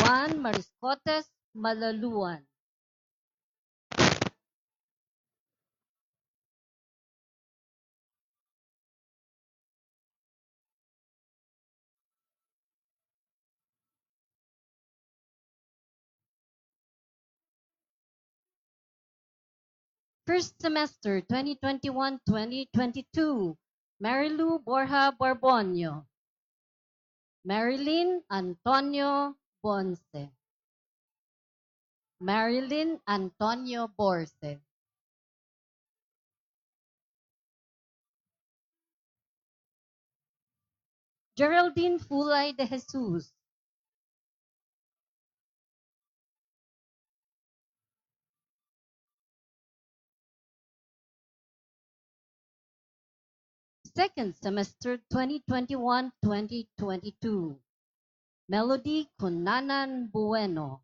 Juan Mariscotes Malaluan. First semester 2021-2022, Marilu Borja Barbonio. Marilyn Antonio Bonce. Marilyn Antonio Borce. Geraldine Fulay de Jesus. Second semester 2021-2022, Melody Cunanan Bueno.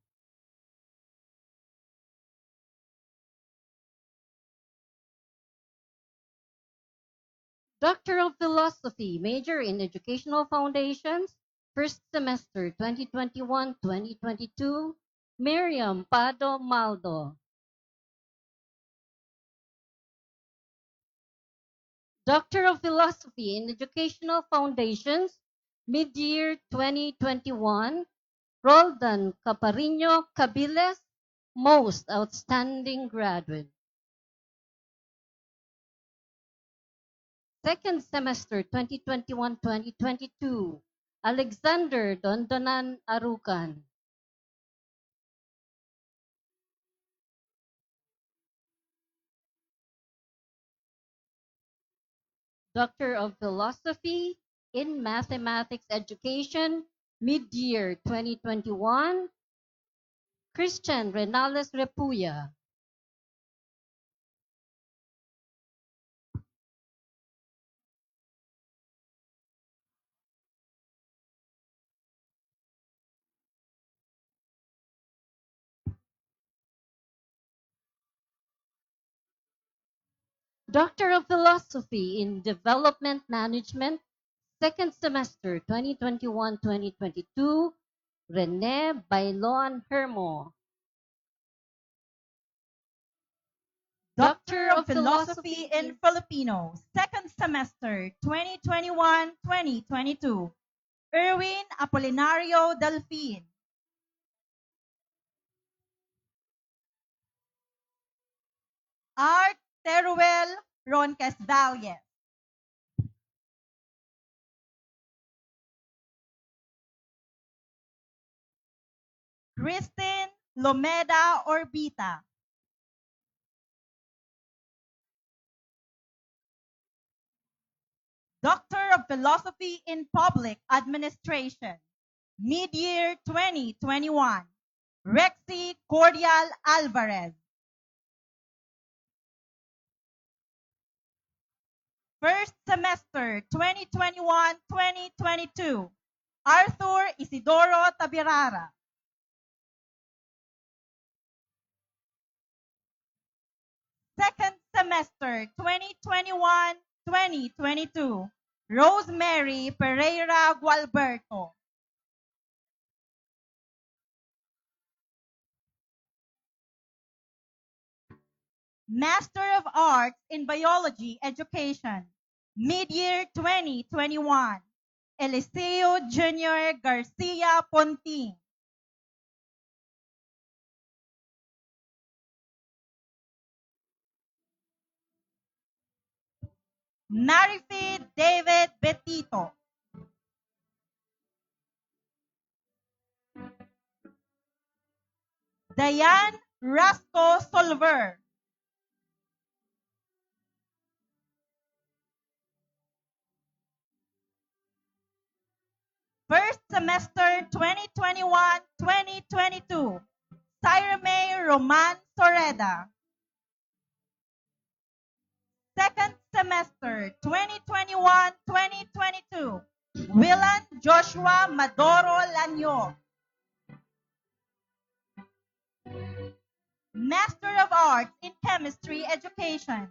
Doctor of Philosophy, major in Educational Foundations, first semester 2021-2022, Miriam Pado Maldo. Doctor of Philosophy in Educational Foundations, mid-year 2021, Roldan Caparino Cabiles, most outstanding graduate. Second semester 2021-2022, Alexander Dondonan Arucan. Doctor of Philosophy in Mathematics Education, mid-year 2021, Christian Renales Repuya. Doctor of Philosophy in Development Management, second semester 2021-2022, Rene Bailoan Hermo. Doctor of Philosophy in Filipino, second semester 2021-2022, Erwin Apolinario Delfin. Art Teruel Ronques Valles. Kristen Lomeda Orbita. Doctor of Philosophy in Public Administration, mid-year 2021, Rexy Cordial Alvarez. First semester 2021-2022, Arthur Isidoro Tabirara. Second semester 2021-2022, Rosemary Pereira Gualberto. Master of Arts in Biology Education, mid-year 2021, Eliseo Junior Garcia Ponting. Marifi David Betito. Diane Rasco Solver. First semester 2021-2022, Cyrame Roman Soreda. Second semester 2021-2022, Willan Joshua Madoro Lanyo. Master of Arts in Chemistry Education,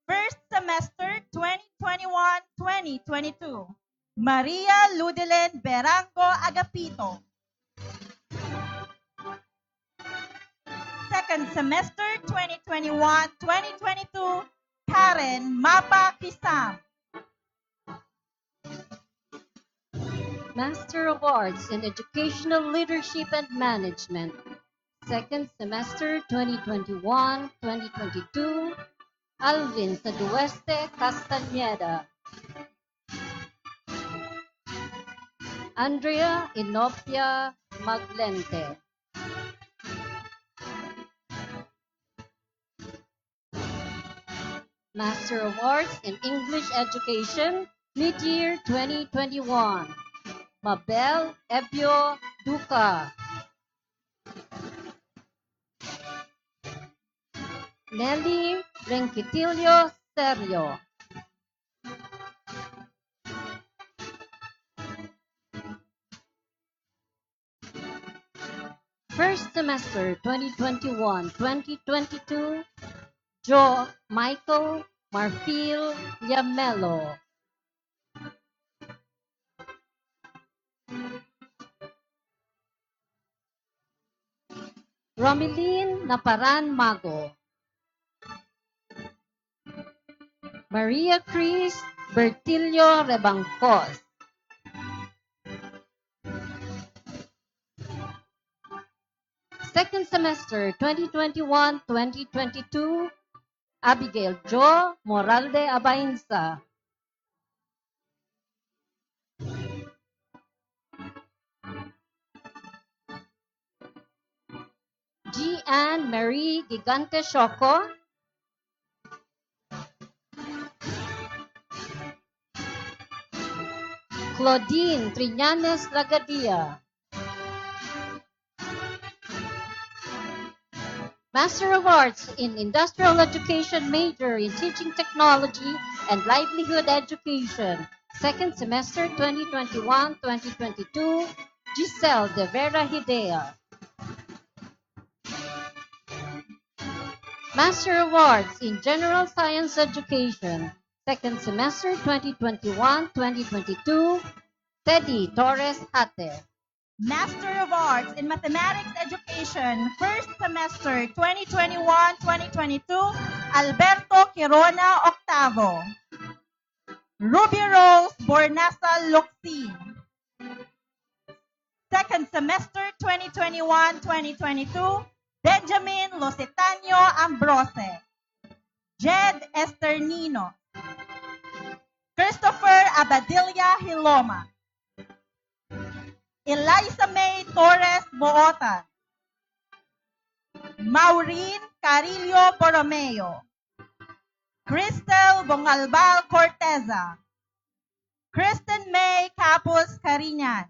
first semester 2021-2022, Maria Ludelen Berango Agapito. Second semester 2021-2022, Karen Mapa Kisam. Master of Arts in Educational Leadership and Management, second semester 2021-2022, Alvin Sadueste Castañeda. Andrea Inopia Maglente. Master of Arts in English Education, mid-year 2021, Mabel Ebio Duca. Nelly Renquitilio Serio. First semester 2021-2022, Joe Michael Marfil Yamelo. Romeline Naparan Mago. Maria Cris Bertilio Rebangcos. Second semester 2021-2022, Abigail Jo Moralde Abainsa. G. Ann Marie Gigante Shoko. Claudine Triñanes Lagadia. Master of Arts in Industrial Education major in Teaching Technology and Livelihood Education. Second semester 2021-2022, Giselle de Vera Hidea. Master of Arts in General Science Education. Second semester 2021-2022, Teddy Torres Hate. Master of Arts in Mathematics Education, first semester 2021-2022, Alberto Quirona Octavo. Ruby Rose Bornasa Locsin. Second semester 2021-2022, Benjamin Lositano Ambrose. Jed Esternino. Christopher Abadilla Hiloma. Eliza May Torres Boota. Maureen Carillo Borromeo. Cristel Bongalbal Corteza. Kristen May Capus Cariñan.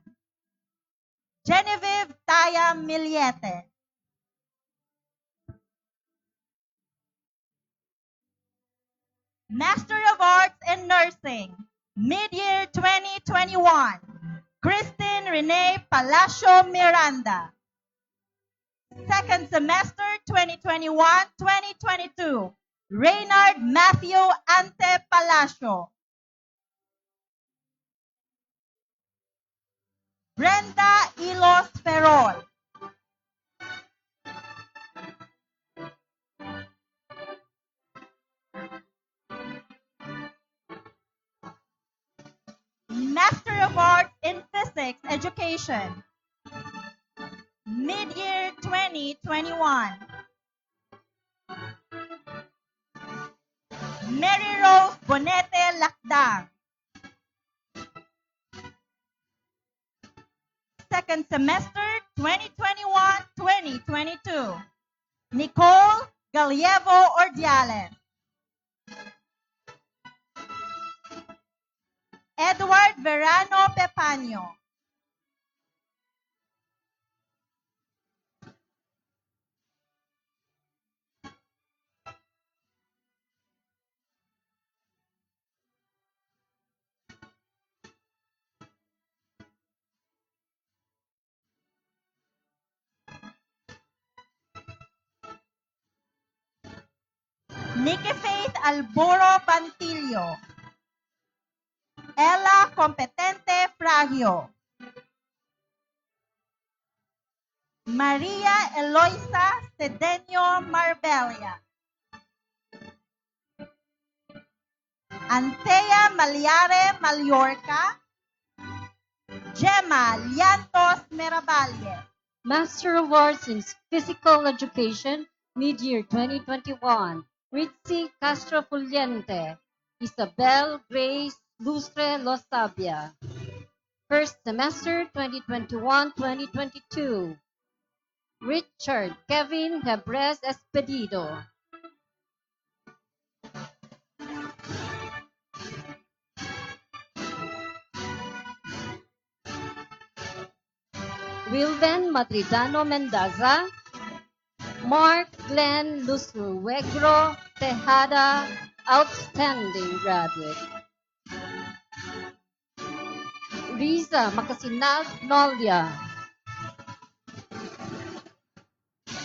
Genevieve Taya Miliete. Master of Arts in Nursing, mid-year 2021, Christine Renee Palacio Miranda. Second semester 2021-2022, Reynard Matthew Ante Palacio. Brenda Ilos Ferrol. Master of Arts in Physics Education, mid-year 2021. Mary Rose Bonete Lakdang. Second semester 2021-2022. Nicole Galievo Ordiales. Edward Verano Pepaño. Nikki Faith Alboro Pantilio. Ella Competente Fragio. Maria Eloisa Cedeño Marbella. Antea Maliare Mallorca. Gemma Liantos Meravalle. Master of Arts in Physical Education, mid-year 2021, Ritzy Castro Fuliente. Isabel Grace Lustre Losabia. First semester 2021-2022, Richard Kevin Hebres Espedido. Wilben Madridano Mendaza. Mark Glenn Lusurwegro Tejada, outstanding graduate. Riza Makasinag Nolia.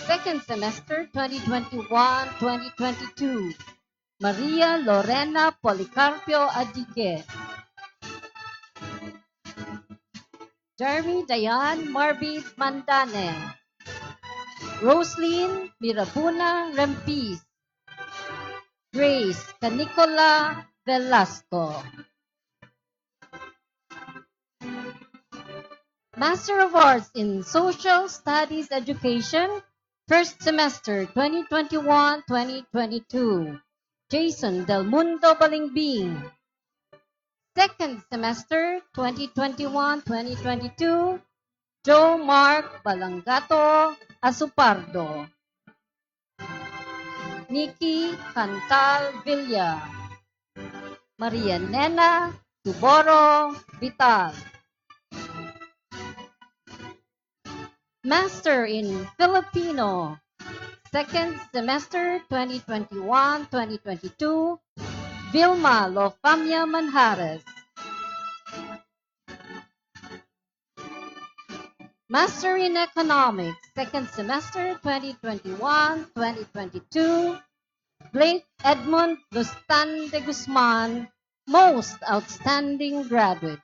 Second semester 2021-2022, Maria Lorena Policarpio Adige. Jeremy Dayan Marvid Mandane. Roslyn Mirabuna Rempis. Grace Canicola Velasco. Master of Arts in Social Studies Education, first semester 2021-2022. Jason Del Mundo Balingbing. Second semester 2021-2022. Joe Mark Balangato Asupardo. Nikki Cantal Villa. Maria Nena Tuboro Vital. Master in Filipino, second semester 2021-2022, Vilma Lofamia Manjares. Master in Economics, second semester 2021-2022, Blake Edmund Lustan de Guzman, most outstanding graduate.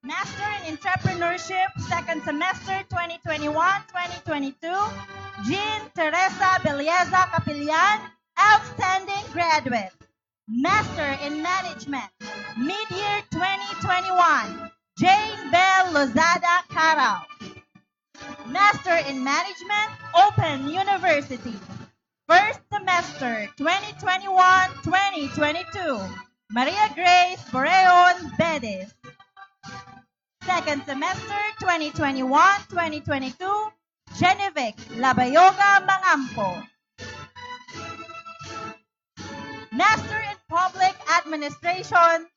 Master in Entrepreneurship, second semester 2021-2022, Jean Teresa Belleza Capillan, outstanding graduate. Master in Management, mid-year 2021, Jane Bell Lozada Carao. Master in Management, Open University, first semester 2021-2022, Maria Grace Boreon Bedes. Second semester 2021-2022, Genevieve Labayoga Mangampo. Master in Public Administration,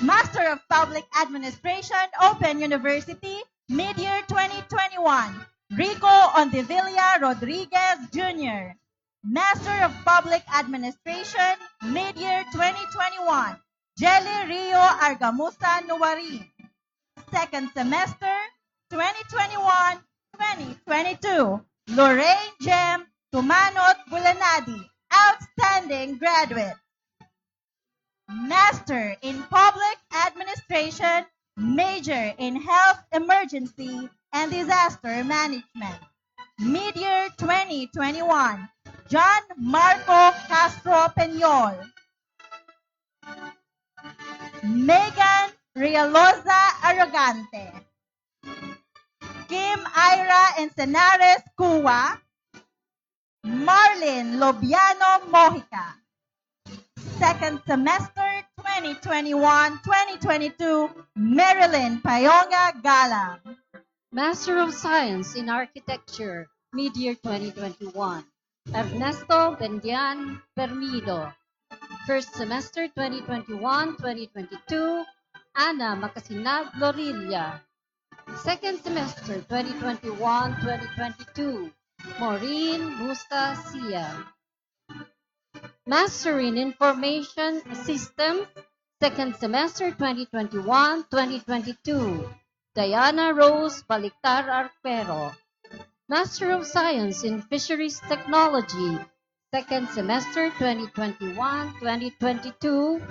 Master of Public Administration, Open University, mid-year 2021, Rico Ondevilla Rodriguez Jr. Master of Public Administration, mid-year 2021, Jelly Rio Argamusa Nuwari. Second semester 2021-2022, Lorraine Jem Tumanot Bulanadi, outstanding graduate. Master in Public Administration, major in Health Emergency and Disaster Management. Mid-year 2021, John Marco Castro Peñol. Megan Rialoza Arrogante. Kim Ira Encenares Cuwa. Marlin Lobiano Mojica. Second semester 2021-2022, Marilyn Payonga Galang. Master of Science in Architecture, mid-year 2021, Ernesto Bendian Bermido. First semester 2021-2022, Ana Macasinag Lorilla. Second semester 2021-2022, Maureen Musta Sia. Master in Information Systems, second semester 2021-2022, Diana Rose Baliktar Arpero. Master of Science in Fisheries Technology, second semester 2021-2022,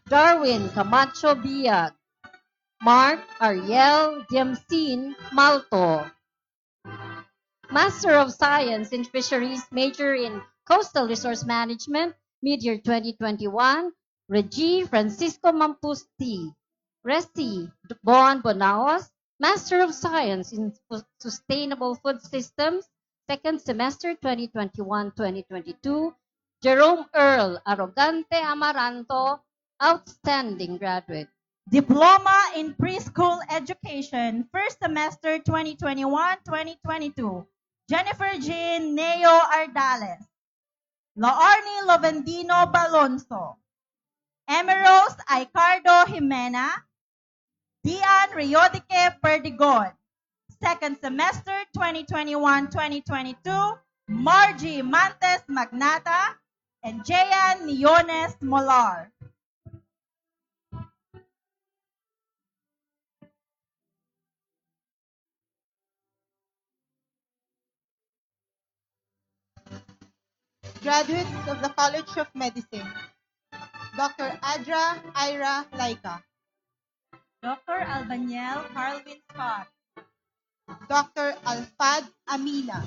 Darwin Camacho Biag. Mark Ariel Diamsin Malto. Master of Science in Fisheries, major in Coastal Resource Management, mid-year 2021, Regi Francisco Mampusti. Resti Bon Bonaos, Master of Science in Sustainable Food Systems, second semester 2021-2022, Jerome Earl Arrogante Amaranto, outstanding graduate. Diploma in Preschool Education, first semester 2021-2022, Jennifer Jean Neo Ardales. Laorni Lovendino Balonso. Emerose Aicardo Jimena. Dian Riodique Perdigon. Second semester 2021-2022, Margie Mantes Magnata and Jayan Niones Molar. Graduates of the College of Medicine: Dr. Adra Ira Laika, Dr. Albaniel Carlwin Scott, Dr. Alfad Amina,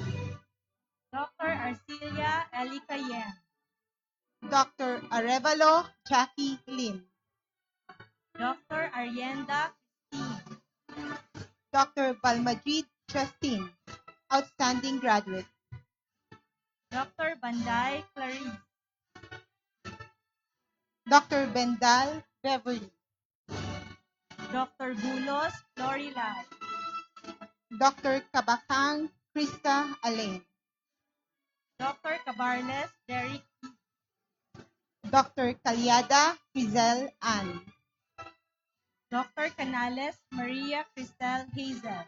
Dr. Arcilia Elika Yen, Dr. Arevalo Jackie Lin, Dr. Arienda Christine, Dr. Balmajid Justine, outstanding graduate, Dr. Banday Clarice, Dr. Bendal Beverly, Dr. Bulos Florilay, Dr. Kabakang Krista Alain, Dr. Cabarles Derek, Dr. Calyada Frizel Ann, Dr. Canales Maria Cristel Hazel,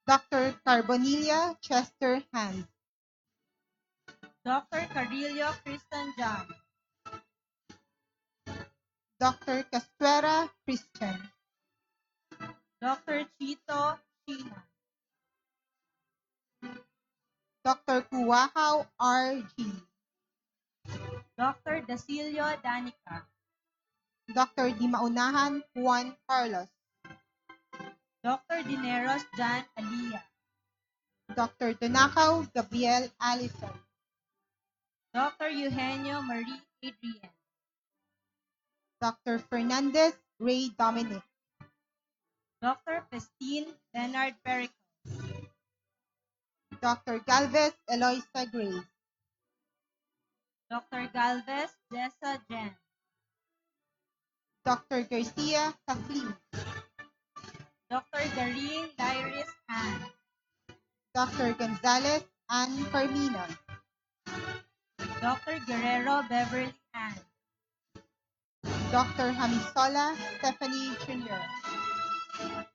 Dr. Carbonilla Chester Hans, Dr. Carillo Kristen John, Dr. Castuera Christian, Dr. Chito Sheena, Dr. Kuwahaw R.G., Dr. Dasilio Danica, Dr. Dimaunahan Juan Carlos, Dr. Dineros Jan Alia, Dr. Donakaw Gabriel Allison, Dr. Eugenio Marie Adrian, Dr. Fernandez Ray Dominic, Dr. Festine Leonard Pericles, Dr. Galvez Eloisa Grace, Dr. Galvez Jessa Jen, Dr. Garcia Kathleen, Dr. Garing Lyris Ann, Dr. Gonzalez Ann Carmina, Dr. Guerrero Beverly Ann, Dr. Hamisola Stephanie Jr.,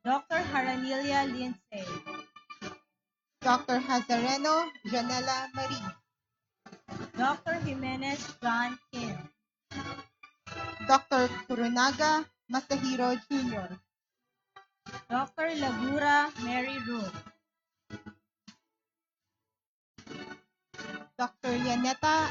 Dr. Haranilia Lindsay, Dr. Hazareno Janela Marie, Dr. Jimenez John Kim, Dr. Kurunaga Masahiro Jr., Dr. Lagura Mary Ruth, Dr. Yaneta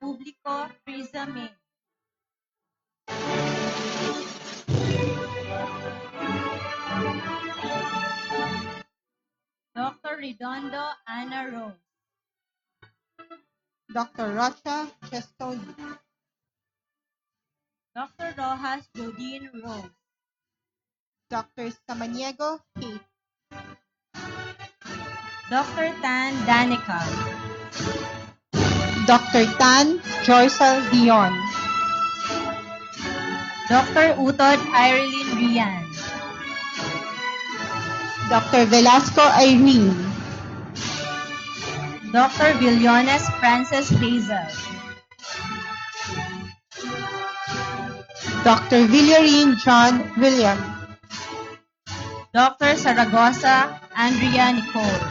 Publico Friza May, Dr. Redondo Ana Rose, Dr. Rocha Chestoli, Dr. Rojas Jodine Rose, Dr. Samaniego Kate, Dr. Tan Danica, Dr. Tan Joycel Dion, Dr. Utod Irene Rian, Dr. Velasco Irene, Dr. Villones Francis Hazel, Dr. Villarine John William, Dr. Zaragoza Andrea Nicole,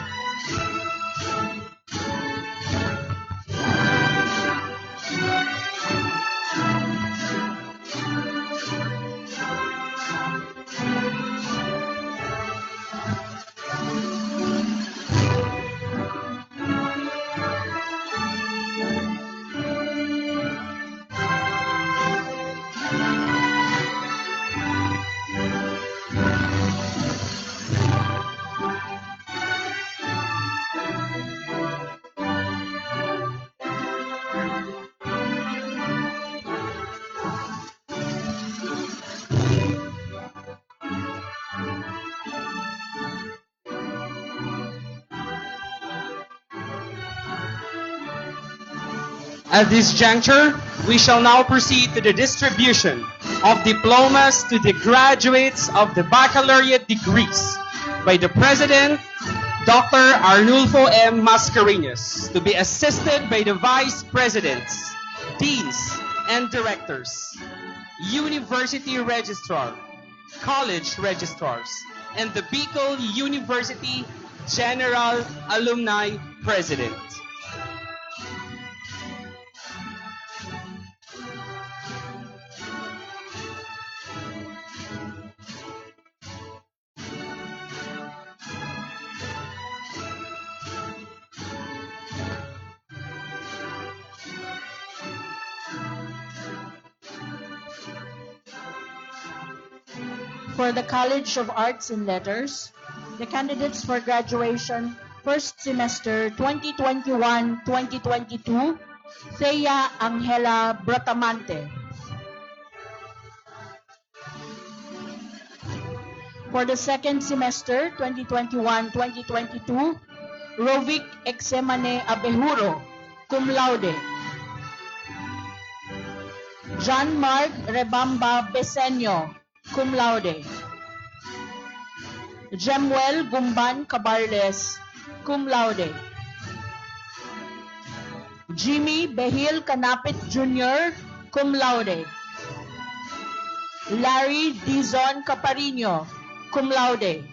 At this juncture, we shall now proceed to the distribution of diplomas to the graduates of the baccalaureate degrees by the President, Dr. Arnulfo M. Mascareñas, to be assisted by the Vice Presidents, Deans, and Directors, University Registrar, College Registrars, and the Bicol University General Alumni President. For the College of Arts and Letters, the candidates for graduation first semester 2021-2022, Thea Angela Bratamante. For the second semester 2021-2022, Rovic Exemane Abejuro, cum laude. John Mark Rebamba Besenio, cum laude. Jemuel Gumban Cabarles, cum laude. Jimmy Behil Canapit Jr., cum laude. Larry Dizon Caparino, cum laude.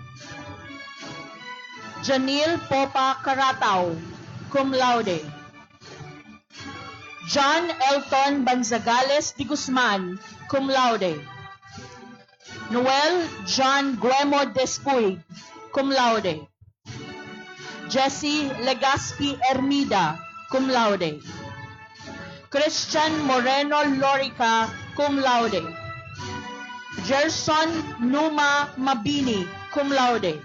Janil Popa Carataw, cum laude. John Elton Banzagales de Guzman, cum laude. Noel John Guemo Despuig, cum laude. Jesse Legaspi Ermida, cum laude. Christian Moreno Lorica, cum laude. Gerson Numa Mabini, cum laude.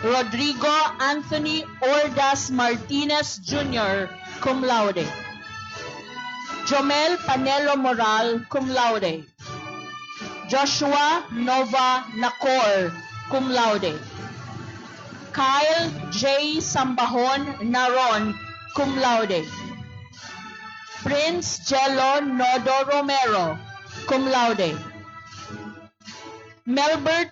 Rodrigo Anthony Ordas Martinez Jr., cum laude. Jomel Panelo Moral, cum laude. Joshua Nova Nacor, cum laude. Kyle J. Sambahon Naron, cum laude. Prince Jello Nodo Romero, cum laude. Melbert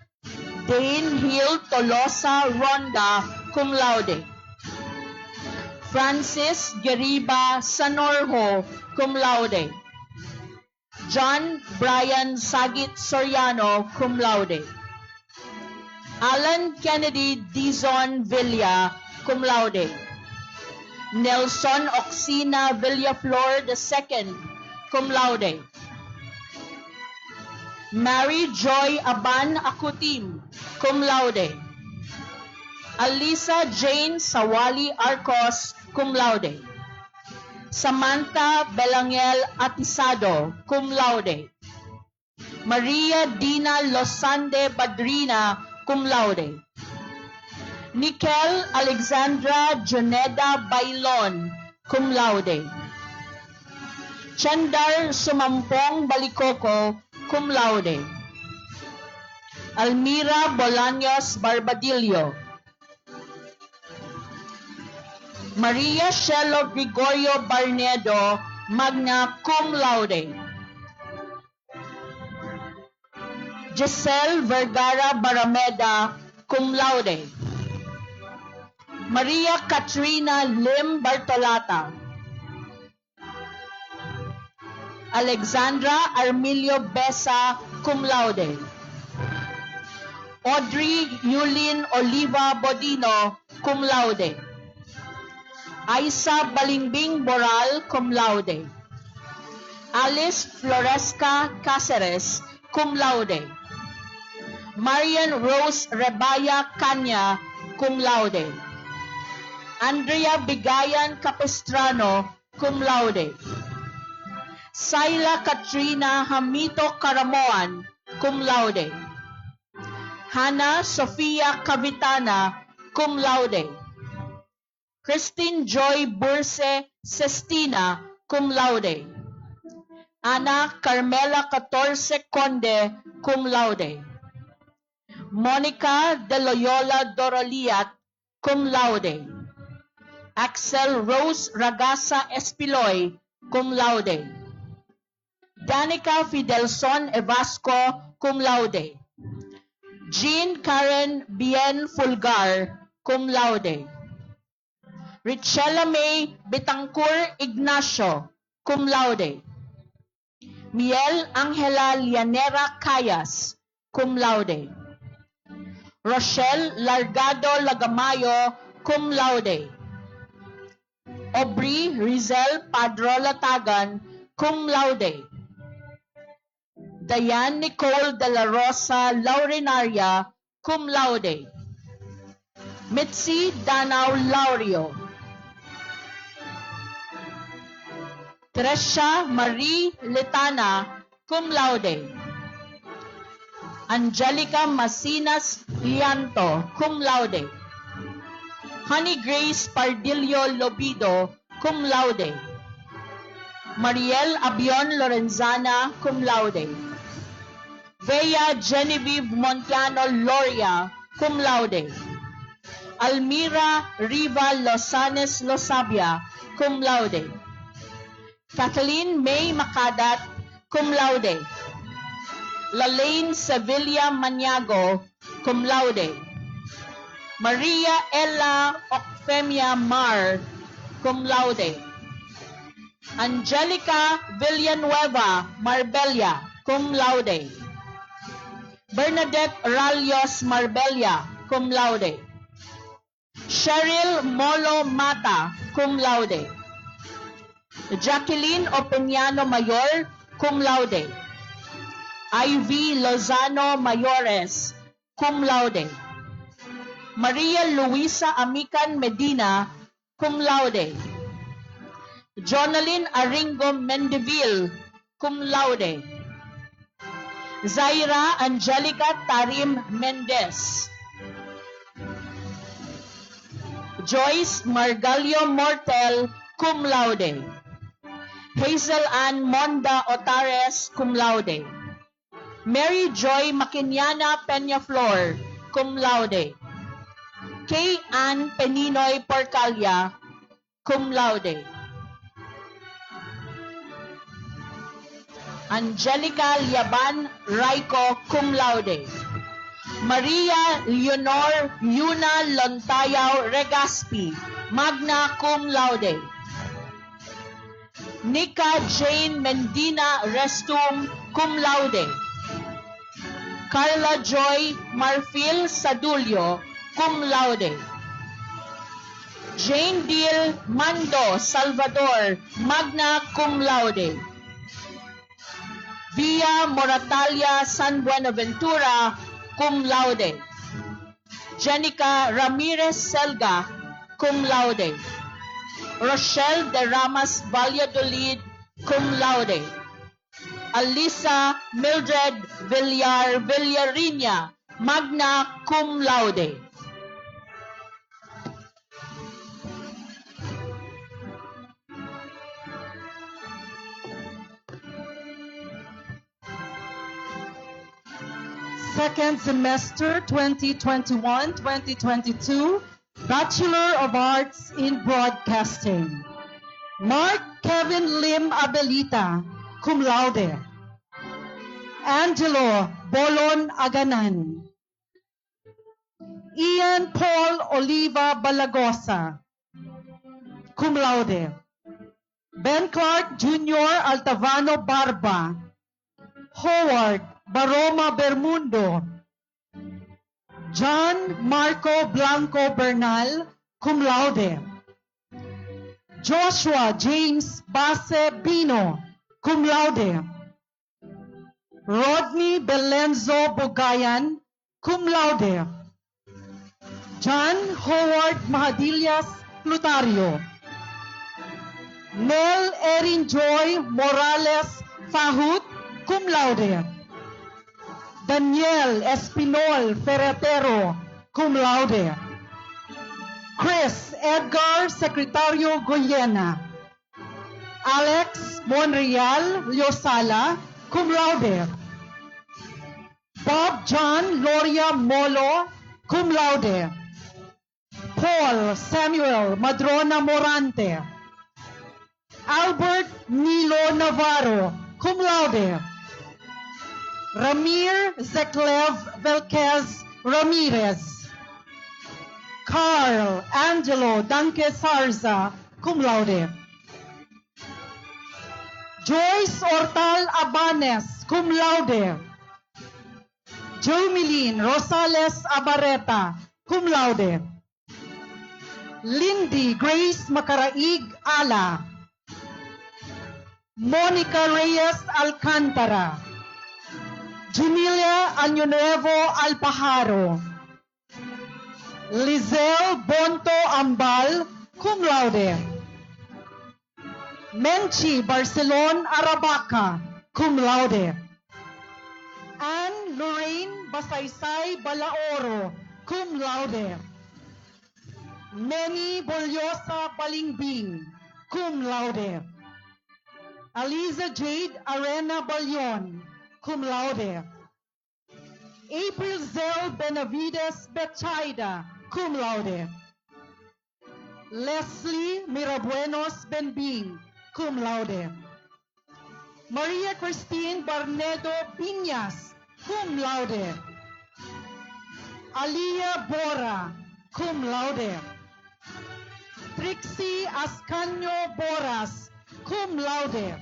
Dane Hill Tolosa Ronda, cum laude. Francis Geriba Sanorho, cum laude. John Brian Sagit Soriano, cum laude. Alan Kennedy Dizon Villa, cum laude. Nelson Oxina Villaflor II, cum laude. Mary Joy Aban Akutim, cum laude. Alisa Jane Sawali Arcos, cum laude. Samantha Belangel Atisado, cum laude. Maria Dina Losande Badrina, cum laude. Nikel Alexandra Joneda Bailon, cum laude. Chandar Sumampong Balikoko, cum laude. Almira Bolaños Barbadillo. Maria Shelo Gregorio Barnedo, magna cum laude. Giselle Vergara Barameda, cum laude. Maria Katrina Lim Bartolata. Alexandra Armilio Besa, cum laude. Audrey Yulin Oliva Bodino, cum laude. Aisa Balimbing Boral, cum laude. Alice Floresca Caceres, cum laude. Marian Rose Rebaya Kanya, cum laude. Andrea Bigayan Capistrano, cum laude. Saila Katrina Hamito Caramoan, cum laude. Hannah Sofia Cavitana, cum laude. Christine Joy Burse Sestina, cum laude. Ana Carmela 14 Conde, cum laude. Monica De Loyola Doroliat, cum laude. Axel Rose Ragasa Espiloy, cum laude. Danica Fidelson Evasco, cum laude. Jean Karen Bien Fulgar, cum laude. Richella May Bitancur Ignacio, cum laude. Miel Angela Lianera Cayas, cum laude. Rochelle Largado Lagamayo, cum laude. Aubrey Rizel Padrola Tagan, cum laude. Diane Nicole de la Rosa Laurinaria, cum laude. Mitzi Danao Laurio. Trescia Marie Letana, cum laude. Angelica Masinas Lianto, cum laude. Honey Grace Pardillo Lobido, cum laude. Mariel Abion Lorenzana, cum laude. Bea Genevieve Montiano Loria, cum laude. Almira Riva Losanes Losabia, cum laude. Kathleen May Makadat, cum laude. Lalaine Sevilla Maniago, cum laude. Maria Ella Ocfemia Mar, cum laude. Angelica Villanueva Marbella, cum laude. Bernadette Ralios Marbella, cum laude. Cheryl Molo Mata, cum laude. Jacqueline Openiano Mayor, cum laude. Ivy Lozano Mayores, cum laude. Maria Luisa Amican Medina, cum laude. Jonalyn Aringo Mendeville, cum laude. Zaira Angelica Tarim Mendez. Joyce Margalio Mortel, cum laude. Hazel Ann Monda Otares, cum laude. Mary Joy Maquiniana Peñaflor, cum laude. Kay Ann Peninoy Porcalia, cum laude. Angelica Liaban Raico, cum laude. Maria Leonor Yuna Lontayao Regaspi, magna cum laude. Nika Jane Mendina Restum, cum laude. Carla Joy Marfil Sadulio, cum laude. Jane Deal Mando Salvador, magna cum laude. Via Moratalia San Buenaventura, cum laude. Jenica Ramirez Selga, cum laude. Rochelle de Ramas Valladolid, cum laude. Alisa Mildred Villar Villarina, magna cum laude. Second semester 2021-2022, Bachelor of Arts in Broadcasting. Mark Kevin Lim Abelita, cum laude. Angelo Bolon Aganan. Ian Paul Oliva Balagosa, cum laude. Ben Clark Jr. Altavano Barba. Howard Baroma Bermundo. John Marco Blanco Bernal, cum laude. Joshua James Base Bino, cum laude. Rodney Belenzo Bogayan, cum laude. John Howard Mahadillas Plutario. Mel Erin Joy Morales Fahut, cum laude. Daniel Espinol Ferretero, cum laude. Chris Edgar Secretario Goyena. Alex Monreal Liosala, cum laude. Bob John Loria Molo, cum laude. Paul Samuel Madrona Morante. Albert Nilo Navarro, cum laude. Ramir Zeklev Velquez Ramirez. Carl Angelo Danque Sarza, cum laude. Joyce Ortal Abanes, cum laude. Jomeline Rosales Abareta, cum laude. Lindy Grace Macaraig Ala. Monica Reyes Alcantara. Jumilia Añonuevo Alpajaro. Lizelle Bonto Ambal, cum laude. Menchi Barcelon Arabaca, cum laude. Anne Lorraine Basaysay Balaoro, cum laude. Meni Bolyosa Balingbing, cum laude. Aliza Jade Arena Balyon, cum laude. April Zel Benavides Betsaida, cum laude. Leslie Mirabuenos Benbing, cum laude. Maria Christine Barnedo Piñas, cum laude. Alia Bora, cum laude. Trixie Ascanio Boras, cum laude.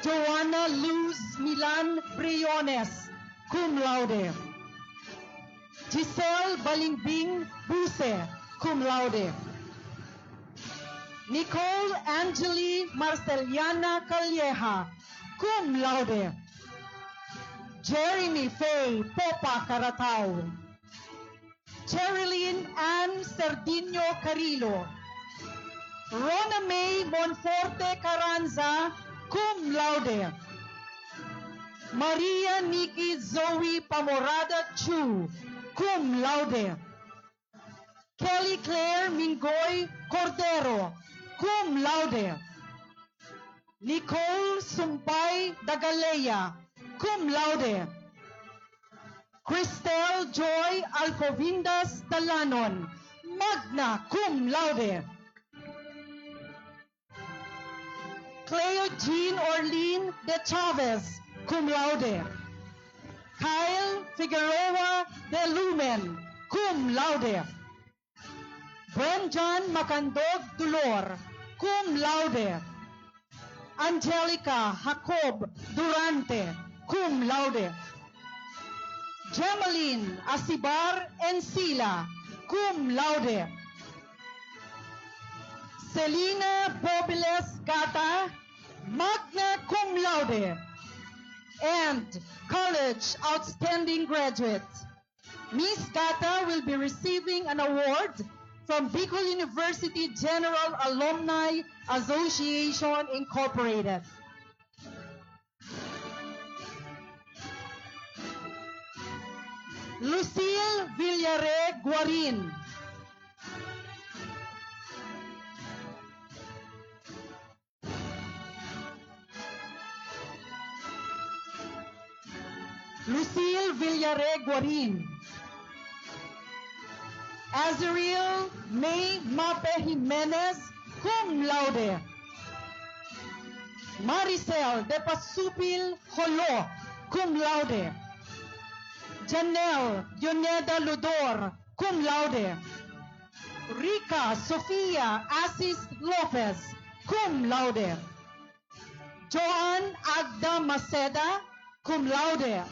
Joanna Luz Milan Briones, cum laude. Giselle Balingbing Buse, cum laude. Nicole Angeli Marceliana Calleja, cum laude. Jeremy Faye Popa Caratao. Cherilyn Ann Cerdinio Carilo. Rona May Monforte Carranza, cum laude. Maria Nikki Zoe Pamorada Chu, cum laude. Kelly Claire Mingoy Cordero, cum laude. Nicole Sumpay Dagalea, cum laude. Cristel Joy Alcovindas Dalanon, magna cum laude. Cleo Jean Orlean de Chavez, cum laude. Kyle Figueroa de Lumen, cum laude. Brenjan Macandog Dulor, cum laude. Angelica Jacob Durante, cum laude. Gemaline Asibar Encila, cum laude. Selina Bobiles Gata, magna cum laude. And college outstanding graduate. Miss Gata will be receiving an award from Bicol University General Alumni Association Incorporated. Lucille Villare Guarin. Lucille Villare Guarin. Azriel May Mape Jimenez, cum laude. Maricel de Pasupil Holo, cum laude. Janelle Yoneda Ludor, cum laude. Rica Sofia Asis Lopez, cum laude. Joan Agda Maceda, cum laude.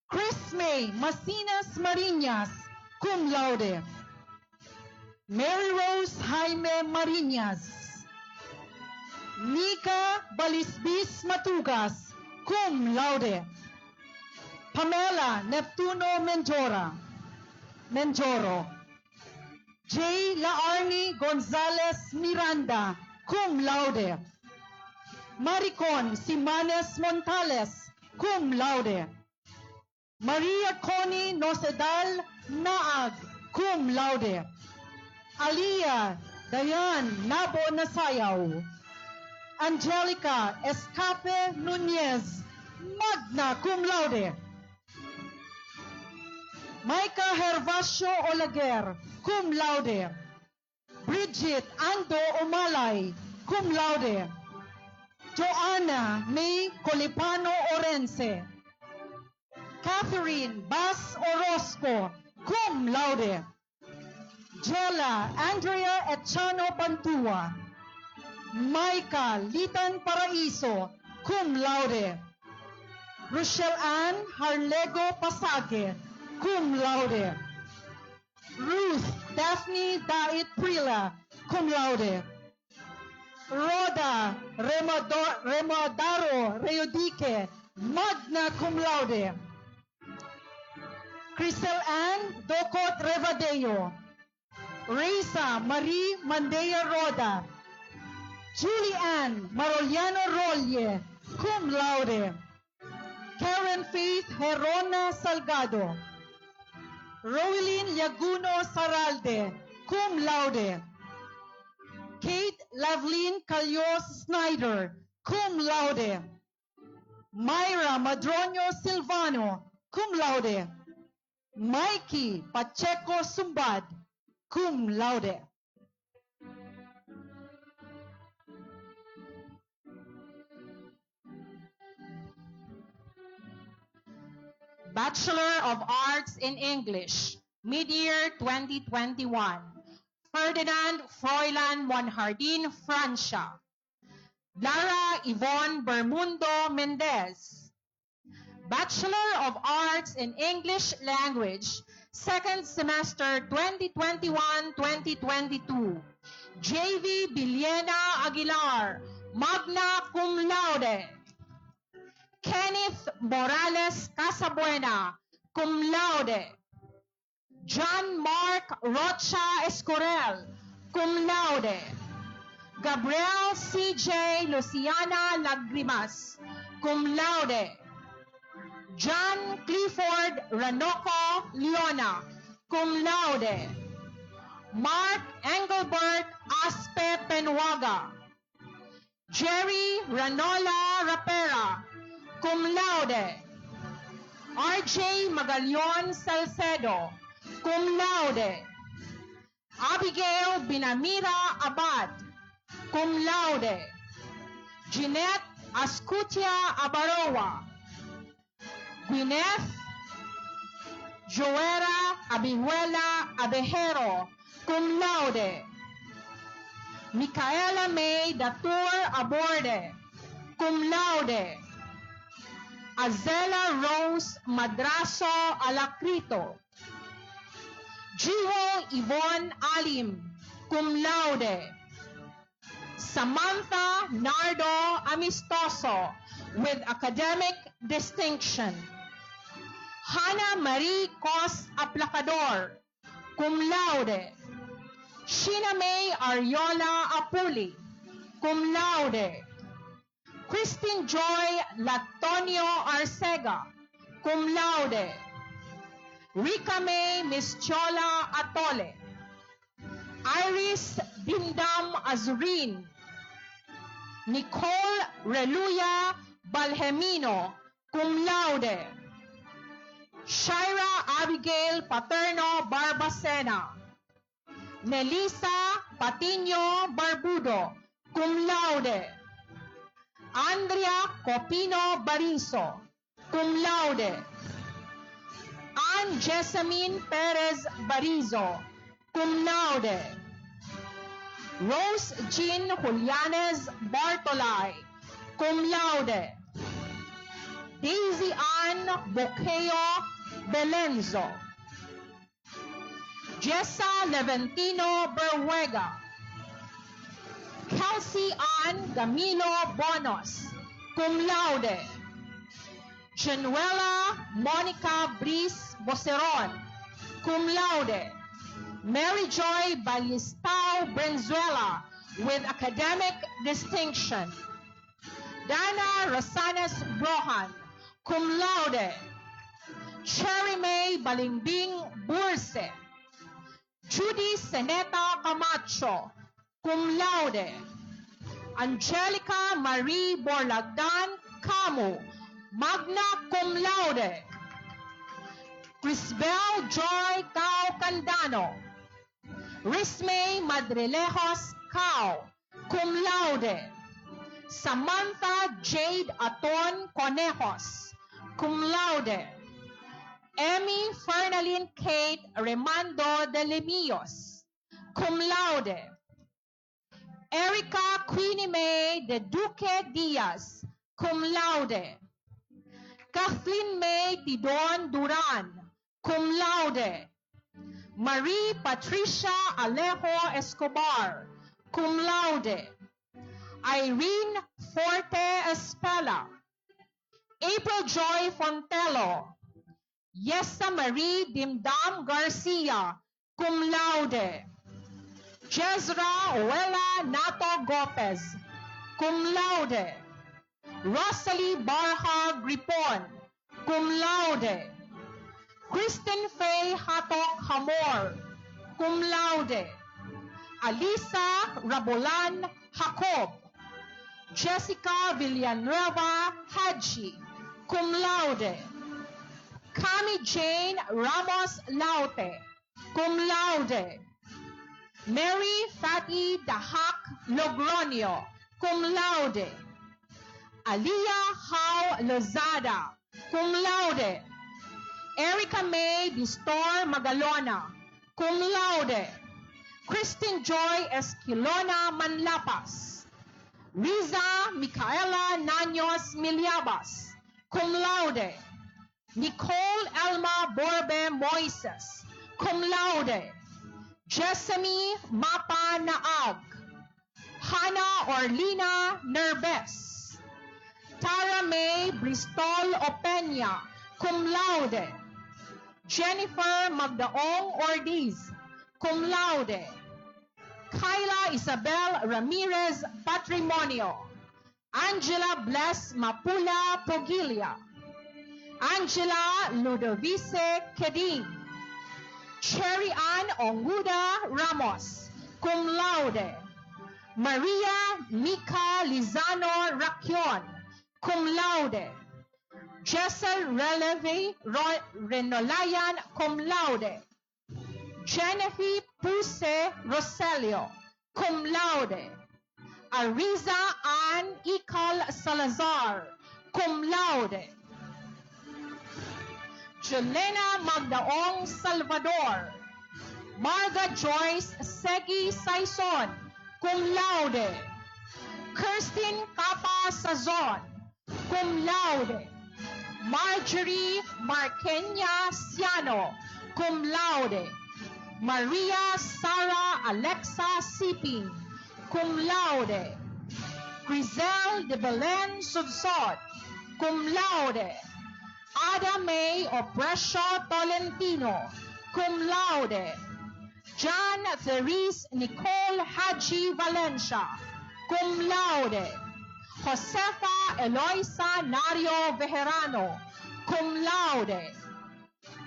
Chris May Masinas Marinas, cum laude. Mary Rose Jaime Marinas. Nika Balisbis Matugas, cum laude. Pamela Neptuno Menjoro. J. Laarni Gonzalez Miranda, cum laude. Maricon Simanes Montales, cum laude. Maria Connie Nocedal Naag, cum laude. Alia Dayan Nabo Nasayaw. Angelica Escape Nunez, magna cum laude. Micah Hervasio Olaguer, cum laude. Bridget Ando Umalay, cum laude. Joanna May Colipano Orense. Catherine Bas Orozco, cum laude. Jella Andrea Echano Pantua. Maika Litan Paraiso, cum laude. Rochelle Ann Harlego Pasage, cum laude. Ruth Daphne Dait Prila, cum laude. Rhoda Remodaro Reodique, magna cum laude. Crisel Ann Docot Revadeo. Reza Marie Mandea Roda. Julie Ann Maroliano Rolle, cum laude. Karen Faith Herona Salgado. Roelyn Yaguno Saralde, cum laude. Kate Lavlin Calyos Snyder, cum laude. Myra Madronio Silvano, cum laude. Mikey Pacheco Sumbad, cum laude. Bachelor of Arts in English, mid-year 2021. Ferdinand Froilan Monjardin Francia. Lara Yvonne Bermundo Mendez. Bachelor of Arts in English Language, second semester 2021-2022. JV Biliena Aguilar, magna cum laude. Kenneth Morales Casabuena, cum laude. John Mark Rocha Escorel, cum laude. Gabriel C.J. Luciana Lagrimas, cum laude. John Clifford Ranoco Leona, cum laude. Mark Engelbert Aspe Penuaga. Jerry Ranola Rapera, cum laude. RJ Magallon Salcedo, cum laude. Abigail Binamira Abad, cum laude. Jeanette Ascutia Abaroa. Gwyneth Joera Abihuela Abejero, cum laude. Micaela May Datur Aborde, cum laude. Azela Rose Madraso Alacrito. Jiho Yvonne Alim, cum laude. Samantha Nardo Amistoso, with academic distinction. Hannah Marie Cos Aplacador, cum laude. Sheena May Ariola Apuli, cum laude. Christine Joy Latonio Arcega, cum laude. Rika May Mischiola Atole. Iris Dindam Azurin. Nicole Reluya Balhemino, cum laude. Shira Abigail Paterno Barbacena. Nelisa Patino Barbudo, cum laude. Andrea Copino Bariso, cum laude. Ann Jessamine Perez Barizo, cum laude. Rose Jean Julianes Bartolay, cum laude. Daisy Ann Boqueo Belenzo. Jessa Leventino Berwega. Kelsey Ann Gamilo Bonos, cum laude. Genuela Monica Brice Boceron, cum laude. Mary Joy Ballistao Brenzuela, with academic distinction. Dana Rosanes Brohan, cum laude. Cherry May Balimbing Burse. Judy Seneta Camacho, cum laude. Angelica Marie Borlagdan Camu, magna cum laude. Crisbel Joy Cao Candano. Rismay Madrilejos Cao, cum laude. Samantha Jade Aton Conejos, cum laude. Emmy Fernalyn Kate Remando de Lemillos, cum laude. Erica Queenie May de Duque Diaz, cum laude. Kathleen May Tidon Duran, cum laude. Marie Patricia Alejo Escobar, cum laude. Irene Forte Espela, April Joy Fontelo, Yesa Marie Dimdam Garcia, cum laude. Jezra Uela Nato Gopez, cum laude. Rosalie Barha Gripon, cum laude. Kristen Faye Hatok Hamor, cum laude. Alisa Rabolan Jacob, Jessica Villanueva Hadji, cum laude. Cami Jane Ramos Laute, cum laude. Mary Fatty Dahak Logronio, cum laude. Aliyah Hao Lozada, cum laude. Erica May Distor Magalona, cum laude. Christine Joy Esquilona Manlapas, Riza Micaela Naños Miliabas, cum laude. Nicole Elma Borbe Moises, cum laude. Jessamy Mapa Naag, Hannah Orlina Nerves, Tara May Bristol Opeña, cum laude. Jennifer Magdaong Ortiz, cum laude. Kyla Isabel Ramirez Patrimonio, Angela Bless Mapula Pogilia, Angela Ludovice Keding, Cherry Ann Onguda Ramos, cum laude. Maria Mika Lizano Racion, cum laude. Jessel Releve Renolayan, cum laude. Genevieve Puse Roselio, cum laude. Ariza Ann Ical Salazar, cum laude. Jelena Magdaong Salvador, Marga Joyce Segi Saison, cum laude. Kirsten Capa Sazon, cum laude. Marjorie Marqueña Ciano, cum laude. Maria Sara Alexa Siping, cum laude. Grisel de Belen Sudsod, cum laude. Ada May Opresio Tolentino, cum laude. John Therese Nicole Haji Valencia, cum laude. Josefa Eloisa Nario Vejerano, cum laude.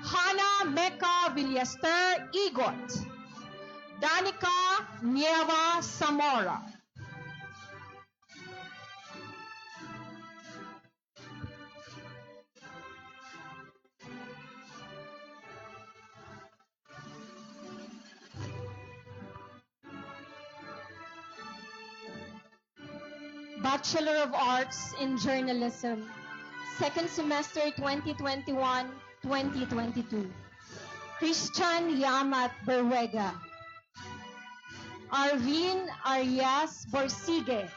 Hannah Mecca Villester Igot, Danica Nieva Zamora. Bachelor of Arts in Journalism, second semester 2021-2022. Christian Yamat Berwega. Arvin Arias Borsige.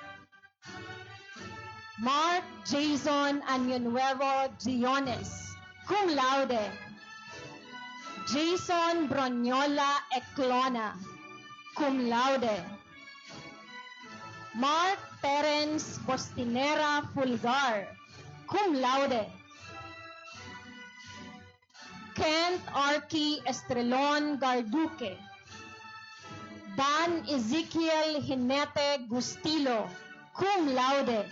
Mark Jason Añonuevo Giones, cum laude. Jason Bronyola Eclona, cum laude. Mark Terence Postinera Fulgar, cum laude. Kent Arky Estrelon Garduque. Dan Ezekiel Hinete Gustilo, cum laude.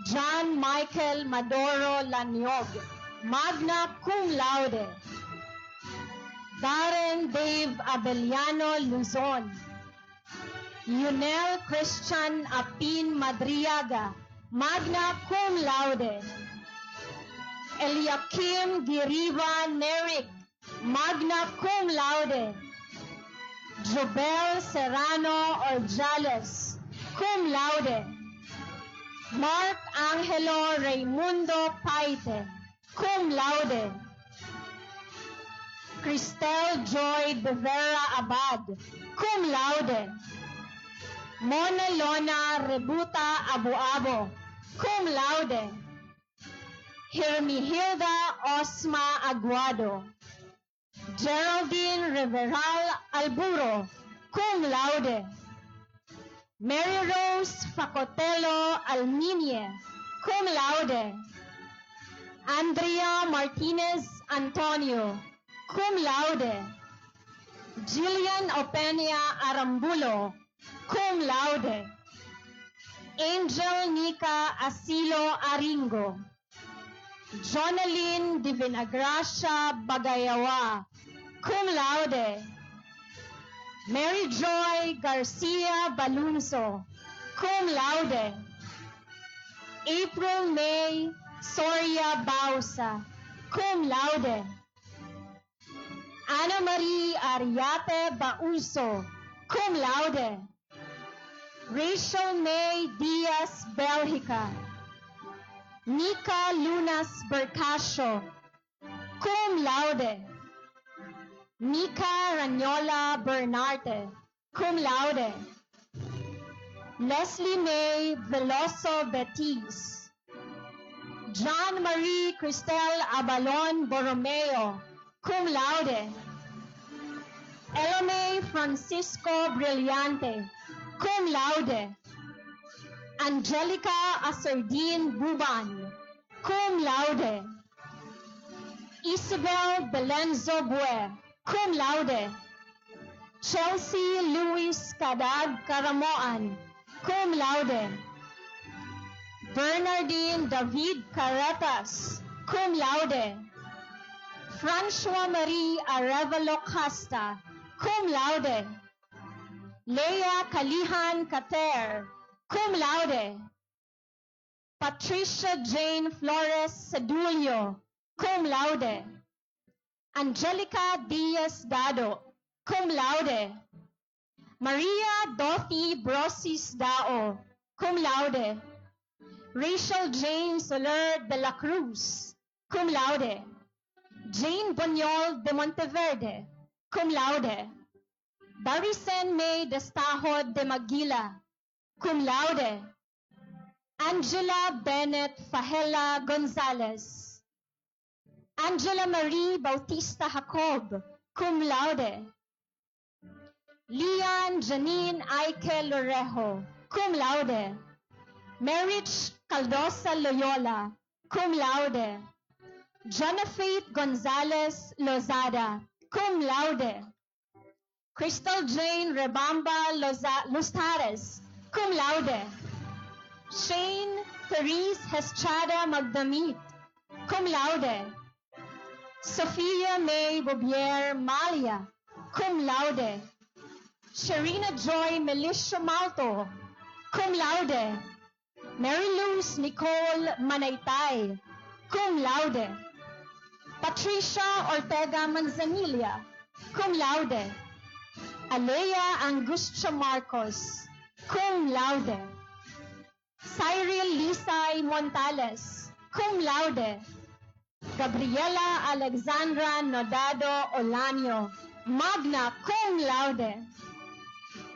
John Michael Madoro Laniog, magna cum laude. Darren Dave Abeliano Luzon. Yunel Christian Apin Madriaga, magna cum laude. Eliakim Giriba Nerik, magna cum laude. Jobel Serrano Orjales, cum laude. Mark Angelo Raimundo Paite, cum laude. Cristel Joy de Vera Abad, cum laude. Mona Lona Rebuta Abuabo, cum laude. Hermihilda Osma Aguado. Geraldine Riveral Alburo, cum laude. Mary Rose Facotelo Alminie, cum laude. Andrea Martinez Antonio, cum laude. Jillian Openia Arambulo, cum laude. Angel Nika Asilo Aringo. Jonaline Divinagracia Bagayawa, cum laude. Mary Joy Garcia Balunso, cum laude. April May Soria Bausa, cum laude. Ana Marie Ariate Bauso, cum laude. Rachel May Diaz Belgica. Nika Lunas Bercasio, cum laude. Nika Ranyola Bernarte, cum laude. Leslie May Veloso Betis. John Marie Cristel Abalon Borromeo, cum laude. Elome Francisco Brillante, cum laude. Angelica Asardin Buban, cum laude. Isabel Belenzo Bue, cum laude. Chelsea Luis Cadag Caramoan, cum laude. Bernardine David Caretas, cum laude. François Marie Arevalo Casta, cum laude. Leia Kalihan Kater, cum laude. Patricia Jane Flores Sedulio, cum laude. Angelica Diaz Dado, cum laude. Maria Dorothy Brosis Dao, cum laude. Rachel Jane Soler de la Cruz, cum laude. Jane Bonyol de Monteverde, cum laude. Barisen May Destajo de Maguila, cum laude. Angela Bennett Fahela Gonzalez. Angela Marie Bautista Jacob, cum laude. Lian Janine Aike Lorejo, cum laude. Merich Caldosa Loyola, cum laude. Jonafate Gonzalez Lozada, cum laude. Crystal Jane Rebamba Lustares, cum laude. Shane Therese Heschada Magdamit, cum laude. Sophia May Bobier Malia, cum laude. Sharina Joy Melisha Malto, cum laude. Mary Luz Nicole Manaytay, cum laude. Patricia Ortega Manzanilla, cum laude. Alea Angustia Marcos, cum laude. Cyril Lisay Montales, cum laude. Gabriela Alexandra Nodado Olanio, magna cum laude.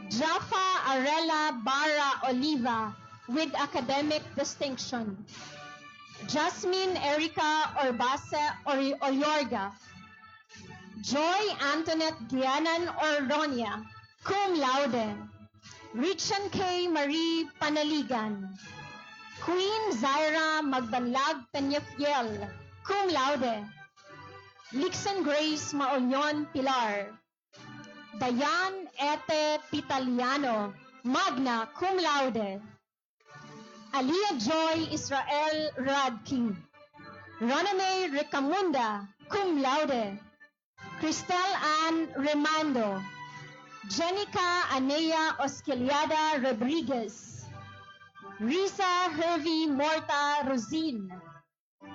Jaffa Arella Barra Oliva, with academic distinction. Jasmine Erica Orbase Oyorga. Joy Antoinette Gianan Ordonia, cum laude. Richan K. Marie Panaligan. Queen Zaira Magbanlag Peñafiel, cum laude. Lixan Grace Maolion Pilar. Dayan Ete Pitaliano, magna cum laude. Alia Joy Israel Radkin. Roname Recamunda, cum laude. Cristel Ann Remando. Jenica Anea Osquiliada Rodriguez. Risa Hervey Morta Rosin.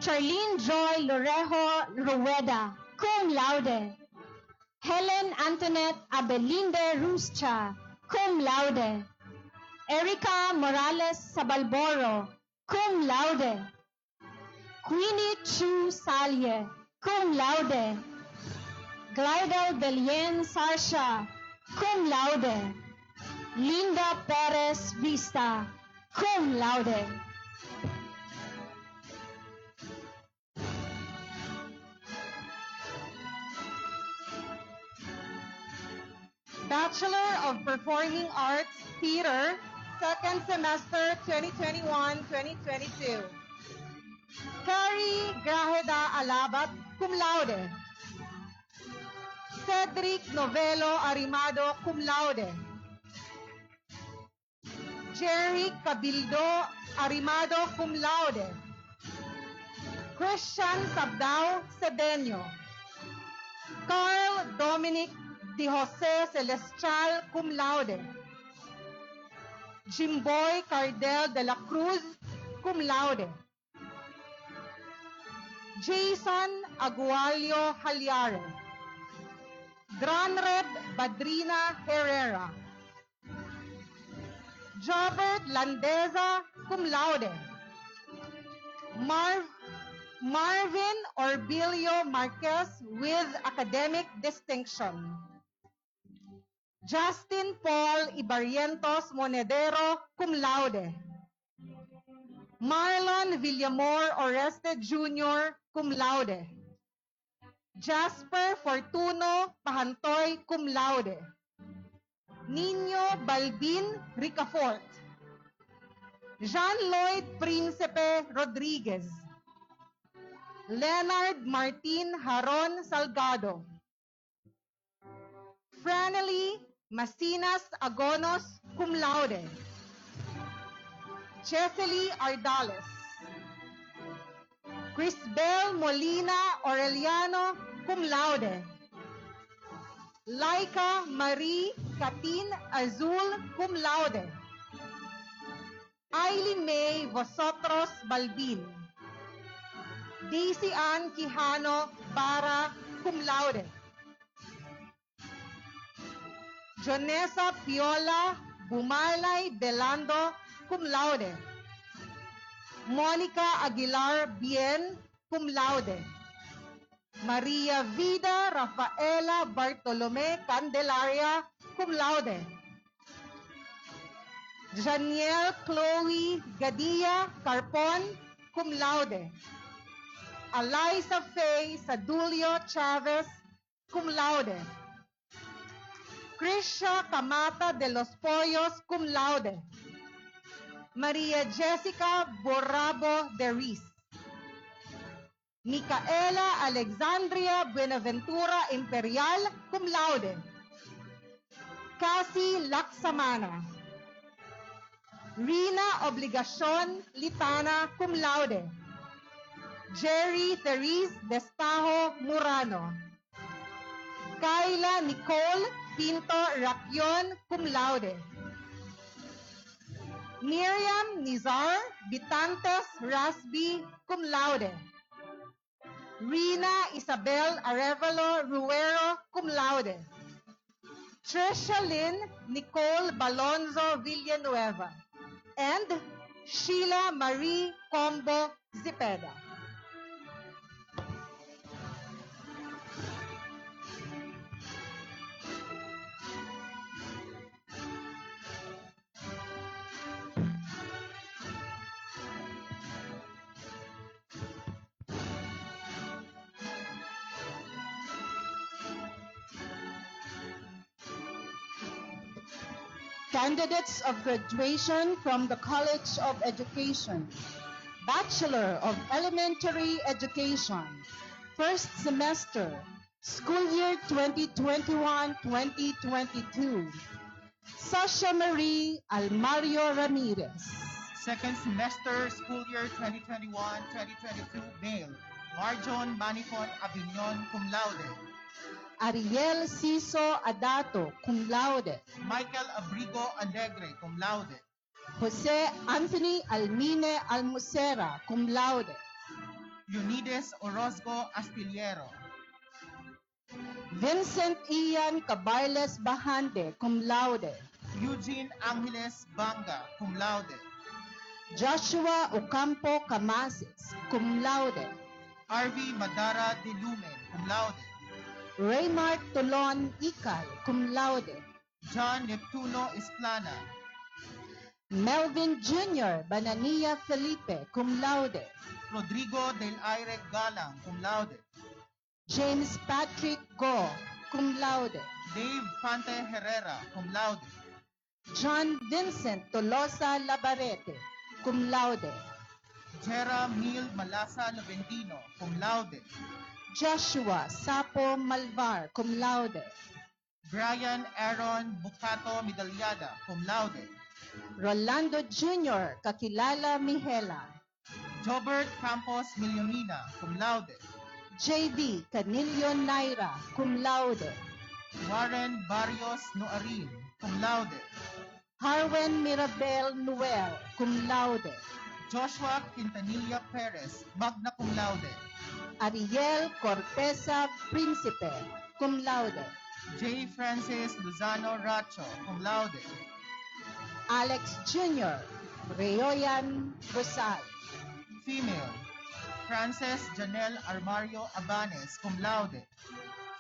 Charlene Joy Lorejo Rueda, cum laude. Helen Antoinette Abelinde Ruscha, cum laude. Erica Morales Sabalboro, cum laude. Queenie Chu Salye, cum laude. Glidel Belien Sarsha, cum laude. Linda Perez Vista, cum laude. Bachelor of Performing Arts, Theater, second semester 2021-2022. Carrie Grajeda Alabat, cum laude. Cedric Novelo Arimado, cum laude. Jerry Cabildo Arimado, cum laude. Christian Sabdao Cedeño. Carl Dominic Di Jose Celestial, cum laude. Jimboy Cardel de la Cruz, cum laude. Jason Agualio Halyare. Granred Badrina Herrera. Jobert Landeza, cum laude. Marvin Orbilio Marquez with academic distinction. Justin Paul Ibarrientos Monedero, cum laude. Marlon Villamor Oreste Jr., cum laude. Jasper Fortuno Pahantoy, cum laude. Nino Balbin Ricafort. Jean-Lloyd Principe Rodriguez. Leonard Martin Haron Salgado. Franely Masinas Agonos, cum laude. Chesely Ardales. Crisbel Molina Aureliano, cum laude. Laika Marie Catin Azul, cum laude. Ailey May Vosotros Balbin. Daisy Ann Quijano Bara, cum laude. Jonesa Piola Bumalay Belando, cum laude. Monica Aguilar Bien, cum laude. Maria Vida Rafaela Bartolome Candelaria, cum laude. Janiel Chloe Gadia Carpon, cum laude. Eliza Faye Sadulio Chavez, cum laude. Krisha Camata de los Pollos, cum laude. Maria Jessica Borrabo de Riz. Micaela Alexandria Buenaventura Imperial, cum laude. Cassie Laksamana. Rina Obligacion Litana, cum laude. Jerry Therese Destajo Murano. Kayla Nicole Pinto Rapion, cum laude. Miriam Nizar Bitantes Rasby, cum laude. Rina Isabel Arevalo Ruero, cum laude. Trisha Lynn Nicole Balonzo Villanueva. And Sheila Marie Combo Zepeda. Candidates of graduation from the College of Education. Bachelor of Elementary Education. First semester. School year 2021-2022. Sasha Marie Almario Ramirez. Second semester, school year 2021-2022, male. Marjon Manifon Avignon, cum laude. Ariel Ciso Adato, cum laude. Michael Abrigo Alegre, cum laude. Jose Anthony Almine Almusera, cum laude. Leonides Orozco Astillero. Vincent Ian Cabarles Bahande, cum laude. Eugene Angeles Banga, cum laude. Joshua Ocampo Camasis, cum laude. Arvi Madara de Lumen, cum laude. Raymart Tolon Ical, cum laude. John Neptuno Esplana, Melvin Jr. Banania Felipe, cum laude. Rodrigo del Aire Galang, cum laude. James Patrick Go, cum laude. Dave Pante Herrera, cum laude. John Vincent Tolosa Labarete, cum laude. Jera Mil Malasa Noventino, cum laude. Joshua Sapo Malvar, cum laude. Brian Aaron Bucato Midalyada, cum laude. Rolando Jr. Kakilala Mihela. Jobert Campos Millonina, cum laude. JB Canillo Naira, cum laude. Warren Barrios Noarin, cum laude. Harwen Mirabel Noel, cum laude. Joshua Quintanilla Perez, magna cum laude. Ariel Corteza Principe, cum laude. J. Francis Luzano Racho, cum laude. Alex Jr. Reoyan Rosal. Female, Frances Janelle Armario Abanes, cum laude.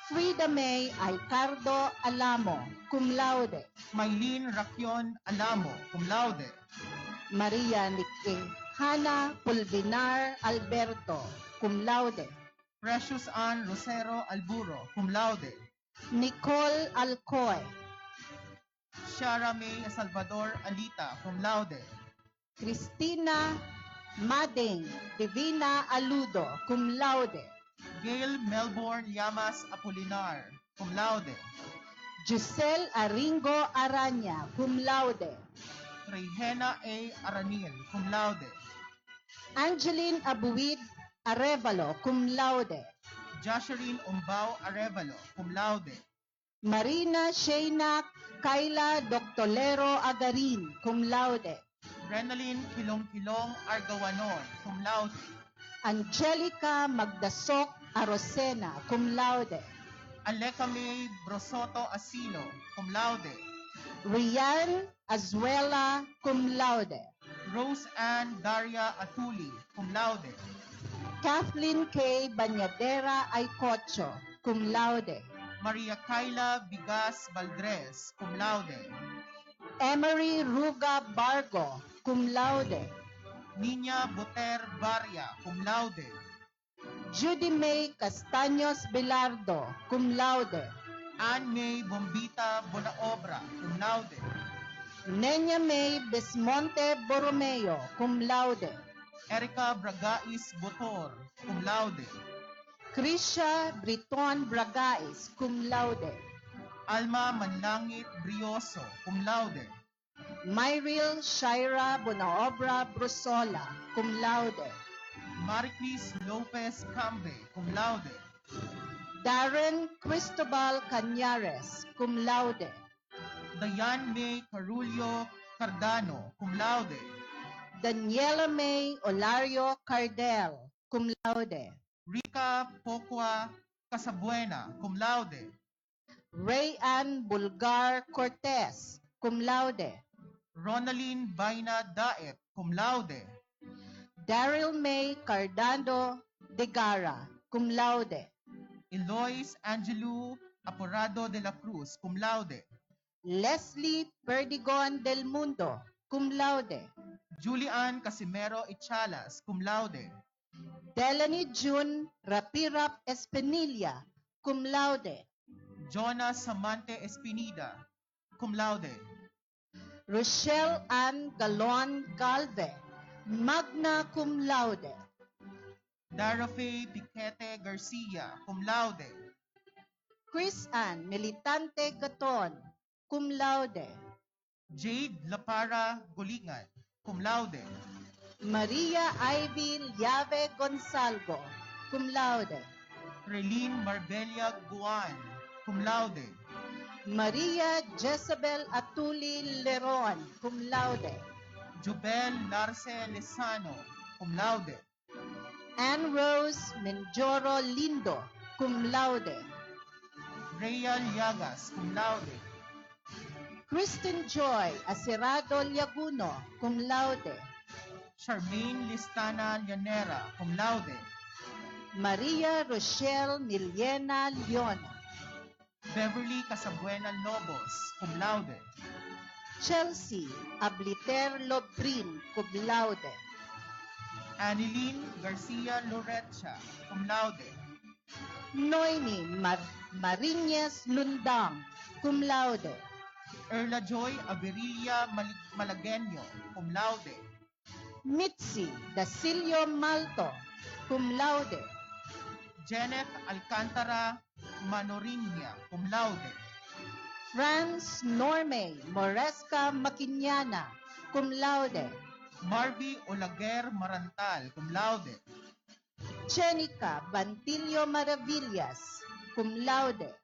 Frida May Aicardo Alamo, cum laude. Maylene Racion Alamo, cum laude. Maria Niki Hana Pulvinar Alberto, cum laude. Precious Ann Rosero Alburo, cum laude. Nicole Alcoy. Shara May Salvador Alita, cum laude. Cristina Mading Divina Aludo, cum laude. Gail Melbourne Llamas Apolinar, cum laude. Giselle Aringo Araña, cum laude. Rehena A. Aranil, cum laude. Angeline Abuid Arevalo, cum laude. Joshurine Umbao Arevalo, cum laude. Marina Shayna Kayla Doctolero Agarin, cum laude. Renalyn Kilong Argawanon, cum laude. Angelica Magdasok Arosena, cum laude. Aleka May Brosoto Asilo, cum laude. Rian Azuela, cum laude. Rose Ann Daria Atuli, cum laude. Kathleen K. Banyadera Aycocho, cum laude. Maria Kyla Bigas Valdres, cum laude. Emery Ruga Bargo, cum laude. Nina Boter Barria, cum laude. Judy May Castaños Bilardo, cum laude. Ann May Bombita Bonaobra, cum laude. Nenya May Bismonte Borromeo, cum laude. Erica Bragais Botor, cum laude. Krisha Briton Bragais, cum laude. Alma Manlangit Brioso, cum laude. Myril Shaira Bonaobra Brusola, cum laude. Maricris Lopez Cambe, cum laude. Darren Cristobal Cañares, cum laude. Dayan May Carullo Cardano, cum laude. Daniela May Olario Cardel, cum laude. Rica Pocua Casabuena, cum laude. Ray Ann Bulgar Cortez, cum laude. Ronaline Baina Daet, cum laude. Daryl May Cardando Degara, cum laude. Eloise Angelou Aporado de la Cruz, cum laude. Leslie Perdigon del Mundo, cum laude. Julian Casimero Echalas, cum laude. Delany June Rapirap Espinilla, cum laude. Jonas Samante Espinida, cum laude. Rochelle Ann Galon Galve, magna cum laude. Darafe Piquete Garcia, cum laude. Chris Ann Militante Gaton, cum laude. Jade Lapara Gulingan, cum laude. Maria Ivy Llave Gonzalgo, cum laude. Relene Marbella Guan, cum laude. Maria Jezebel Atuli Leron, cum laude. Jubel Larce Lesano, cum laude. Anne Rose Menjoro Lindo, cum laude. Rhea Llagas, cum laude. Kristen Joy Acerado Liaguno, cum laude. Charmaine Listana Llanera, cum laude. Maria Rochelle Miliena Leona. Beverly Casabuena Lobos, cum laude. Chelsea Abliter Lobrin, cum laude. Annalyn Garcia Lorecha, cum laude. Noemi Mariñez Lundang, cum laude. Erla Joy Averilia Malagueño, cum laude. Mitzi Dacilio Malto, cum laude. Janet Alcantara Manoriña, cum laude. Franz Norme Moresca Maquiñana, cum laude. Marvy Olaguer Marantal, cum laude. Jenica Bantilio Maravillas, cum laude.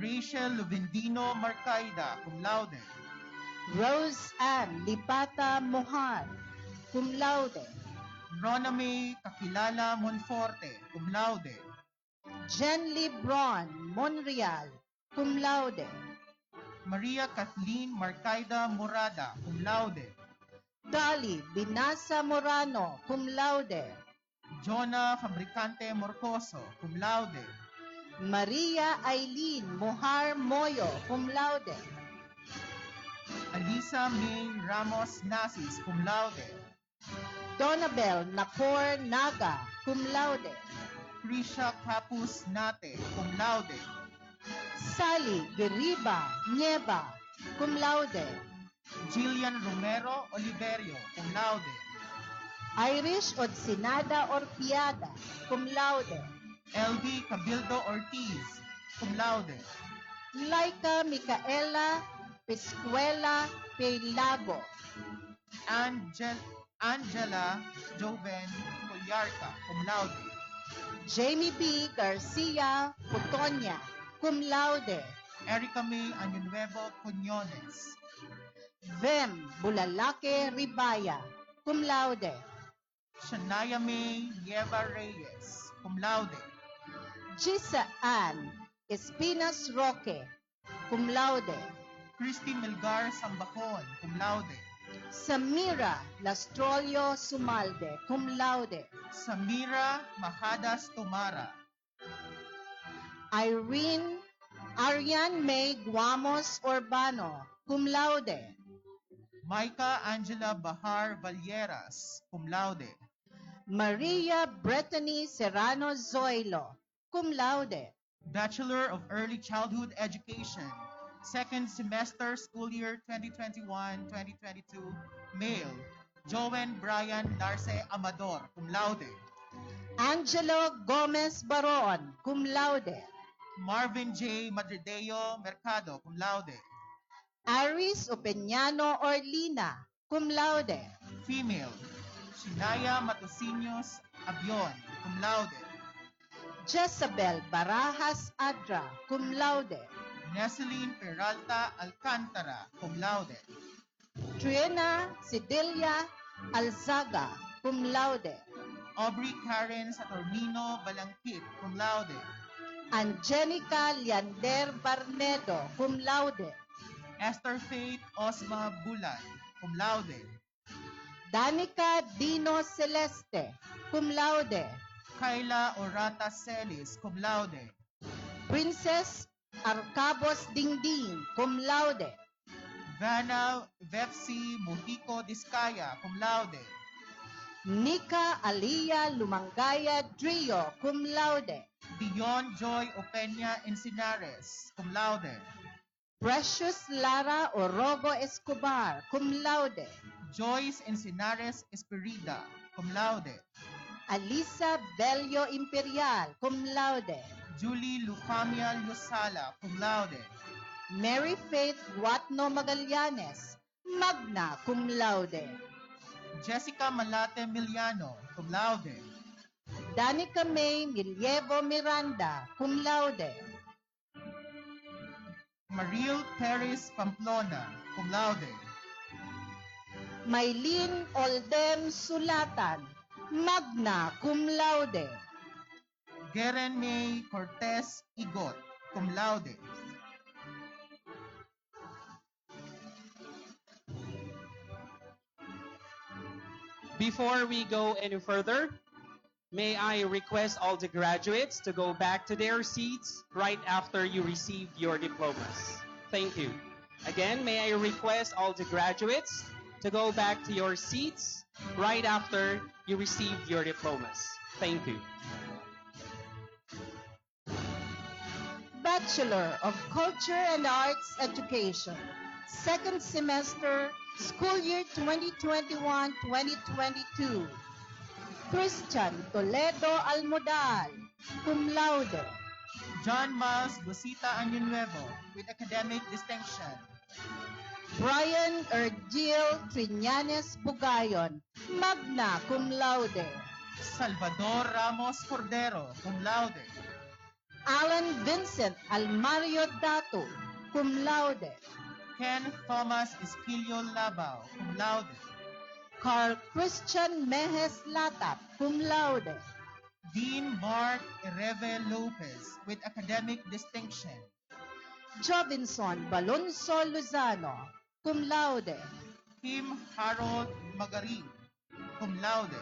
Rachel Luvendino Marcaida, cum laude. Rose Ann Lipata Mojar, cum laude. Rona May Kakilala Monforte, cum laude. Jen Lebron Monreal, cum laude. Maria Kathleen Marcaida Morada, cum laude. Dolly Binasa Morano, cum laude. Jonah Fabricante Morcoso, cum laude. Maria Aileen Mojar Moyo, cum laude. Alisa May Ramos Nasis, cum laude. Donabel Nakor Naga, cum laude. Krisha Capus Nate, cum laude. Sally Geriba Nieva, cum laude. Jillian Romero Oliverio, cum laude. Irish Odsinada Orpiada, cum laude. LB Cabildo Ortiz, cum laude. Laika Micaela Piscuela Peilabo. Angela Joven Collarca, cum laude. Jamie B. Garcia Putonia, cum laude. Erica May Añonuevo Cuñones. Vem Bulalake Ribaya, cum laude. Shania May Nieva Reyes, cum laude. Gisa Ann Espinas Roque, cum laude. Christy Melgar Sambacon, cum laude. Samira Lastrolio Sumalde, cum laude. Samira Mahadas Tomara. Irene Arian May Guamos Urbano, cum laude. Maika Angela Bahar Valleras, cum laude. Maria Brittany Serrano Zoilo, cum laude. Bachelor of Early Childhood Education, second semester school year 2021-2022, male, Joven Brian Narce Amador, cum laude. Angelo Gomez Baron, cum laude. Marvin J. Madrideo Mercado, cum laude. Aris Opeñano Orlina, cum laude. Female, Shinaya Matosinos Abion, cum laude. Jezabel Barajas Adra, cum laude. Neseline Peralta Alcantara, cum laude. Triana Sidilia Alzaga, cum laude. Aubrey Karen Saturnino Balangkit, cum laude. Angelica Leander Barnedo, cum laude. Esther Faith Osma Bulan, cum laude. Danica Dino Celeste, cum laude. Kayla Orata Celis, cum laude. Princess Arcabos Dingding, cum laude. Vanna Vepsi Mujico Discaya, cum laude. Nika Alia Lumangaya Drio, cum laude. Dion Joy Opeña Encinares, cum laude. Precious Lara Orogo Escobar, cum laude. Joyce Encinares Esperida, cum laude. Alisa Bello Imperial, cum laude. Julie Lufamia Lusala, cum laude. Mary Faith Guatno Magallanes, magna cum laude. Jessica Malate Miliano, cum laude. Danica May Milievo Miranda, cum laude. Mariel Perez Pamplona, cum laude. Maylene Oldem Sulatan, magna cum laude. Geren May Cortez Igot, cum laude. Before we go any further, may I request all the graduates to go back to their seats right after you receive your diplomas. Thank you. Again, may I request all the graduates to go back to your seats right after you receive your diplomas. Thank you. Bachelor of Culture and Arts Education, second semester, school year 2021-2022. Christian Toledo Almodal, cum laude. John Miles Busita Año with academic distinction. Brian Ergil Triñanes Bugayon, magna cum laude. Salvador Ramos Cordero, cum laude. Alan Vincent Almario Dato, cum laude. Ken Thomas Esquilio Labao, cum laude. Carl Christian Mejes Latap, cum laude. Dean Mark Ereve Lopez with academic distinction. Jovinson Balonso Luzano, cum laude. Kim Harold Magarin, cum laude.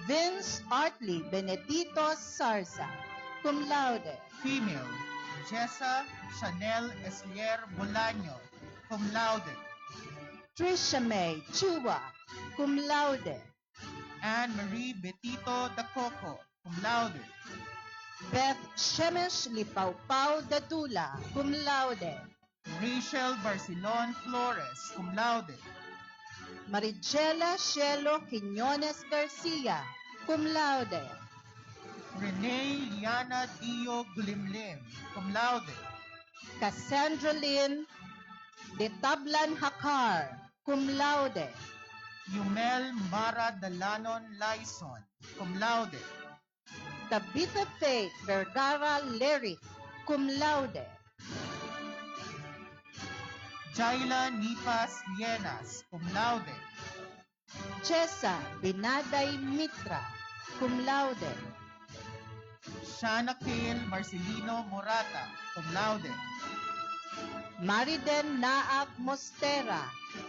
Vince Artley Benedito Sarsa, cum laude. Female, Jessa Chanel Eslier Bolaño, cum laude. Trisha May Chua, cum laude. Anne Marie Betito Dacoco, cum laude. Beth Shemesh Lipaupau Dadula, cum laude. Rachel Barcelon Flores, cum laude. Marigela Shelo Quiñones Garcia, cum laude. Renee Liana Dio Gulimlim, cum laude. Cassandra Lynn de Tablan Hakar, cum laude. Yumel Mara Dalanon Laison, cum laude. Tabitha Faith Vergara Lery, cum laude. Jaila Nipas Lienas, cum laude. Chesa Binaday Mitra, cum laude. Shanakil Marcelino Morata, cum laude. Mariden Naak Mostera,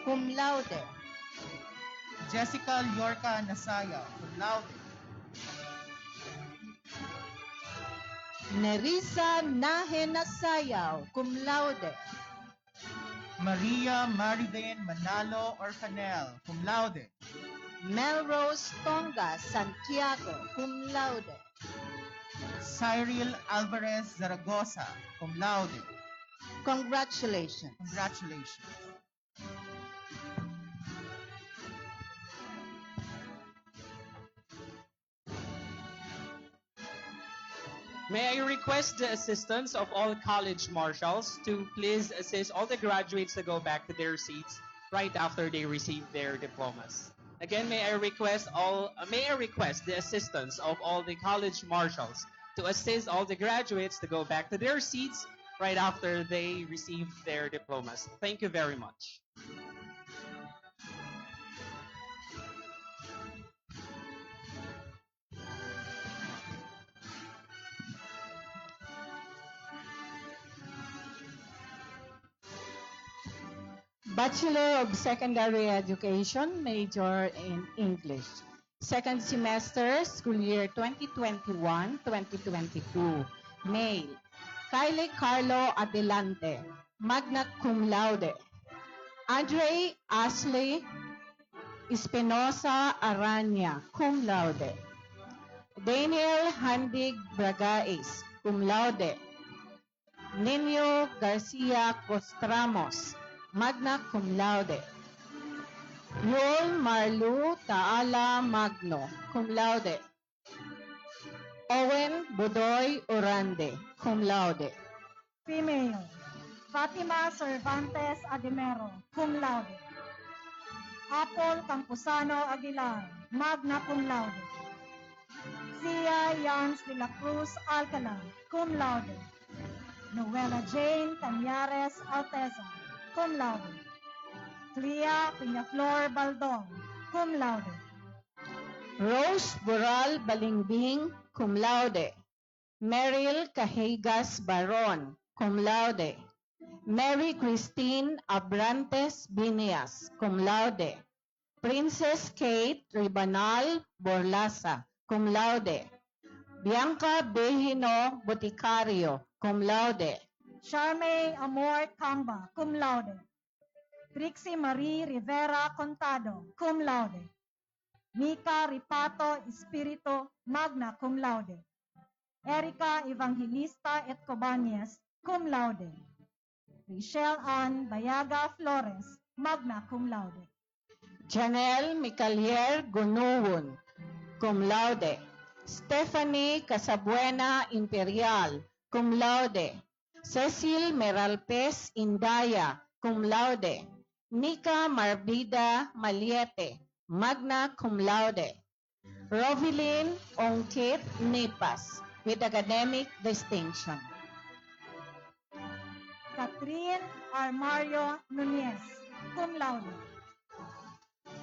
cum laude. Jessica Llorca Nasaya, cum laude. Nerissa Nahe Nasayaw, cum laude. Maria Marivin Manalo Orfanel, cum laude. Melrose Tonga Santiago, cum laude. Cyril Alvarez Zaragoza, cum laude. Congratulations. Congratulations. May I request the assistance of all college marshals to please assist all the graduates to go back to their seats right after they receive their diplomas. Again, may I request the assistance of all the college marshals to assist all the graduates to go back to their seats right after they receive their diplomas. Thank you very much. Bachelor of Secondary Education, major in English. Second semester, school year 2021-2022. Male, Kyle Carlo Adelante, magna cum laude. Andre Ashley Espinosa Aranya, cum laude. Daniel Handig Bragais, cum laude. Nino Garcia Costramos, magna cum laude. Yul Marlu Taala Magno, cum laude. Owen Budoy Urande, cum laude. Female, Fatima Cervantes Adimero, cum laude. Apple Campusano Aguilar, magna cum laude. Sia Yans de la Cruz Alcala, cum laude. Noela Jane Cañares Alteza, cum laude. Clea Peñaflor Baldong, cum laude. Rose Boral Balingbing, cum laude. Meryl Cahigas Baron, cum laude. Mary Christine Abrantes Binias, cum laude. Princess Kate Ribanal Borlasa, cum laude. Bianca Behino Boticario, cum laude. Charmaine Amor Camba, cum laude. Trixie Marie Rivera Contado, cum laude. Mika Ripato Espirito, magna cum laude. Erica Evangelista Etcobanies, cum laude. Michelle Ann Bayaga Flores, magna cum laude. Janelle Micalier Gunuwon, cum laude. Stephanie Casabuena Imperial, cum laude. Cecil Meralpes Indaya, cum laude. Nika Marbida Maliete, magna cum laude. Rovilyn Ongkit Nipas, with academic distinction. Catherine Armario Nunez, cum laude.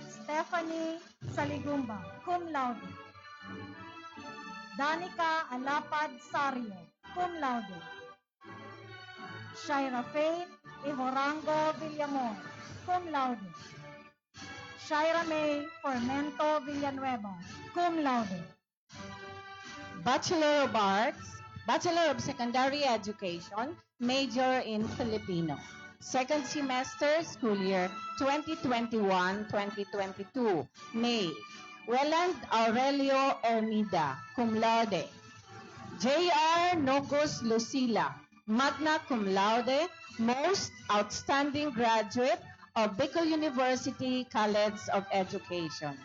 Stephanie Saligumba, cum laude. Danica Alapad Sario, cum laude. Shaira Faye Ihorango Villamor, cum laude. Shaira May Formento Villanueva, cum laude. Bachelor of Arts, Bachelor of Secondary Education, major in Filipino. Second semester, school year 2021-2022, male. Welland Aurelio Ermida, cum laude. J.R. Nocos Lucila, magna cum laude, most outstanding graduate of Bicol University College of Education.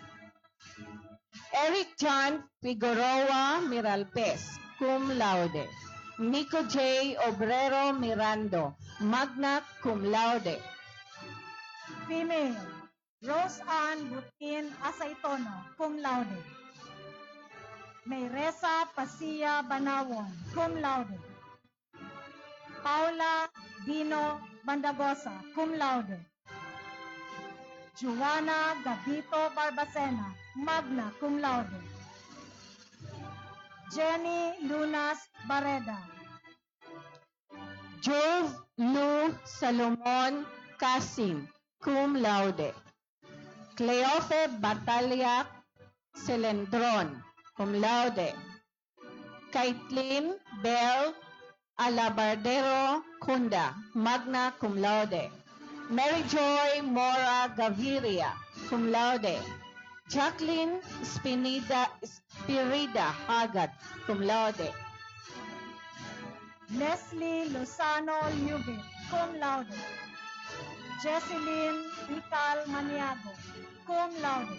Eric John Figueroa Miralpes, cum laude. Nico J. Obrero Mirando, magna cum laude. Female, Rose Ann Butin Asaytono, cum laude. Mayresa Pasia Banawon, cum laude. Paula Dino Bandagosa, cum laude. Juana Gabito Barbacena, magna cum laude. Jenny Lunas Barreda. Jove Lu Salomon Casim, cum laude. Cleofe Bataliac Celendron, cum laude. Kaitlin Bell Alabardero Kunda, magna cum laude. Mary Joy Mora Gaviria, cum laude. Jacqueline Spirida Hagat, cum laude. Leslie Lozano Liubit, cum laude. Jesseline Vical Maniago, cum laude.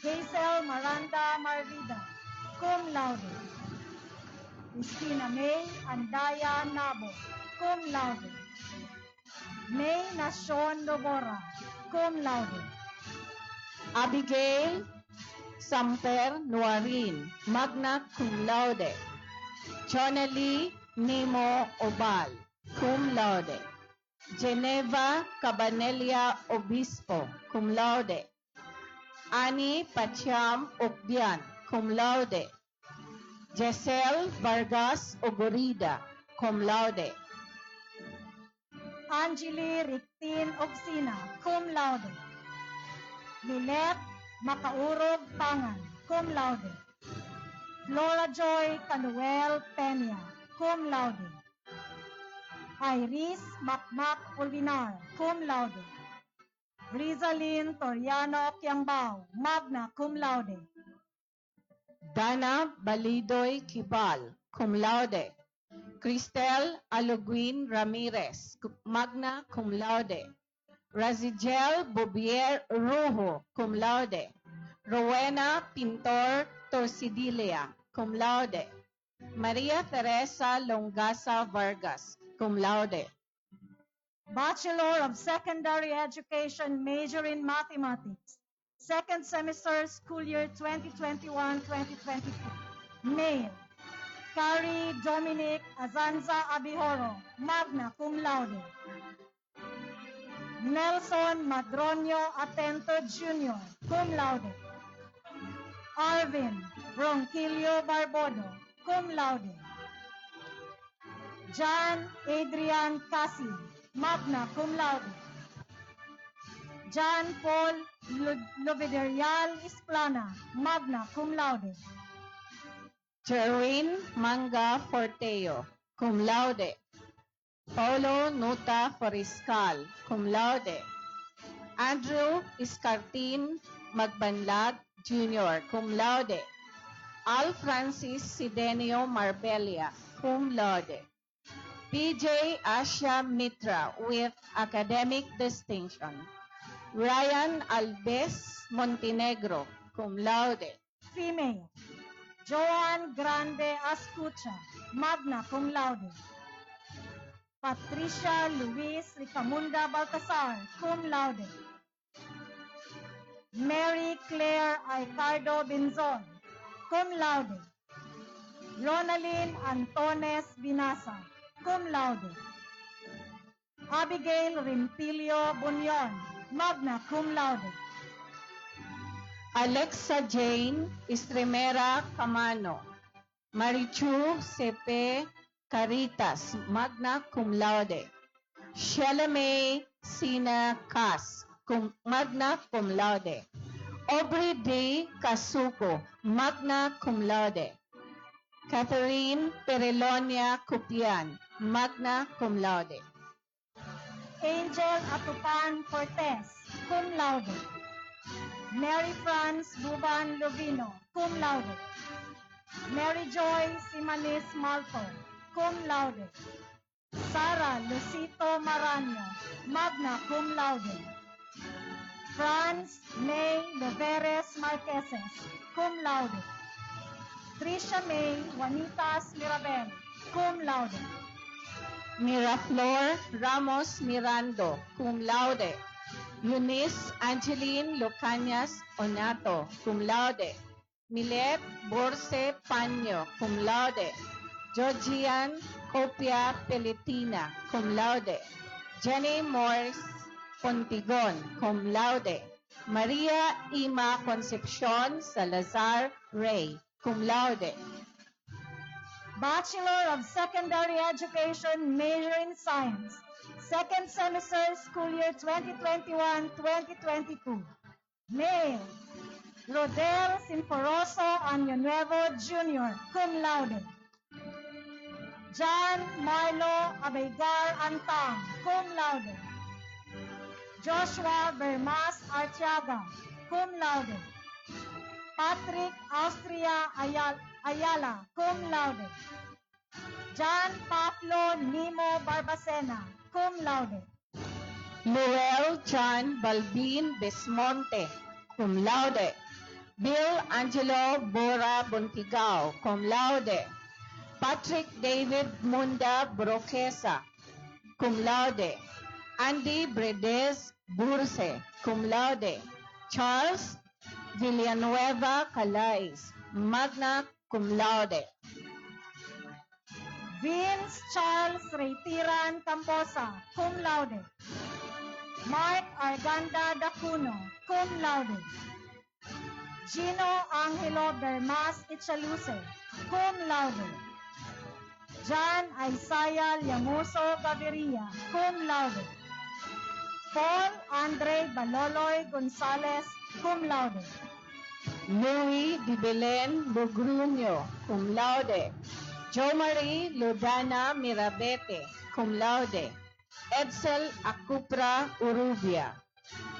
Hazel Miranda Marvida, cum laude. Christina May Andaya Nabo, cum laude. May Nacion Nobora, cum laude. Abigail Samper Nuarin, magna cum laude. Jonalie Nemo Obal, cum laude. Geneva Cabanelia Obispo, cum laude. Ani Pacham Okbian, cum laude. Jesel Vargas Ogorida, cum laude. Angeli Rictin Ogsina, cum laude. Lilet Macaurog Pangan, cum laude. Flora Joy Canuel Peña, cum laude. Iris Macmac Pulvinar, cum laude. Rizalyn Toriano Kiangbao, magna cum laude. Dana Balidoy Kibal, cum laude. Cristel Aluguin Ramirez, magna cum laude. Razigel Bobier Rojo, cum laude. Rowena Pintor Torsidilia, cum laude. Maria Teresa Longasa Vargas, cum laude. Bachelor of Secondary Education, major in Mathematics. Second semester, school year 2021-2022. Male. Carrie Dominic Azanza Abihoro, magna cum laude. Nelson Madronio Atento Jr., cum laude. Arvin Ronquillo Barbodo, cum laude. John Adrian Cassie, magna cum laude. John Paul Lovederial Isplana, magna cum laude. Jerwin Manga Forteo, cum laude. Paulo Nuta Foriscal, cum laude. Andrew Iscartin Magbanlag Jr., cum laude. Al Francis Sidenio Marbella, cum laude. PJ Asha Mitra with academic distinction. Ryan Alves Montenegro, cum laude. Female, Joan Grande Ascucha, magna cum laude. Patricia Luis Ricamunda Baltasar, cum laude. Mary Claire Aicardo Benzon, cum laude. Ronaldine Antones Binasa, cum laude. Abigail Rimpilio Bunyon, magna cum laude. Alexa Jane Estremera Camano. Marichu Cepe Caritas, magna cum laude. Sheila May Sina Cas, magna cum laude. Aubrey D. Casuco, magna cum laude. Catherine Perelonia Cupian, magna cum laude. Angel Atupan Cortez, cum laude. Mary France Buban Lovino, cum laude. Mary Joy Simanis Malto, cum laude. Sara Lucito Maranyo, magna cum laude. Franz May Loveres Marqueses, cum laude. Tricia May Juanitas Mirabel, cum laude. Miraflor Ramos Mirando, cum laude. Eunice Angeline Lucanias Onato, cum laude. Milet Borse Paño, cum laude. Georgian Copia Peletina, cum laude. Jenny Morris Pontigon, cum laude. Maria Ima Concepcion Salazar Rey, cum laude. Bachelor of Secondary Education, major in Science. Second semester, school year 2021-2022. Male, Rodel Sinforoso Año Nuevo Jr., cum laude. John Marlo Abeygar Antang, cum laude. Joshua Bermas Artiaga, cum laude. Patrick Austria Ayala, cum laude. John Pablo Nimo Barbacena, cum laude. Luel John Balbin Besmonte, cum laude. Bill Angelo Bora Bontigao, cum laude. Patrick David Munda Broquesa, cum laude. Andy Bredes Burse, cum laude. Charles Villanueva Calais, magna cum laude. Vince Charles Reytiran Camposa, cum laude. Mark Arganda Dacuno, cum laude. Gino Angelo Bermas Ichaluce, cum laude. John Isaiah Llamuso Gaviria, cum laude. Paul Andre Baloloy Gonzalez, cum laude. Louis Di Belen Bugruño, cum laude. Jo Marie Ludana Mirabete, cum laude. Edsel Acupra Urubia.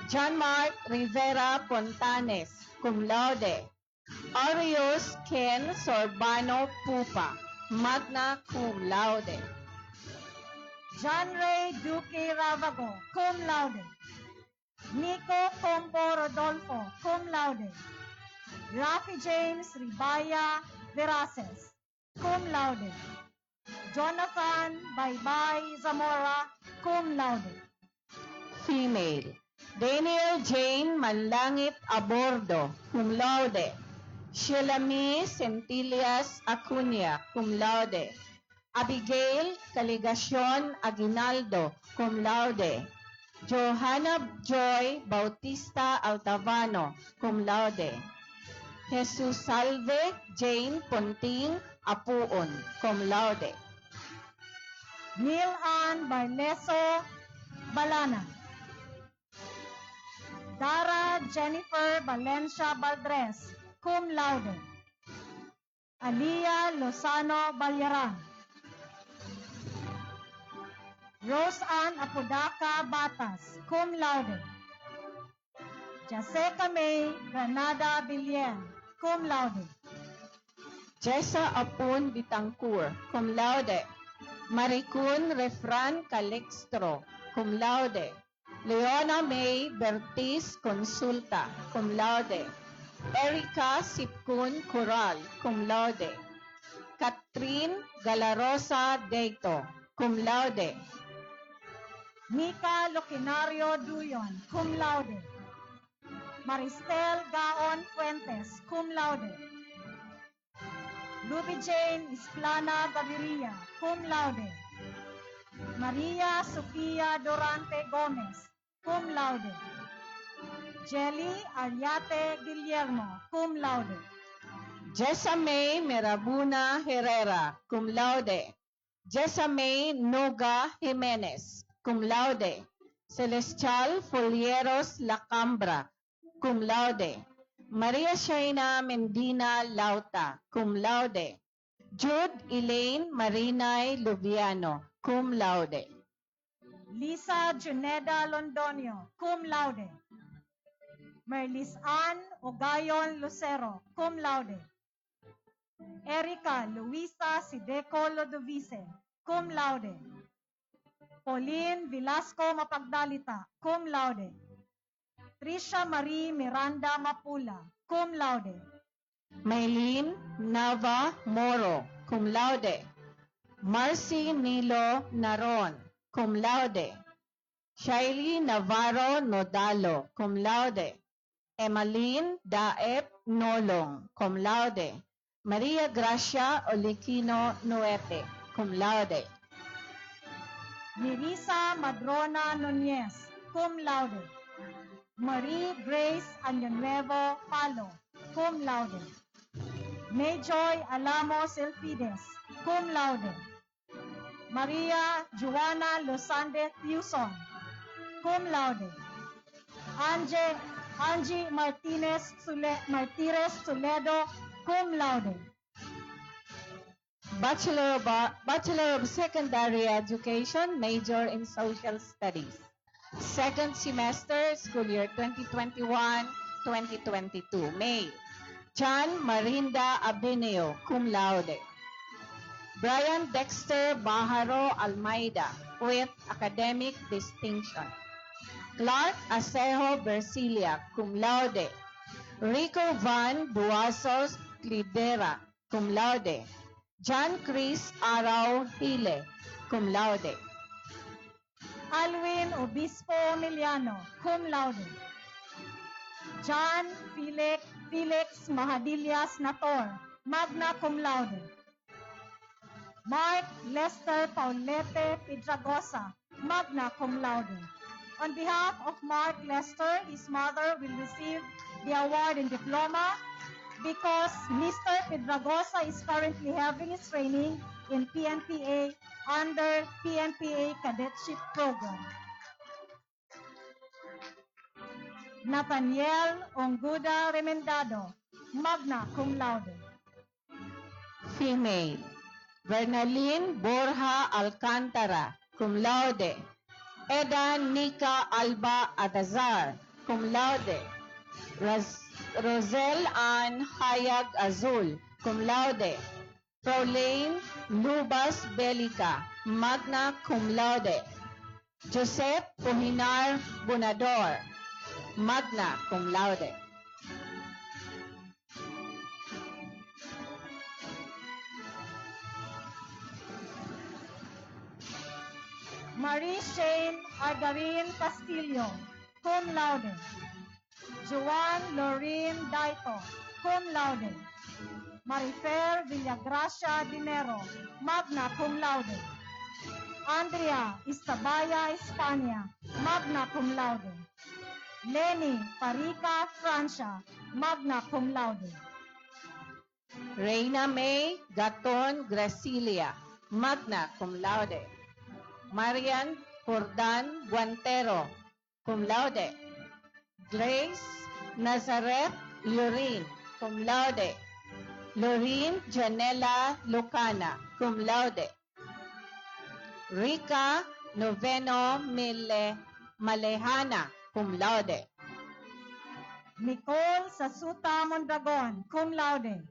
John Mark Rivera Pontanes, cum laude. Arius Ken Sorbano Pupa, magna cum laude. John Ray Duque Ravago, cum laude. Nico Combo Rodolfo, cum laude. Rafi James Ribaya Veraces, cum laude. Jonathan Baybay Zamora, cum laude. Female. Daniel Jane Manlangit Abordo, cum laude. Shelami Centilias Acuña, cum laude. Abigail Caligacion Aguinaldo, cum laude. Johanna Joy Bautista Altavano, cum laude. Jesus Salve Jane Ponting Apuon, cum laude. Neil Ann Barleso Balana. Dara Jennifer Valencia Valdres, cum laude. Alia Lozano Balyaran. Rose Ann Apodaca Batas, cum laude. Jaseca May Granada Villen, cum laude. Jessa Apun Bitangkur, cum laude. Maricun Refran Calixtro, cum laude. Leona May Bertis Consulta, cum laude. Erica Sipkun Coral, cum laude. Catherine Galarosa Deito, cum laude. Mika Loquinario Duyon, cum laude. Maristel Gaon Fuentes, cum laude. Ruby Jane Isplana Gaviria, cum laude. Maria Sofia Dorante Gomez, cum laude. Jelly Ariate Guillermo, cum laude. Jessa May Merabuna Herrera, cum laude. Jessa May Noga Jimenez, cum laude. Celestial Folieros Lacambra, cum laude. Maria Shaina Mendina Lauta, cum laude. Jude Elaine Marinay Lubiano, cum laude. Lisa Juneda Londonio, cum laude. Merlis Ann Ogayon Lucero, cum laude. Erica Luisa Sideco Lodovice, cum laude. Pauline Velasco Mapagdalita, cum laude. Tricia Marie Miranda Mapula, cum laude. Maylene Nava Moro, cum laude. Marcy Nilo Naron, cum laude. Shailey Navarro Nodalo, cum laude. Emmeline Daep Nolong, cum laude. Maria Gracia Oliquino Nuete, cum laude. Nerissa Madrona Nunez, cum laude. Marie Grace Añonuevo Palo, cum laude. Mayjoy Alamo Silfides, cum laude. Maria Joana Losande Tiuson, cum laude. Angie Martinez Martires Toledo, cum laude. Bachelor of Secondary Education, major in Social Studies. Second semester, school year 2021-2022, May. John Marinda Abineo, cum laude. Brian Dexter Baharo Almeida, with academic distinction. Clark Asejo Bercilia, cum laude. Rico Van Duasos Clidera, cum laude. John Chris Arau Hile, cum laude. Alwin Obispo Emiliano, cum laude. John Felix Mahadillas Nator, magna cum laude. Mark Lester Paulete Pidragosa, magna cum laude. On behalf of Mark Lester, his mother will receive the award and diploma because Mr. Pidragosa is currently having his training in PNPA under PNPA Cadetship Program. Nathaniel Onguda Remendado, magna cum laude. Female. Bernaline Borja Alcantara, cum laude. Eda Nika Alba Adazar, cum laude. Rosel Ann Hayag Azul, cum laude. Fraulein Lubas Belica, magna cum laude. Joseph Puhinar Bunador, magna cum laude. Marie Shane Argarin Castillo, cum laude. Joan Lorraine Daito, cum laude. Marifer Villagracia Dinero, magna cum laude. Andrea Istabaya España, magna cum laude. Lenny Parica Francia, magna cum laude. Reina May Gaton Gracilia, magna cum laude. Marian Jordan Guantero, cum laude. Grace Nazareth Lurin, cum laude. Lorin Janela Lucana, cum laude. Rica Noveno Malehana, cum laude. Nicole Sasuta Mondragon, cum laude.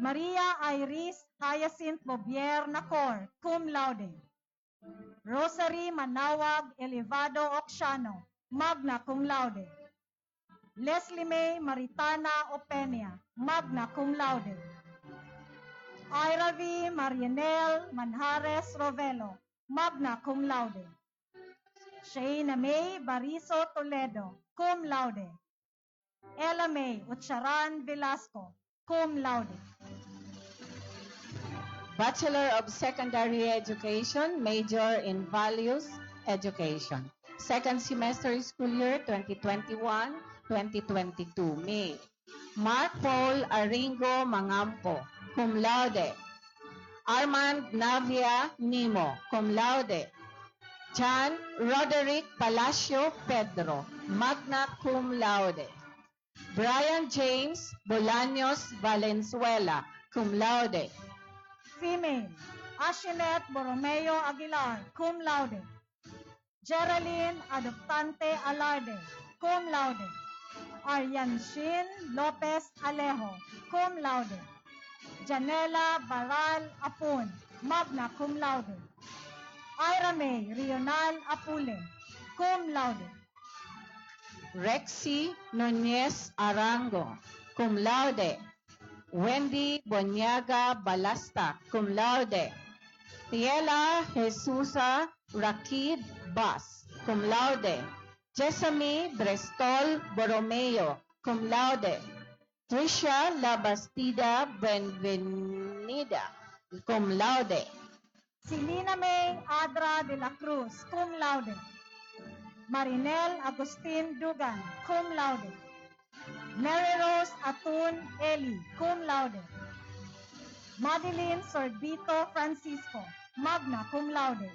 Maria Iris Hyacinth Bobier Nacor, cum laude. Rosary Manawag Elevado Oxiano, magna cum laude. Leslie May Maritana Openia, magna cum laude. Ira V. Marianel Manjares Rovelo, magna cum laude. Shayna May Bariso Toledo, cum laude. Ella May Utcharan Velasco, cum laude. Bachelor of Secondary Education, major in Values Education. Second semester school year 2021-2022, May. Mark Paul Aringo Mangampo, cum laude. Armand Navia Nimo, cum laude. John Roderick Palacio Pedro, magna cum laude. Brian James Bolaños Valenzuela, cum laude. Female, Ashinet Borromeo Aguilar, cum laude. Geraldine Adoptante Alarde, cum laude. Aryan Shin Lopez Alejo, cum laude. Janela Baral Apun, magna cum laude. Ira May Rional Apule, cum laude. Rexy Nunez Arango, cum laude. Wendy Bonyaga Balasta, cum laude. Tiela Jesusa Rakid Bas, cum laude. Jessamine Brestol Borromeo, cum laude. Tricia Labastida Benvenida, cum laude. Silina May Adra de la Cruz, cum laude. Marinel Agustin Dugan, cum laude. Mary Rose Atun Eli, cum laude. Madeline Sorbito Francisco, magna cum laude.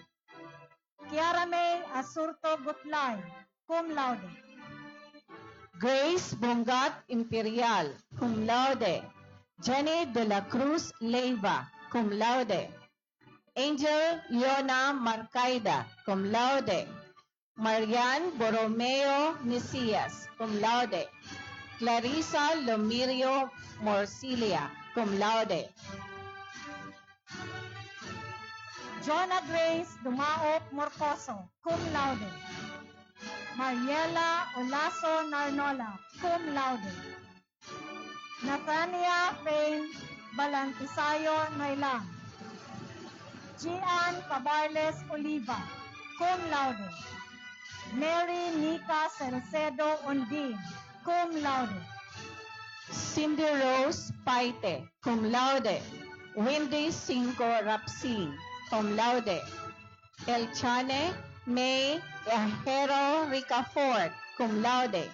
Kiara May Asurto Gutlay, cum laude. Grace Bongat Imperial, cum laude. Jenny de la Cruz Leiva, cum laude. Angel Leona Marcaida, cum laude. Marian Borromeo Nicias, cum laude. Clarissa Lomirio Morcilia, cum laude. Jonah Grace Dumaop Morcoso, cum laude. Mariela Olaso Narnola, cum laude. Nathania Fain Balantisayo Nailang. Gian Cabarles Oliva, cum laude. Mary Nika Cercedo Undin, cum laude. Cindy Rose Paite, cum laude. Wendy Cinco Rapsin, cum laude. Elchane May Ajero Ricafort, cum laude.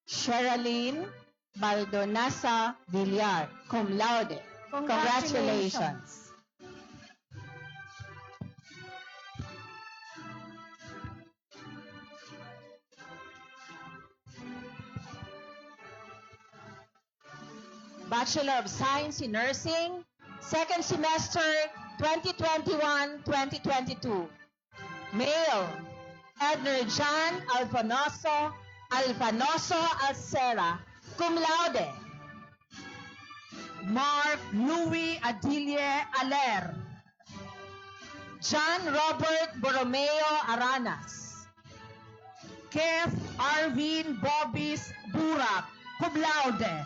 Sherilyn Baldonasa Villar, cum laude. Congratulations. Bachelor of Science in Nursing, second semester 2021-2022. Male, Edner John Alfanoso Alcera, cum laude. Mark Louis Adilie Aler. John Robert Borromeo Aranas. Keith Arvin Bobis Burak, cum laude.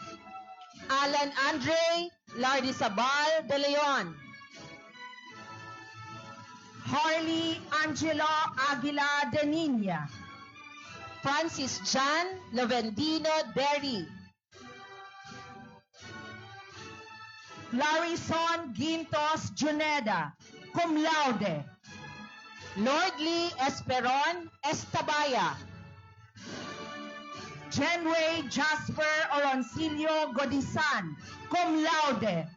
Alan Andre Lardizabal de Leon. Harley Angelo Aguila de Nina. Francis John Lovendino Derry. Larison Gintos Juneda, cum laude. Lordly Esperon Estabaya. Genway Jasper Oroncillo Godisan, cum laude.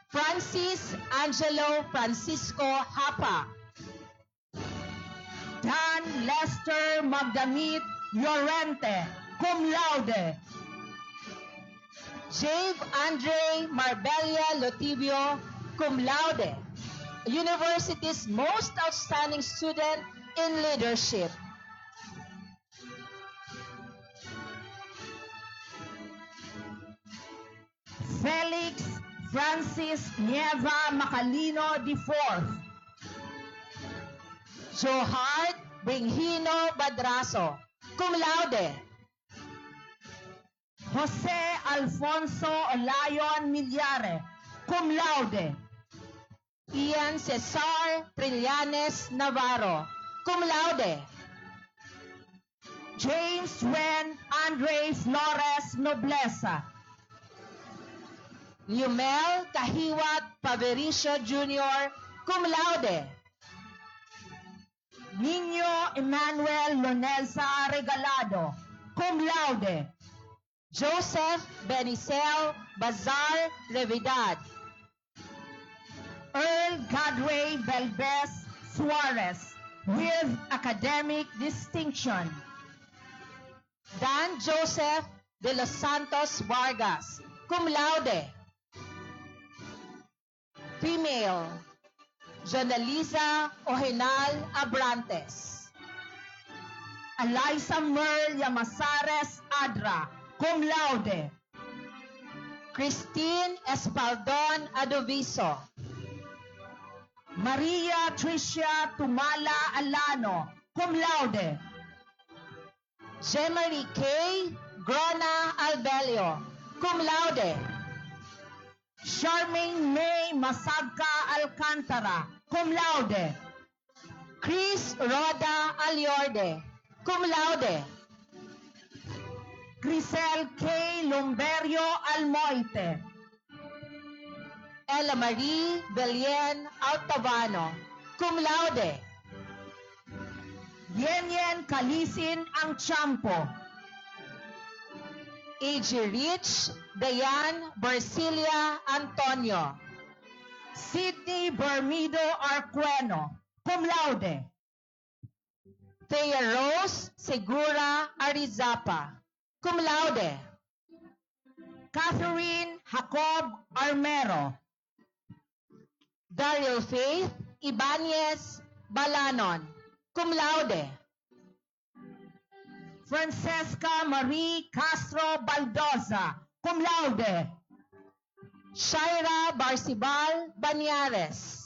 Francis Angelo Francisco Hapa. Dan Lester Magdamit Llorente, cum laude. Jave Andre Marbella Lotibio, cum laude. University's most outstanding student in leadership. Felix Francis Nieva Macalino IV. Johart Bringhino Badraso, cum laude. Jose Alfonso Olayon Millares, cum laude. Ian Cesar Trillanes Navarro, cum laude. James Wen Andre Flores Nobleza. Lumel Kahiwat Pavericio Jr., cum laude. Nino Emmanuel Lonelza Regalado, cum laude. Joseph Benicel Bazar Revidad. Earl Godray Belbez Suarez, with academic distinction. Dan Joseph de los Santos Vargas, cum laude. Female, Jonalisa Ojenal Abrantes. Eliza Merl Llamazares Adra, cum laude. Christine Espaldon Adoviso. Maria Tricia Tumala Alano, cum laude. Jemery K. Grona Albelio, cum laude. Charmaine May Masagka Alcantara, cum laude. Chris Roda Aliorde, cum laude. Grisel K. Lumberio Almoite. Ella Marie Belien Altavano, cum laude. Yenyen Kalisin Angchampo. A.G. Rich Dayan Barcilia Antonio. Sidney Bermido Arqueno, cum laude. Thea Rose Segura Arizapa, cum laude. Catherine Jacob Armero. Daryl Faith Ibanez Balanon, cum laude. Francesca Marie Castro Baldoza, cum laude. Shaira Barcibal Banyares.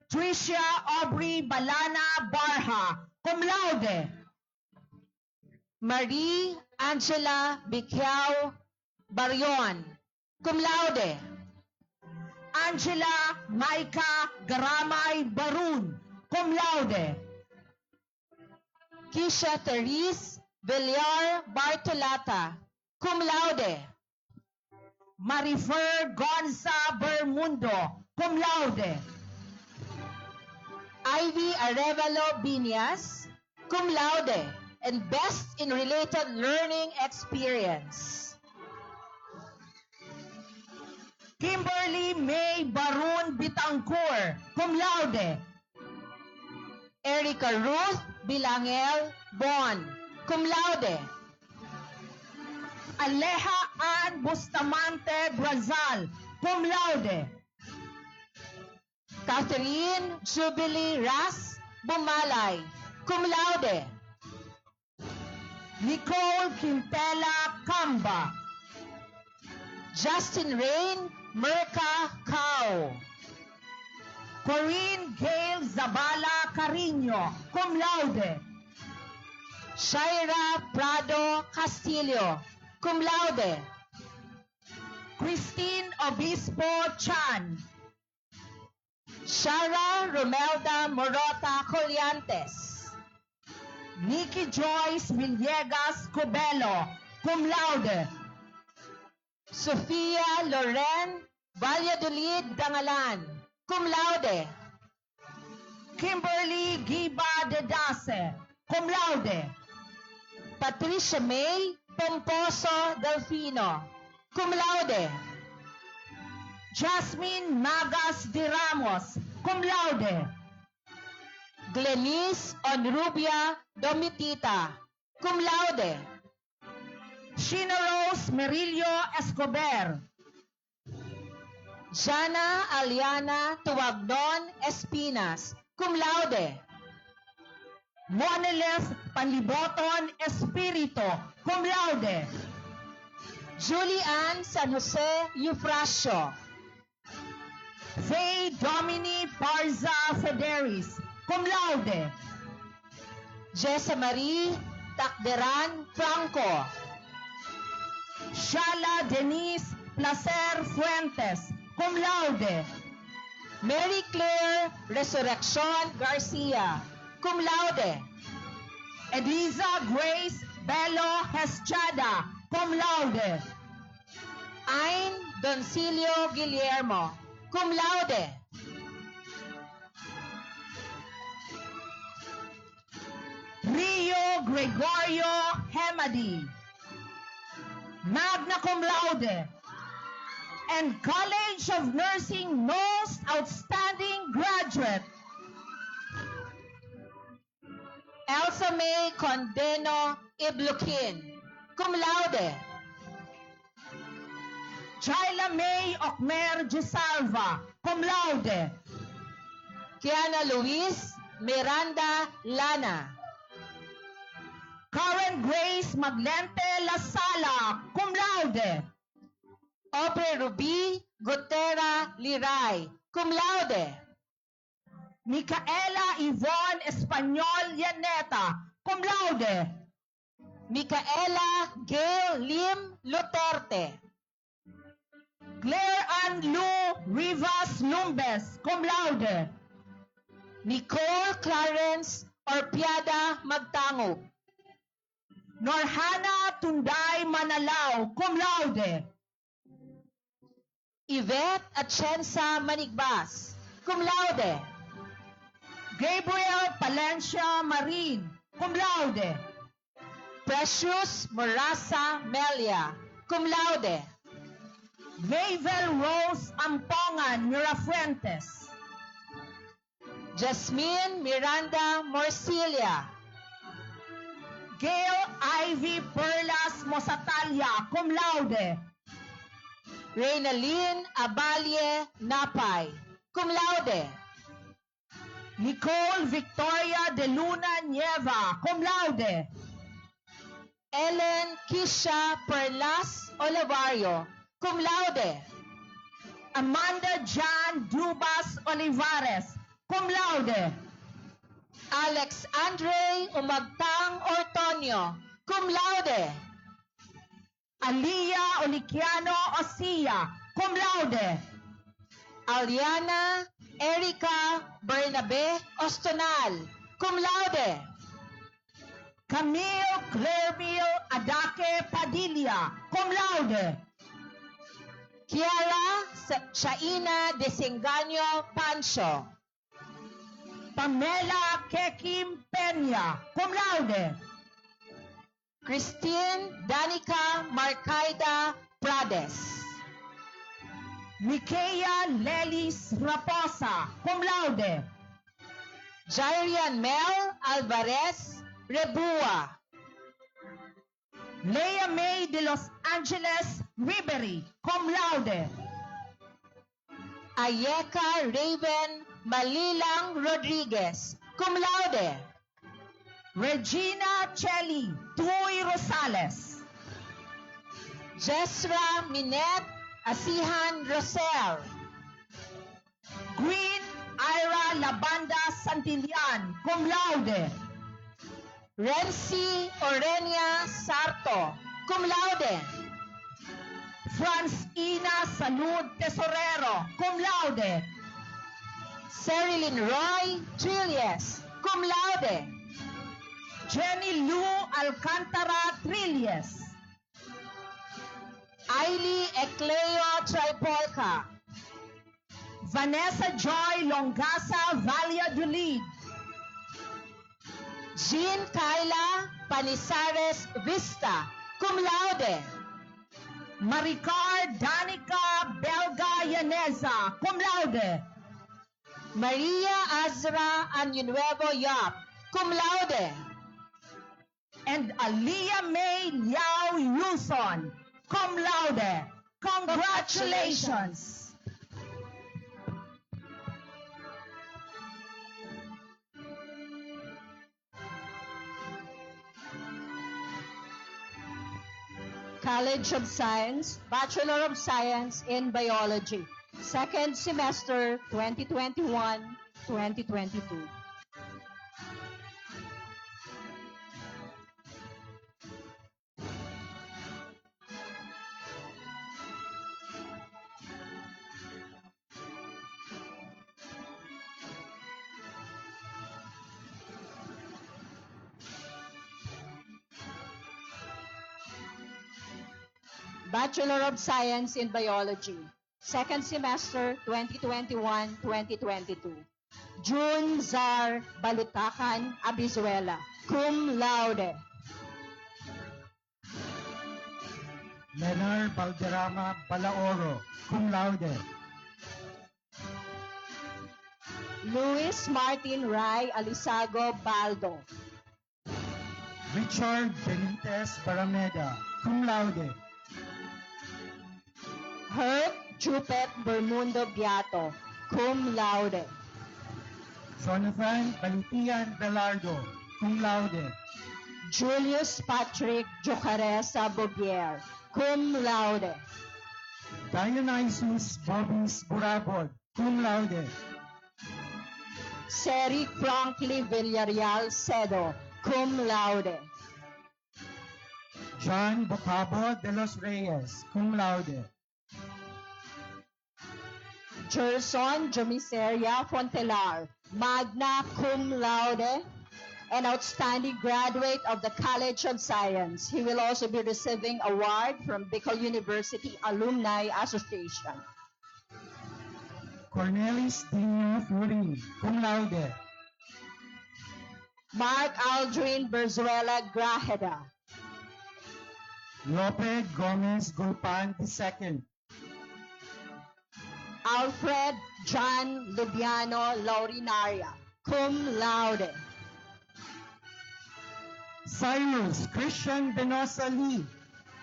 Tricia Aubrey Balana Barha, cum laude. Marie Angela Biquiao Barion, cum laude. Angela Maika Garamay Barun, cum laude. Kisha Therese Villar Bartolata, cum laude. Marifer Gonza Bermundo, cum laude. Ivy Arevalo Binias, cum laude, and best in related learning experience. Kimberly May Barun Bitangcourt, cum laude. Erica Ruth Bilangel Bon, cum laude. Aleja Ann Bustamante Brazal, cum laude. Catherine Jubilee Ras Bumalay, cum laude. Nicole Quintela Camba. Justin Rain Merca Cao. Corinne Gail Zabala Carino, cum laude. Shaira Prado Castillo, cum laude. Christine Obispo Chan. Shara Romelda Morota Coliantes. Nikki Joyce Villegas Cobelo, cum laude. Sofia Loren Valladolid Dangalan, cum laude. Kimberly Giba Dedase, cum laude. Patricia May Pomposo Delfino, cum laude. Jasmine Magas de Ramos, cum laude. Glenice Onrubia Domitita, cum laude. Sheena Rose Merillo Escobar, Jana Aliana Tuwagnon Espinas, cum laude. Moneles Panliboton Espirito, cum laude. Julian San Jose Eufrasio, Faye Domini Barza Federis, cum laude. Jessa Marie Takderan Franco, Shala Denise Placer Fuentes, cum laude. Mary Claire Resurrección Garcia, cum laude. Eliza Grace Bello Heschada, cum laude. Ain Doncilio Guillermo, cum laude. Rio Gregorio Hemadi, magna cum laude. And College of Nursing Most Outstanding Graduate, Elsa May Condeno Iblukin, cum laude. Jaila May Ocmer Gisalva, cum laude. Kiana Luis Miranda Lana, Karen Grace Maglente Lasala, cum laude. Aubrey Ruby Gutera Liray, cum laude. Micaela Yvonne Espanyol Yaneta, cum laude. Micaela Gail Lim Luterte, Claire Ann Lu Rivas Lumbes, cum laude. Nicole Clarence Orpiada Magtangog, Norhana Tunday Manalao, cum laude. Yvette Atienza Manigbas, cum laude. Gabriel Palencia Marin, cum laude. Precious Morasa Melia, cum laude. Mavel Rose Ampongan Mirafuentes, Jasmine Miranda Morcilia, Gail Ivy Perlas Mosatalia, cum laude. Reynalyn Abalie Napay, cum laude. Nicole Victoria de Luna Nieva, cum laude. Ellen Kisha Perlas Olivario, cum laude. Amanda Jan Dubas Olivares, cum laude. Alex Andre Umagtang Ortonio, cum laude. Alia Olikiano Osia, cum laude. Aliana Erica Bernabe Ostonal, cum laude. Camille Clairville Adake Padilla, cum laude. Kiara Shaina Desengaño Pancho, Pamela Kekim Peña, cum laude. Christine Danica Marcaida Prades, Mikea Lelis Raposa, cum laude. Jairian Mel Alvarez Rebua, Leia May de Los Angeles Ribery, cum laude. Ayeka Raven Malilang Rodriguez, cum laude. Regina Chelly Tuy Rosales, Jesra Minette Asihan Rosel, Green Ira Labanda Santillan, cum laude. Renzi Orenia Sarto, cum laude. Francina Salud Tesorero, cum laude. Cerilyn Roy Trillies, cum laude. Jenny Lou Alcantara Trillies, Ailey Ecleo Tripolca, Vanessa Joy Longasa Valladolid, Jean Kyla Panisares Vista, cum laude. Maricar Danica Belga Yaneza, cum laude. Maria Azra Añunuevo Yap, cum laude. and Aliyah May Liao Yuson, cum laude. Congratulations! College of Science, Bachelor of Science in Biology, second semester 2021-2022. Bachelor of Science in Biology, second semester 2021-2022. June Zar Balutacan Abizuela, cum laude. Leonard Valderrama Balaoro, cum laude. Luis Martin Ray Alisago Baldo. Richard Benitez Barameda, cum laude. Herb Chupet Bermundo Beato, cum laude. Jonathan Balutian Velardo, cum laude. Julius Patrick Jocaresa Bogier, cum laude. Dionysus Bobis Burabod, cum laude. Ceric Franklin Villarreal Cedo, cum laude. John Bocabo de los Reyes, cum laude. Gerson Jomiseria Fontelar, magna cum laude, an outstanding graduate of the College of Science. He will also be receiving award from Bicol University Alumni Association. Cornelis Dino Fury, cum laude. Mark Aldrin Berzuela Grajeda. Lope Gomez Gulpan II. Alfred John Lubiano Laurinaria, cum laude. Cyrus Christian Benosa Lee,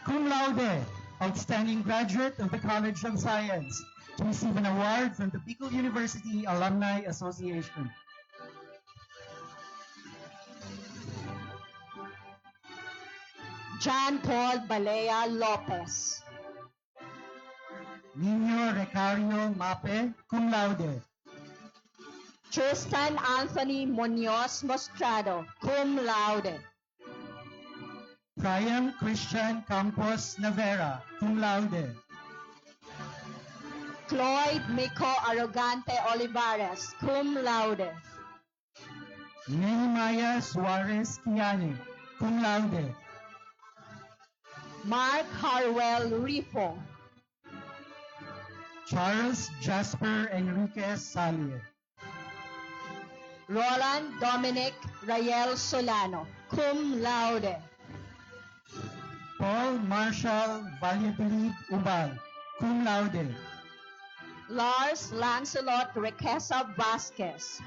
cum laude, outstanding graduate of the College of Science, to receive an award from the Bicol University Alumni Association. John Paul Balea Lopez. Nino Recario Mape, cum laude. Tristan Anthony Munoz Mostrado, cum laude. Priam Christian Campos Navera, cum laude. Cloyd Mico Arrogante Olivares, cum laude. Nehemiah Suarez Kiane, cum laude. Mark Harwell Rifo. Charles Jasper Enriquez Salie. Roland Dominic Rael Solano, cum laude. Paul Marshall Valladolid Ubal, cum laude. Lars Lancelot Requesa Vasquez.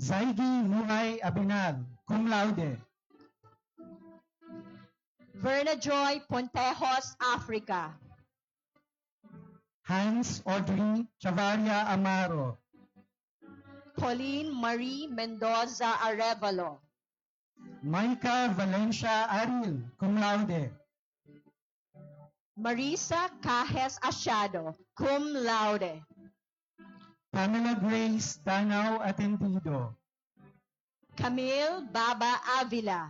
Zaigi Muhay Abinal, cum laude. Verna Joy Pontejos Africa. Hans Audrey Chavaria Amaro. Pauline Marie Mendoza Arevalo. Maika Valencia Aril, cum laude. Marisa Cajes Asiado, cum laude. Pamela Grace Danao Atendido. Camille Baba Avila.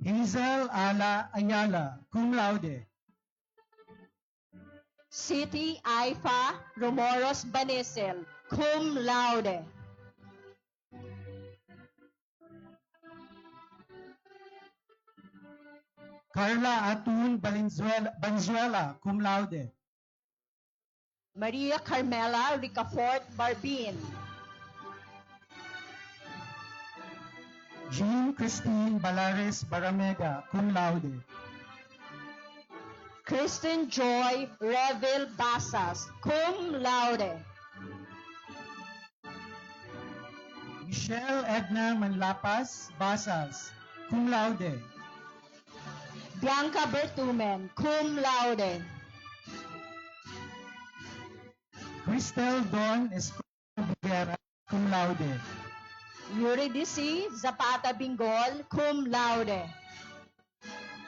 Hazel Ala Ayala, cum laude. City Aifa Romoros Banisel, cum laude. Carla Atun Banzuela, cum laude. Maria Carmela Ricafort Barbin. Jean Christine Balares Barameda, cum laude. Kristen Joy Reville Basas, cum laude. Michelle Edna Manlapas Basas, cum laude. Bianca Bertumen, cum laude. Cristel Don Escobar, cum laude. Eurydice Zapata Bingol, cum laude.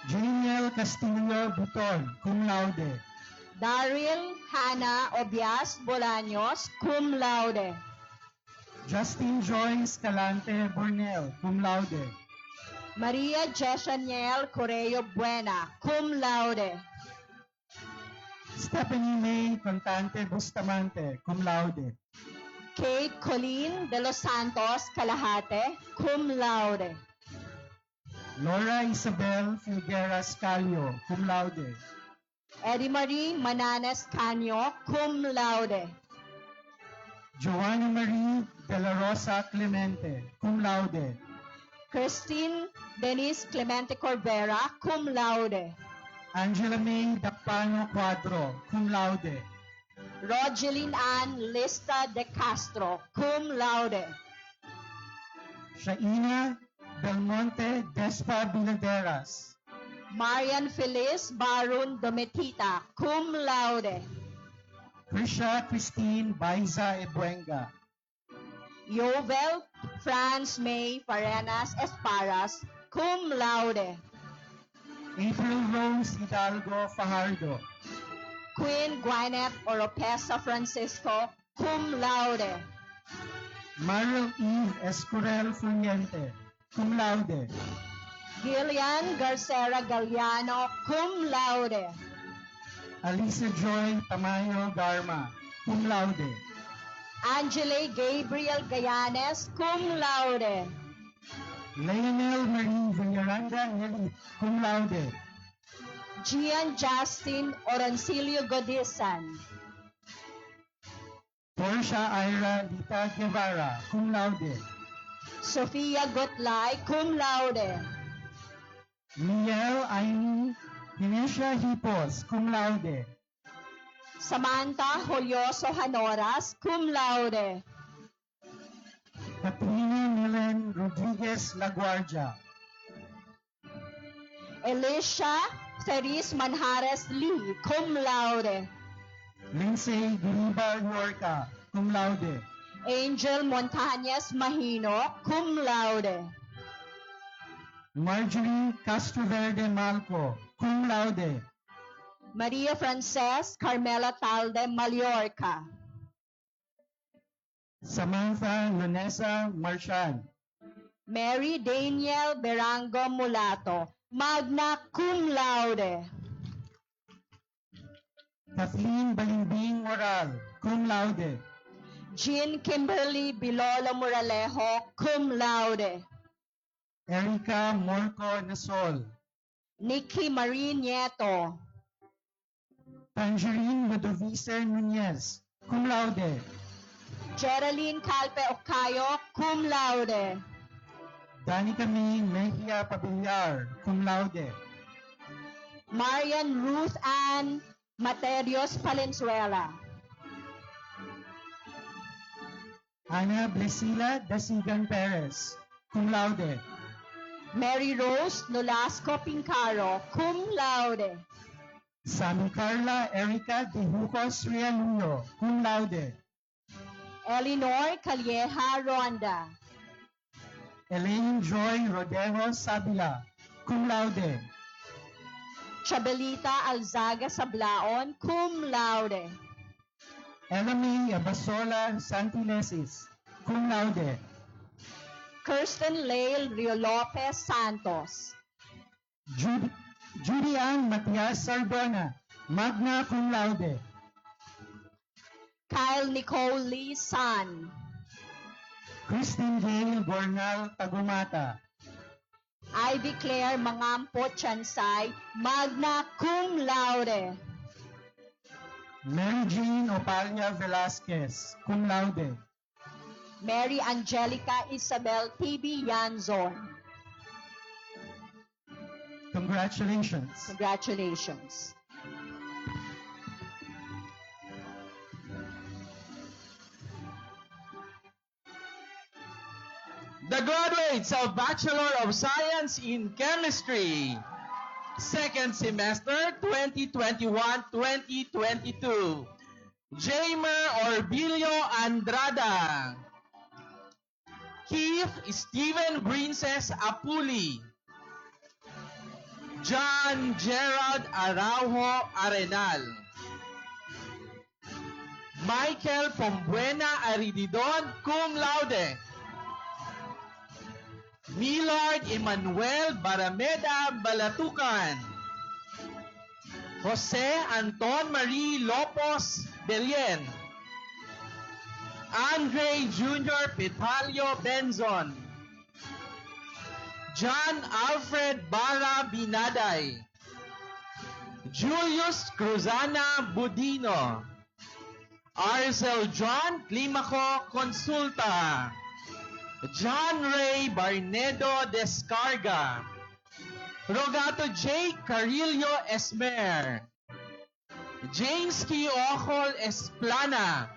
Janiel Castillo Buton, cum laude. Daryl Hannah Obias Bolaños, cum laude. Justin Joy Escalante Bornel, cum laude. Maria Jeshaniel Correo Buena, cum laude. Stephanie May Contante Bustamante, cum laude. Kate Colleen de los Santos Calahate, cum laude. Laura Isabel Figueras Calio, cum laude. Eddie Marie Mananes Canyo, cum laude. Joanna Marie De La Rosa Clemente, cum laude. Christine Denise Clemente Corbera, cum laude. Angela May Dapano Cuadro, cum laude. Rogeline Ann Lista de Castro, cum laude. Shaina Belmonte Despa Biladeras. Marian Feliz Barun Dometita, cum laude. Krisha Christine Baiza Ebuenga. Yovel Franz May Farenas Esparas, cum laude. April Rose Hidalgo Fajardo. Queen Gwyneth Oropesa Francisco, cum laude. Mariel Eve Escurel Fluyente, cum laude. Gillian Garcera Galliano, cum laude. Alisa Joy Tamayo Garma, cum laude. Angele Gabriel Gayanes, cum laude. Leonel Marie Villaranda Eli, cum laude. Gian Justin Orancilio Godisan. Portia Ira Lita Guevara, cum laude. Sofia Gotlay, cum laude. Miel Aini Hinesha Hipos, cum laude. Samantha Julioso Hanoras, cum laude. Katrina Milen Rodriguez Laguardia. Elisha Ceris Manjares Lee, cum laude. Lindsay Giriba Yorca, cum laude. Angel Montañez Mahino, cum laude. Marjorie Castroverde Malco, cum laude. Maria Frances Carmela Talde Mallorca. Samantha Lunesa Marchal. Mary Daniel Berango Mulato, magna cum laude. Kathleen Balimbing Moral, cum laude. Jean Kimberly Bilolo Moralejo, cum laude. Erica Morco Nasol. Nikki Marie Nieto. Tangerine Ludovice Nunez, cum laude. Geraldine Calpe Ocayo, cum laude. Danica May Mejia Pabillar, cum laude. Marian Ruth Ann Materios Valenzuela. Ana Blesila Dasigan Perez, cum laude. Mary Rose Nolasco Pincaro, cum laude. Sami Carla Erica De Jucos Rialuyo, cum laude. Eleanor Calleja Ronda. Elaine Joy Rodejo Sabila, cum laude. Chabelita Alzaga Sablaon, cum laude. Ella May Abasola Santilesis, cum laude. Kirsten Lael Rio Lopez Santos. Judy Ann Matias Sardona, magna cum laude. Kyle Nicole Lee San. Christine Gail Bornal Tagumata. Ivy Claire Mangampo Chansay, magna cum laude. Mary Jane Opalia Velasquez, cum laude. Mary Angelica Isabel T.B. Yanzon. Congratulations. Congratulations. The graduates of Bachelor of Science in Chemistry, second semester 2021-2022. Jamer Orbilio Andrada. Keith Steven Princes Apuli. John Gerald Araujo Arenal. Michael Pombuena Arididon, cum laude. Millard Emmanuel Barameda Balatucan. Jose Anton Marie Lopos Belien. Andre Jr. Petalio Benzon. John Alfred Barra Binaday. Julius Cruzana Budino. Arcel John Climaco Consulta. John Ray Barnedo Descarga. Rogato J. Carillo Esmer. Jameski Ochol Esplana.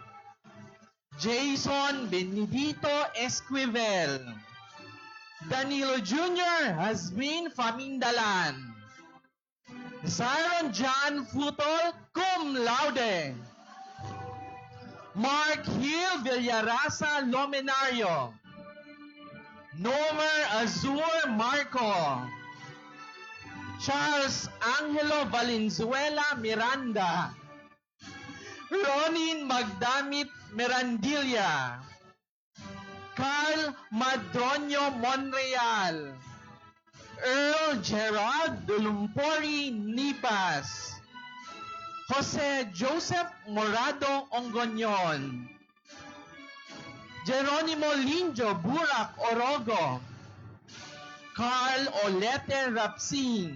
Jason Benedito Esquivel. Danilo Jr. Hasmin Famindalan. Zion John Futol, cum laude. Mark Hill Villarasa Lomenario. Nomer Azur Marco. Charles Angelo Valenzuela Miranda. Ronin Magdamit Mirandilla. Carl Madronio Monreal. Earl Gerald Dulumpori Nipas. Jose Joseph Morado Ongonyon. Jeronimo Linjo Burak Orogo. Carl Olete Rapsin.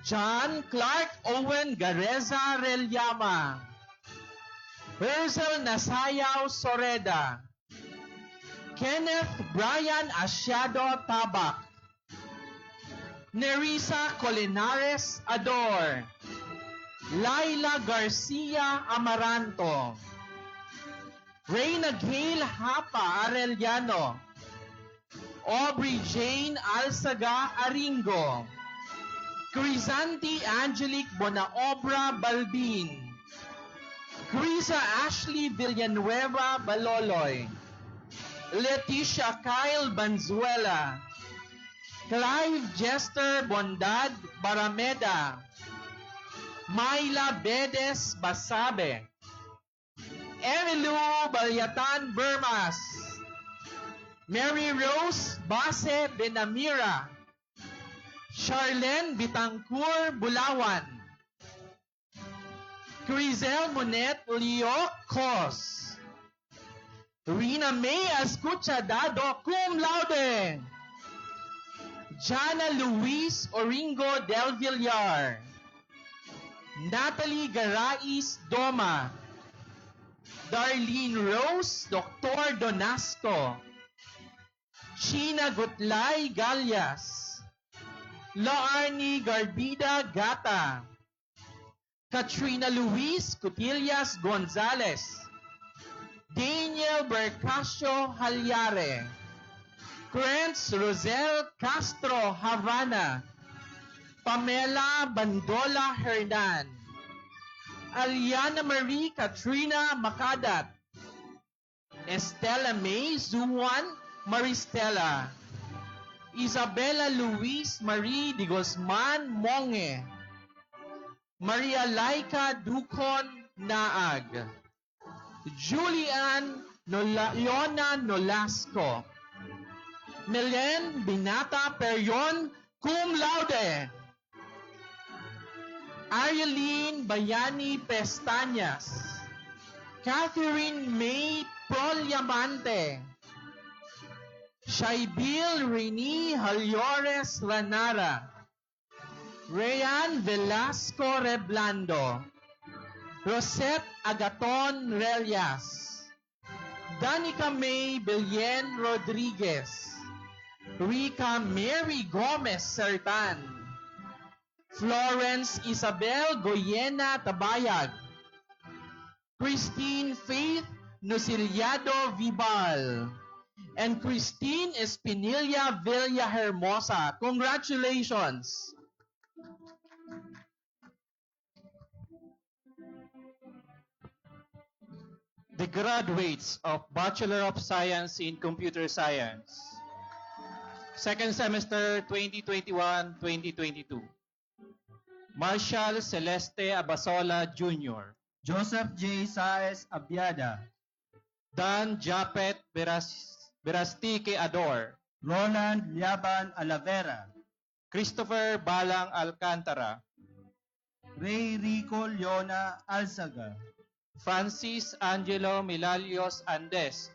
John Clark Owen Gareza Relyama. Herzel Nasayaw Soreda. Kenneth Brian Asiado Tabak. Nerissa Colinares Ador. Laila Garcia Amaranto. Reyna Gail Hapa Arellano. Aubrey Jane Alsaga Aringo. Crisanti Angelique Bonaobra Balbin. Crisa Ashley Villanueva Baloloy. Leticia Kyle Banzuela. Clive Jester Bondad Barameda. Myla Bedes Basabe. Emilu Balyatan Bermas. Mary Rose Base Benamira. Charlene Bitangkur Bulawan. Crizel Monet Leo Cos. Rina May Escucha Dado cum laude. Jana Luis Oringo Del Villar. Natalie Garais Doma. Darlene Rose Dr. Donasco. Sheena Gutlay Galyas. Laarni Garbida Gata. Katrina Luis Cutillas Gonzalez. Daniel Bercasio Halyare. Krentz Rosel Castro Havana. Pamela Bandola Hernan. Aliana Marie Katrina Makadat. Estela May Zuan Maristela. Isabella Luis Marie de Guzman Monge. Maria Laika Ducon Naag. Julian Leona Nolasco. Melen Binata Perion cum laude. Arieline Bayani Pestañas. Catherine May Proliamante. Shaibil Rini Halyores Lanara. Rayan Velasco Reblando. Rosette Agaton Relias. Danica May Billen Rodriguez. Rica Mary Gomez Sertan. Florence Isabel Goyena Tabayag. Christine Faith Nusiliado Vibal. and Christine Espinilla Villahermosa. Congratulations! The graduates of Bachelor of Science in Computer Science, second semester 2021-2022. Marshall Celeste Abasola Jr., Joseph J. Saez Abiada, Dan Japet Berastique Ador, Roland Liaban Alavera, Christopher Balang Alcantara, Ray Rico Leona Alzaga, Francis Angelo Milalios Andes,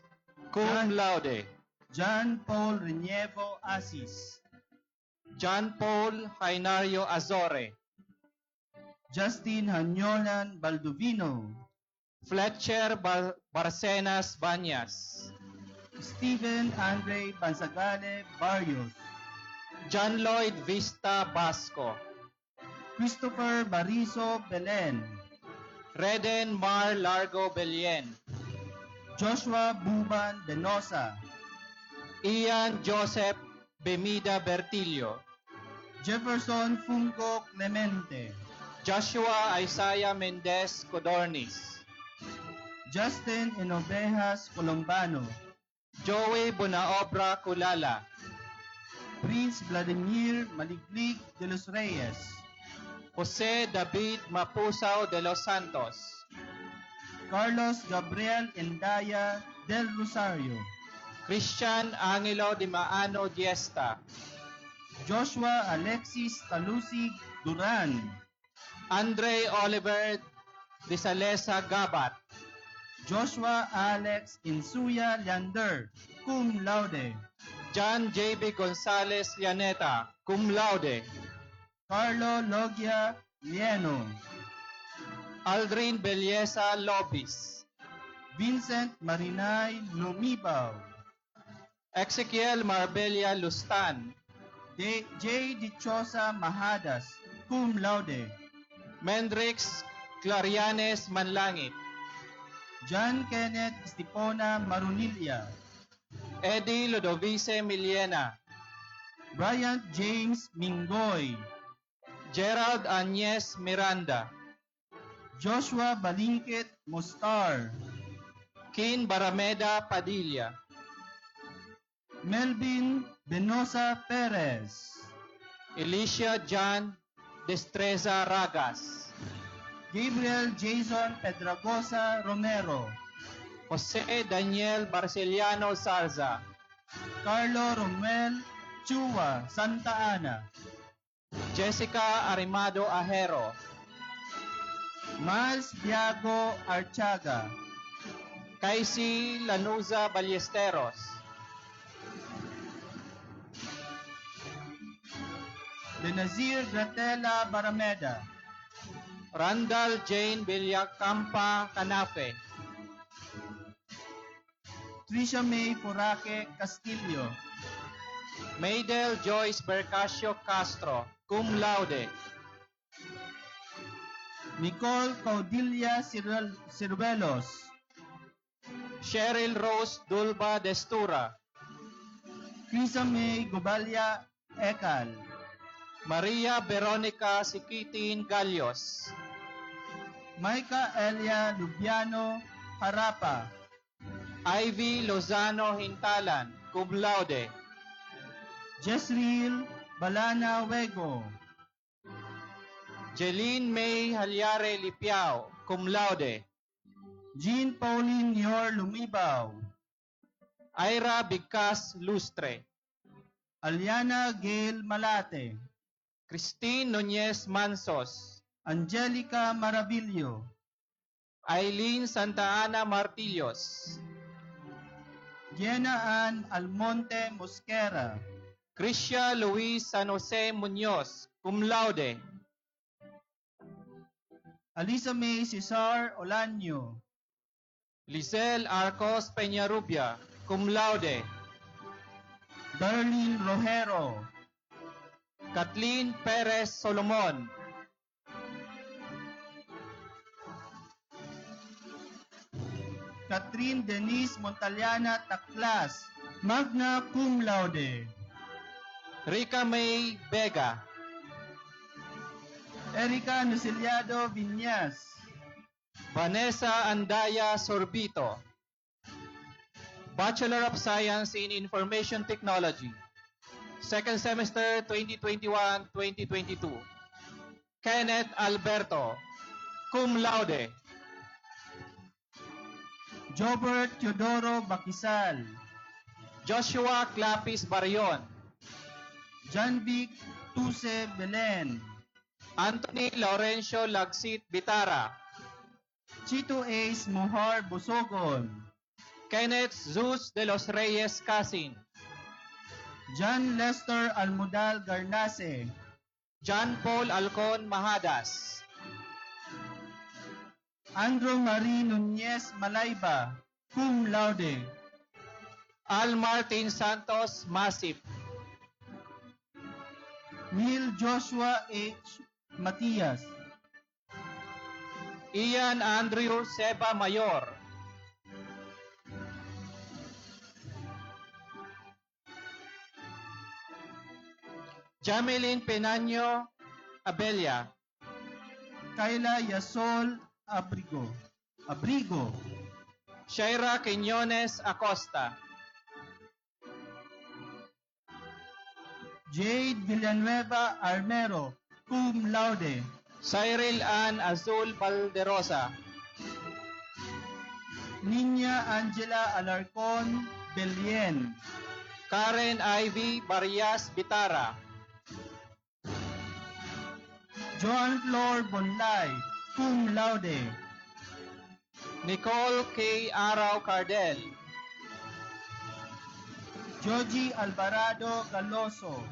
cum laude. John Paul Renievo Asis, John Paul Jainario Azore, Justin Hanyolan Baldovino, Fletcher Barcenas Banyas, Stephen Andre Pansagale Barrios, John Lloyd Vista Basco, Christopher Bariso Belen, Reden Mar Largo Belien, Joshua Buban Benosa, Ian Joseph Bemida Bertillo, Jefferson Fungo Clemente, Joshua Isaiah Mendez Codornis, Justin Enovejas Colombano, Joey Bonaobra Culala, Prince Vladimir Maliglig de los Reyes, Jose David Mapusao de los Santos, Carlos Gabriel Endaya del Rosario, Christian Angelo Di Maano Diesta, Joshua Alexis Talusig Duran, Andre Oliver de Salesa Gabat, Joshua Alex Insuya Leander, cum laude, John J.B. Gonzalez Llaneta, cum laude, Carlo Logia Lieno, Aldrin Belleza Lobis, Vincent Marinay Lumibaw, Ezekiel Marbella Lustan, J. Dichosa Mahadas, cum laude, Mendrix Clarianes Manlangit, John Kenneth Stipona Marunilla, Eddie Ludovice Miliena, Bryant James Mingoy, Gerald Agnes Miranda, Joshua Balingkit Mostar, Kin Barameda Padilla, Melvin Benosa Perez, Alicia John Destreza Ragas, Gabriel Jason Pedragosa Romero, Jose Daniel Barceliano Sarza, Carlo Romuel Chua Santa Ana, Jessica Arimado Ajero, Miles Biago Archaga, Kaisi Lanuza Ballesteros, Benazir Gratela Barameda, Randall Jane Villacampa Canafe, Trisha May Puraque Castillo, Maydel Joyce Bercasio Castro, cum laude, Nicole Caudilla Ciruelos, Cheryl Rose Dulba Destura, Crisa May Gubalya Ekal, Maria Veronica Sikitin Galios, Maika Elia Lubiano Harapa, Ivy Lozano Hintalan, cum laude, Jezreel Balana Wego, Jeline May Halyare Lipiao, cum laude, Jean Pauline Yor Lumibaw, Ira Bigkas Lustre, Aliana Gail Malate, Christine Nunez Mansos, Angelica Maravillo, Eileen Santa Ana Martillos, Jenna Ann Almonte Mosquera, Crisha Luis San Jose Muñoz, cum laude, Alisa May Cesar Olanyo, Lizelle Arcos Peñarubia, cum laude, Darlene Rojero, Kathleen Perez Solomon, Catherine Denise Montaliana Taklas, Magna cum laude. Rica May Vega. Erica Nusiliado Viñas. Vanessa Andaya Sorbito. Bachelor of Science in Information Technology. Second semester 2021-2022. Kenneth Alberto, cum laude. Jobert Teodoro Bakisal. Joshua Clapis Barion. Janvic Tuse Belen. Anthony Laurencio Lagsit Bitara. Chito Ace Mohar Busogon. Kenneth Zeus de los Reyes Casin. John Lester Almudal Garnase. John Paul Alcon Mahadas. Andrew Marie Nunez Malayba, cum laude. Al Martin Santos Masip. Neil Joshua H. Matias. Ian Andrew Seba Mayor. Jameline Penaño Abelia. Kayla Yasol Abrigo. Shaira Quiñones Acosta. Jade Villanueva Armero, cum laude. Cyril Ann Azul Valderosa. Niña Angela Alarcon Belien. Karen Ivy Barrias Bitara. Joan Flor Bonlay, cum laude. Nicole K. Araw Cardel. Joji Alvarado Galoso.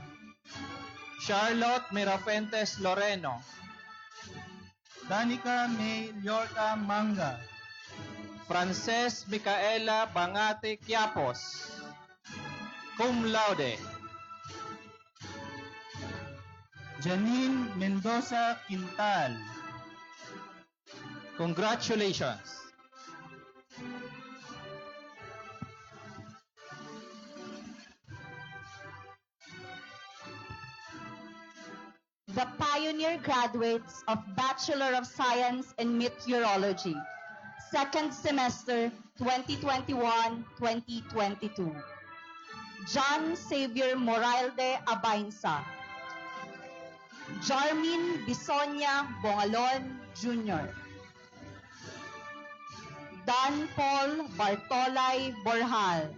Charlotte Mirafuentes Loreno. Danica May Liorta Manga. Frances Micaela Bangate Quiapos. Cum laude. Janine Mendoza Quintal. Congratulations. The pioneer graduates of Bachelor of Science in Meteorology, second semester 2021-2022. John Xavier Moralde Abainsa. Jarmin Bisonia Bongalon Jr. Don Paul Bartolay Borjal.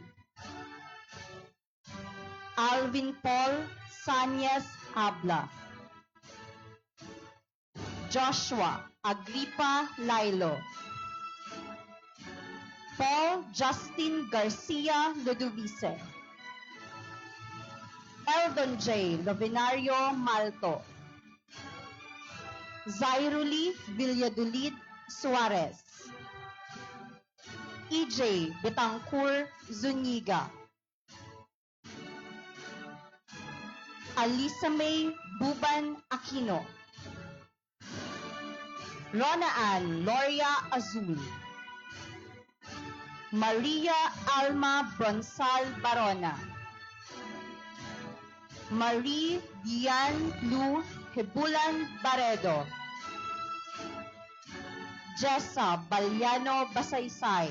Alvin Paul Sanyes Habla. Joshua Agripa Lailo. Paul Justin Garcia Ludovice. Eldon J. Lovinario Malto. Zairuli Villadolid Suarez. EJ Betancourt Zuniga. Alisa May Buban Aquino. Rona Ann Loria Azul. Maria Alma Bronsal Barona. Marie Diane Lu Hebulan Baredo. Jessa Balyano Basaysay.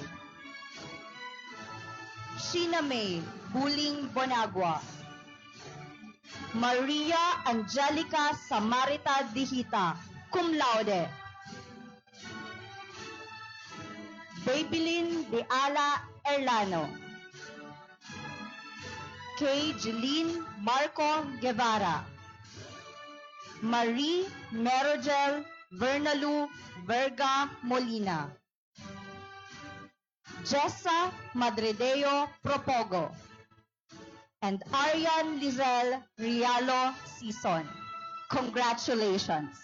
Sheena May Buling Bonagua. Maria Angelica Samarita Dihita, cum laude. Babylin De Ala Erlano. Kay Jeline Marco Guevara. Marie Merogel Vernalu Verga Molina. Jessa Madredeo Propogo. And Arian Lizel Rialo Sison. Congratulations.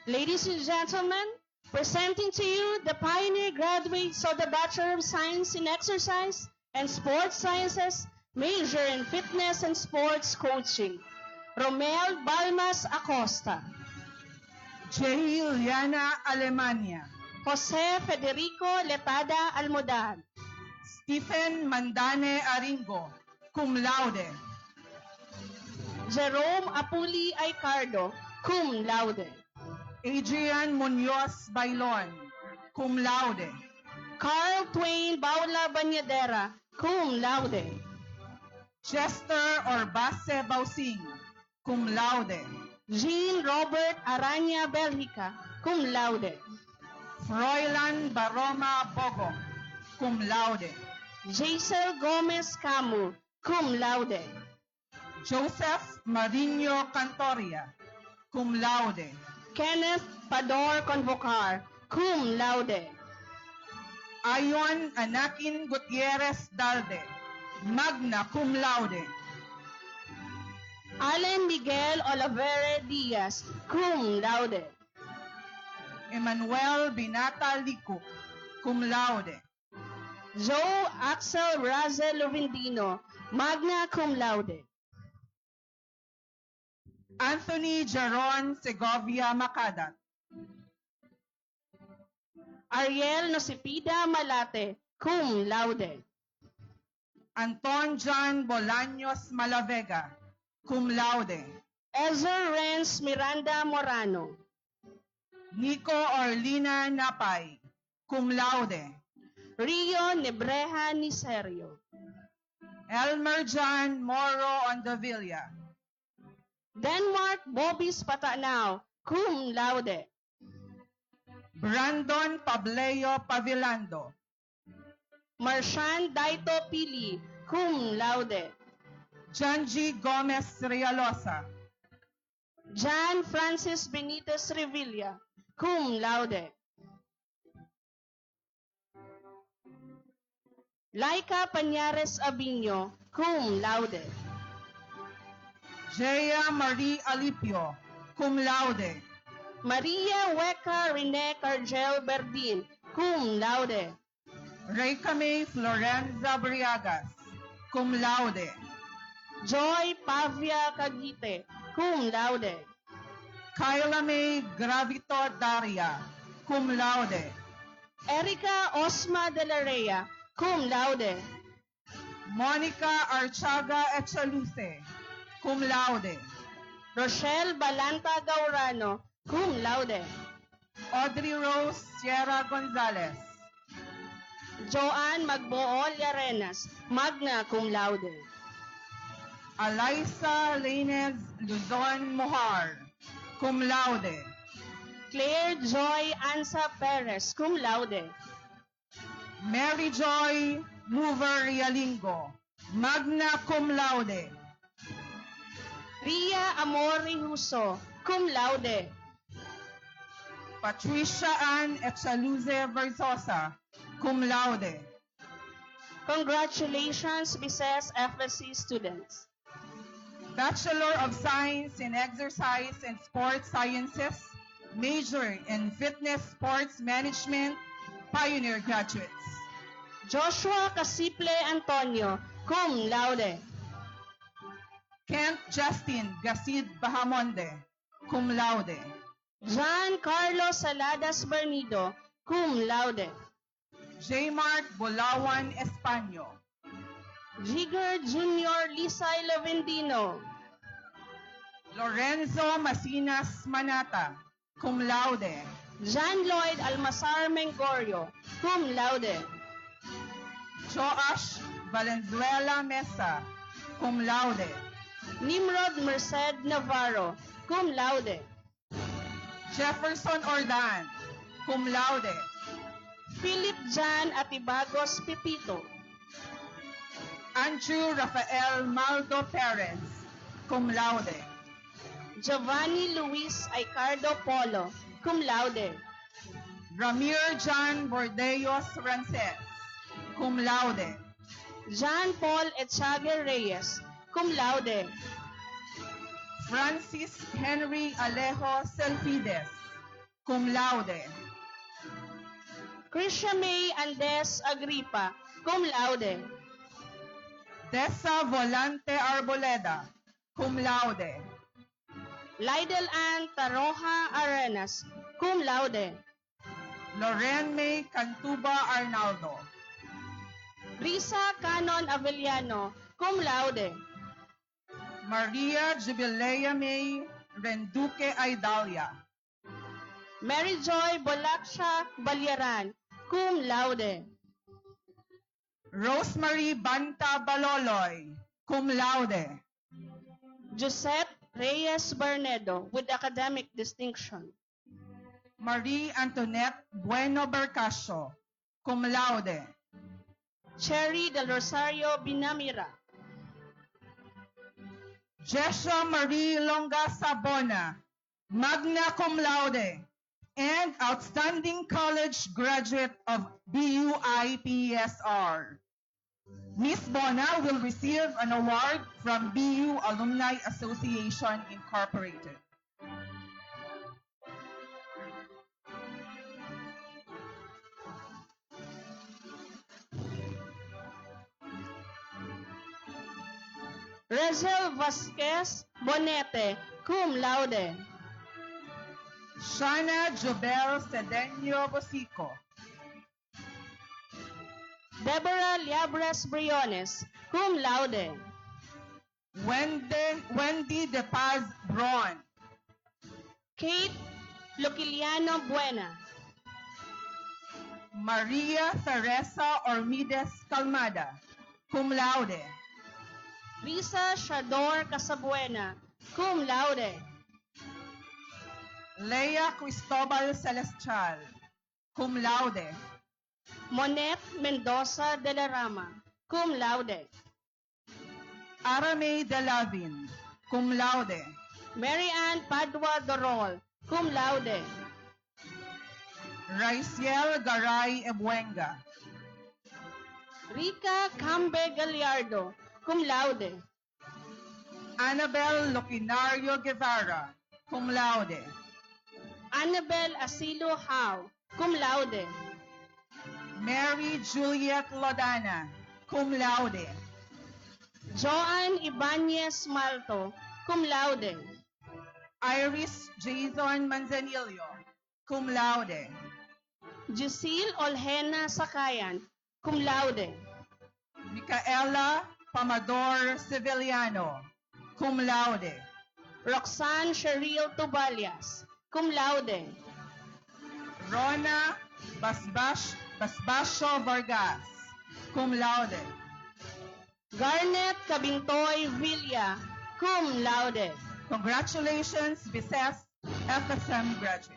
Ladies and gentlemen, presenting to you the pioneer graduates of the Bachelor of Science in Exercise and Sports Sciences, major in Fitness and Sports Coaching, Romel Balmas Acosta. J. Liana Alemania. Jose Federico Letada Almodan. Stephen Mandane Aringo, cum laude. Jerome Apuli Aicardo, cum laude. Adrian Munoz Bailon, cum laude. Carl Twain Baula Banyadera, cum laude. Chester Orbase Bausing, cum laude. Jean Robert Aranya Belgica, cum laude. Froilan Baroma Bogo, cum laude. Jaisel Gomez Camu, cum laude. Joseph Marino Cantoria, cum laude. Kenneth Pador Convocar, cum laude. Ayon Anakin Gutierrez Dalde, magna cum laude. Allen Miguel Olivera Diaz, cum laude. Emmanuel Binata Lico, cum laude. Joe Axel Razel Lovindino, magna cum laude. Anthony Jaron Segovia Macadat. Ariel Nosipida Malate, cum laude. Anton John Bolaños Malavega, cum laude. Ezer Renz Miranda Morano. Nico Orlina Napay, cum laude. Rio Nebreja Niserio. Elmer John Moro Ondovilla. Denmark Bobis Patanao, cum laude. Brandon Pableo Pavilando. Marshan Daito Pili, cum laude. Janji Gomez Rialosa. Jan Francis Benitez Revilla, cum laude. Laika Pañares Abinyo, cum laude. Jaya Marie Alipio, cum laude. Maria Hueca Rene Cargel Berdin, cum laude. Reycame Florenza Briagas, cum laude. Joy Pavia Cagite, cum laude. Kyla May Gravito Daria, cum laude. Erica Osma de la Rea, cum laude. Monica Archaga Echaluce, cum laude. Rochelle Balanta Gaurano, cum laude. Audrey Rose Sierra Gonzalez. Joanne Magbool Arenas, magna cum laude. Alyssa Lainez Luzon Mohar, cum laude. Claire Joy Ansa Perez, cum laude. Mary Joy Mover Rialingo, magna cum laude. Ria Amori Huso, cum laude. Patricia Ann Echaluze Versosa, cum laude. Congratulations, Bises FSC students. Bachelor of Science in Exercise and Sports Sciences, major in Fitness Sports Management, Pioneer graduates. Joshua Casiple Antonio, cum laude. Kent Justin Gasid Bahamonde, cum laude. John Carlos Saladas Bernido, cum laude. J. Mark Bulawan Españo. Jigger Junior Lisay Lavendino. Lorenzo Masinas Manata, cum laude. Jean Lloyd Almasar Mengorio, cum laude. Joash Valenzuela Mesa, cum laude. Nimrod Merced Navarro, cum laude. Jefferson Ordan, cum laude. Philip Jan Atibagos Pipito. Andrew Rafael Maldo Perez, cum laude. Giovanni Luis Aicardo Polo, cum laude. Ramir John Bordeos Rances, cum laude. Jean Paul Echague Reyes, cum laude. Francis Henry Alejo Selfides, cum laude. Krisha May Andes Agripa, cum laude. Dessa Volante Arboleda, cum laude. Lydel Ann Taroja Arenas, cum laude. Loren May Cantuba Arnaldo. Risa Canon Avellano, cum laude. Maria Jubilea May Renduque Aidalia. Mary Joy Bolaksha Balyaran, cum laude. Rosemary Banta Baloloy, cum laude. Josette Reyes Barnedo, with academic distinction. Marie Antoinette Bueno Bercasio, cum laude. Cherry Del Rosario Binamira. Jesha Marie Longa Sabona, magna cum laude, and outstanding college graduate of BUI-PSR. Miss Bona will receive an award from BU Alumni Association Incorporated. Rezel Vasquez Bonete, cum laude. Shana Jobel Cedeño Bosico. Deborah Liabres Briones, cum laude. Wendy De Paz Braun. Kate Loquiliano Buena. Maria Teresa Ormides Calmada, cum laude. Risa Shador Casabuena, cum laude. Lea Cristobal Celestial, cum laude. Monet Mendoza de la Rama, cum laude. Aramay Delavin, cum laude. Mary Ann Padua Dorol, cum laude. Raiciel Garay Ebuenga. Rica Cambe Gallardo, cum laude. Annabel Loquinario Guevara, cum laude. Annabel Asilo Howe, cum laude. Mary Juliet Lodana, cum laude. Joanne Ibanez Malto, cum laude. Iris Jason Manzanillo, cum laude. Jusil Olhena Sakayan, cum laude. Micaela Pamador Civiliano, cum laude. Roxanne Cheryl Tubalias, cum laude. Rona Basbasio Vargas, cum laude. Garnet Cabintoy Villa, cum laude. Congratulations, Vices FSM graduates.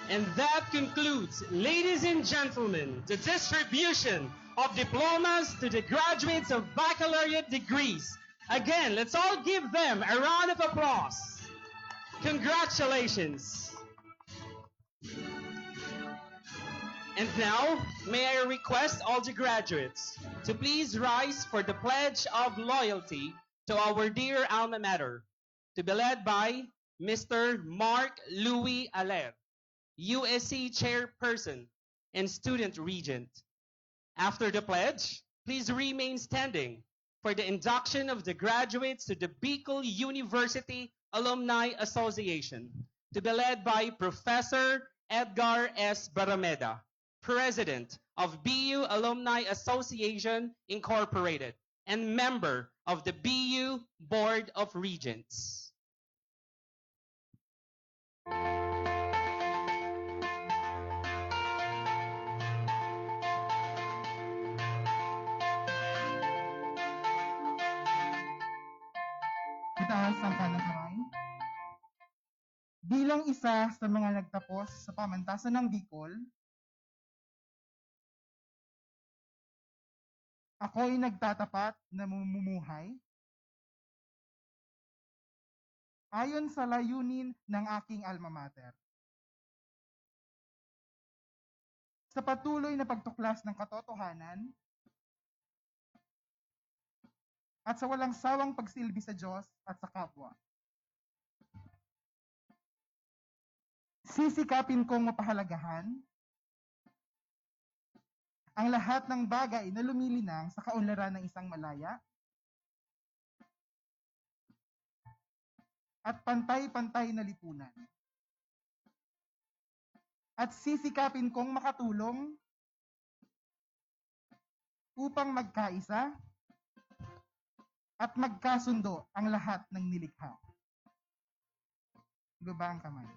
And that concludes, ladies and gentlemen, the distribution of diplomas to the graduates of baccalaureate degrees. Again, let's all give them a round of applause. Congratulations. And now, may I request all the graduates to please rise for the Pledge of Loyalty to our dear alma mater, to be led by Mr. Mark Louis Aller, USC Chairperson and Student Regent. After the pledge, please remain standing for the induction of the graduates to the Bicol University Alumni Association, to be led by Professor Edgar S. Barameda, President of BU Alumni Association Incorporated and member of the BU Board of Regents. Itaas ang kanang kamay. Bilang isa sa mga nagtapos sa pamantasan ng Bicol, ako'y nagtatapat na mamumuhay ayon sa layunin ng aking alma mater. Sa patuloy na pagtuklas ng katotohanan at sa walang sawang pagsilbi sa Diyos at sa kapwa. sisikapin kong mapahalagahan ang lahat ng bagay na lumilinang sa kaunlaran ng isang malaya at pantay-pantay na lipunan. At sisikapin kong makatulong upang magkaisa at magkasundo ang lahat ng nilikha. Ibaba ang kamay.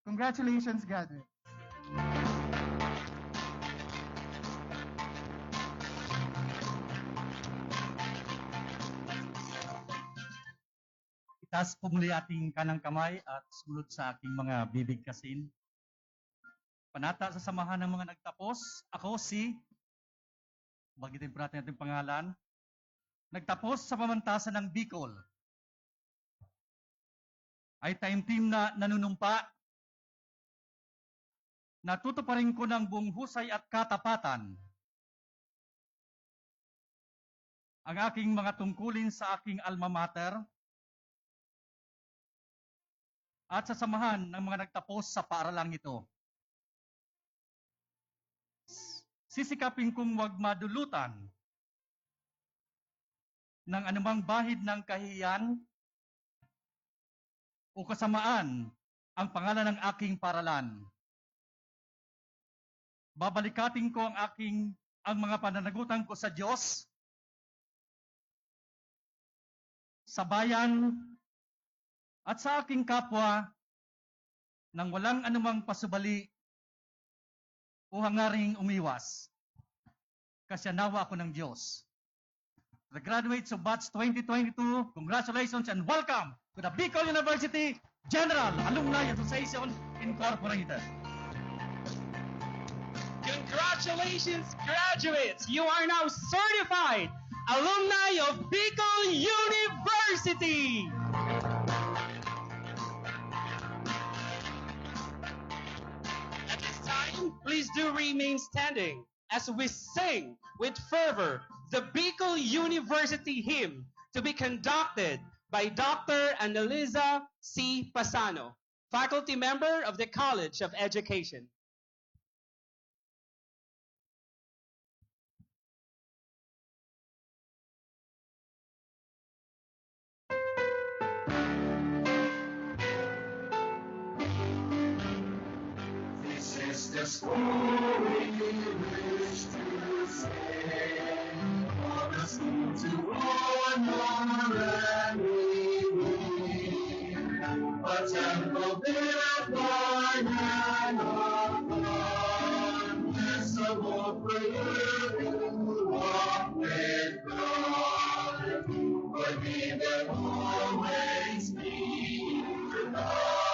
Congratulations, graduates. Itaas po muli ating kanang kamay at sumunod sa aking mga bibig kasin. Panata sa samahan ng mga nagtapos, ako si, bagitin po natin ating pangalan, nagtapos sa pamantasan ng Bicol. Ay time team na nanunumpa. Natutuparin ko ng buong husay at katapatan ang aking mga tungkulin sa aking alma mater at sa samahan ng mga nagtapos sa paaralang ito. Sisikapin kong huwag madulutan ng anumang bahid ng kahihiyan o kasamaan ang pangalan ng aking paralan. Babalikatin ko ang mga pananagutan ko sa Diyos, sa bayan, at sa aking kapwa nang walang anumang pasubali o hangaring umiwas. Kasyanawa ako ng Diyos. The graduates of Batch 2022, congratulations and welcome to the Bicol University General Alumni Association Incorporated. Congratulations, graduates! You are now certified alumni of Bicol University! At this time, please do remain standing as we sing with fervor the Bicol University hymn to be conducted by Dr. Annalisa C. Pasano, faculty member of the College of Education. This is the story we wish to say. For the school to honor and redeem. A temple built by man of God. This a hope for you who walk with God. But we will always be united.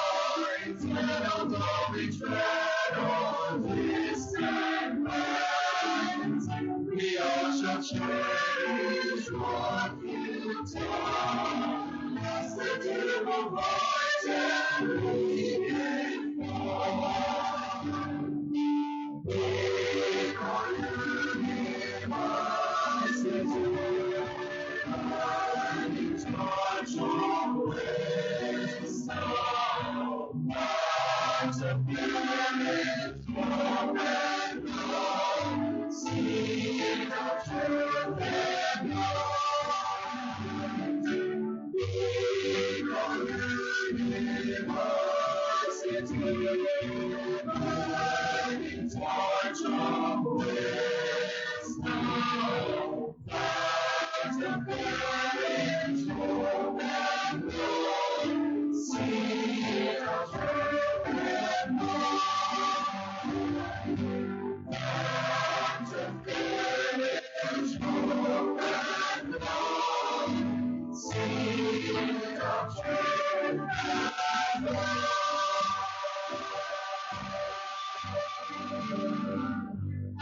And although we tread on distant lands, we all shall cherish what you taught us to do of heart and lead in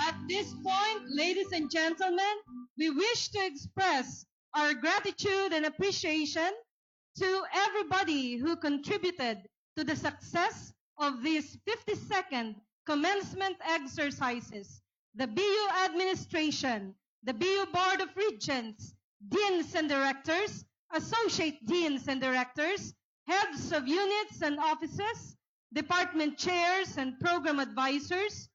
At this point, ladies and gentlemen, we wish to express our gratitude and appreciation to everybody who contributed to the success of these 52nd commencement exercises. The BU administration, the BU Board of Regents, deans and directors, associate deans and directors, heads of units and offices, department chairs and program advisors,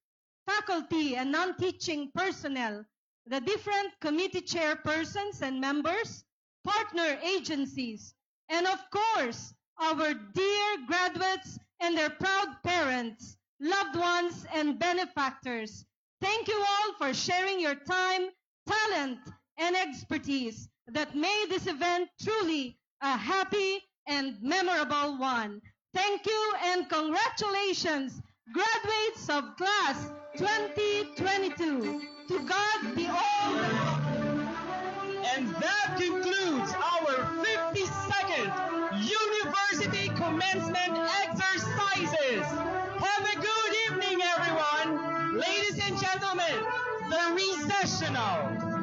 faculty and non-teaching personnel, the different committee chairpersons and members, partner agencies, and of course, our dear graduates and their proud parents, loved ones, and benefactors. Thank you all for sharing your time, talent, and expertise that made this event truly a happy and memorable one. Thank you and congratulations, graduates of class 2022. To God be all the glory. And that concludes our 52nd University Commencement Exercises. Have a good evening, everyone. Ladies and gentlemen, the recessional.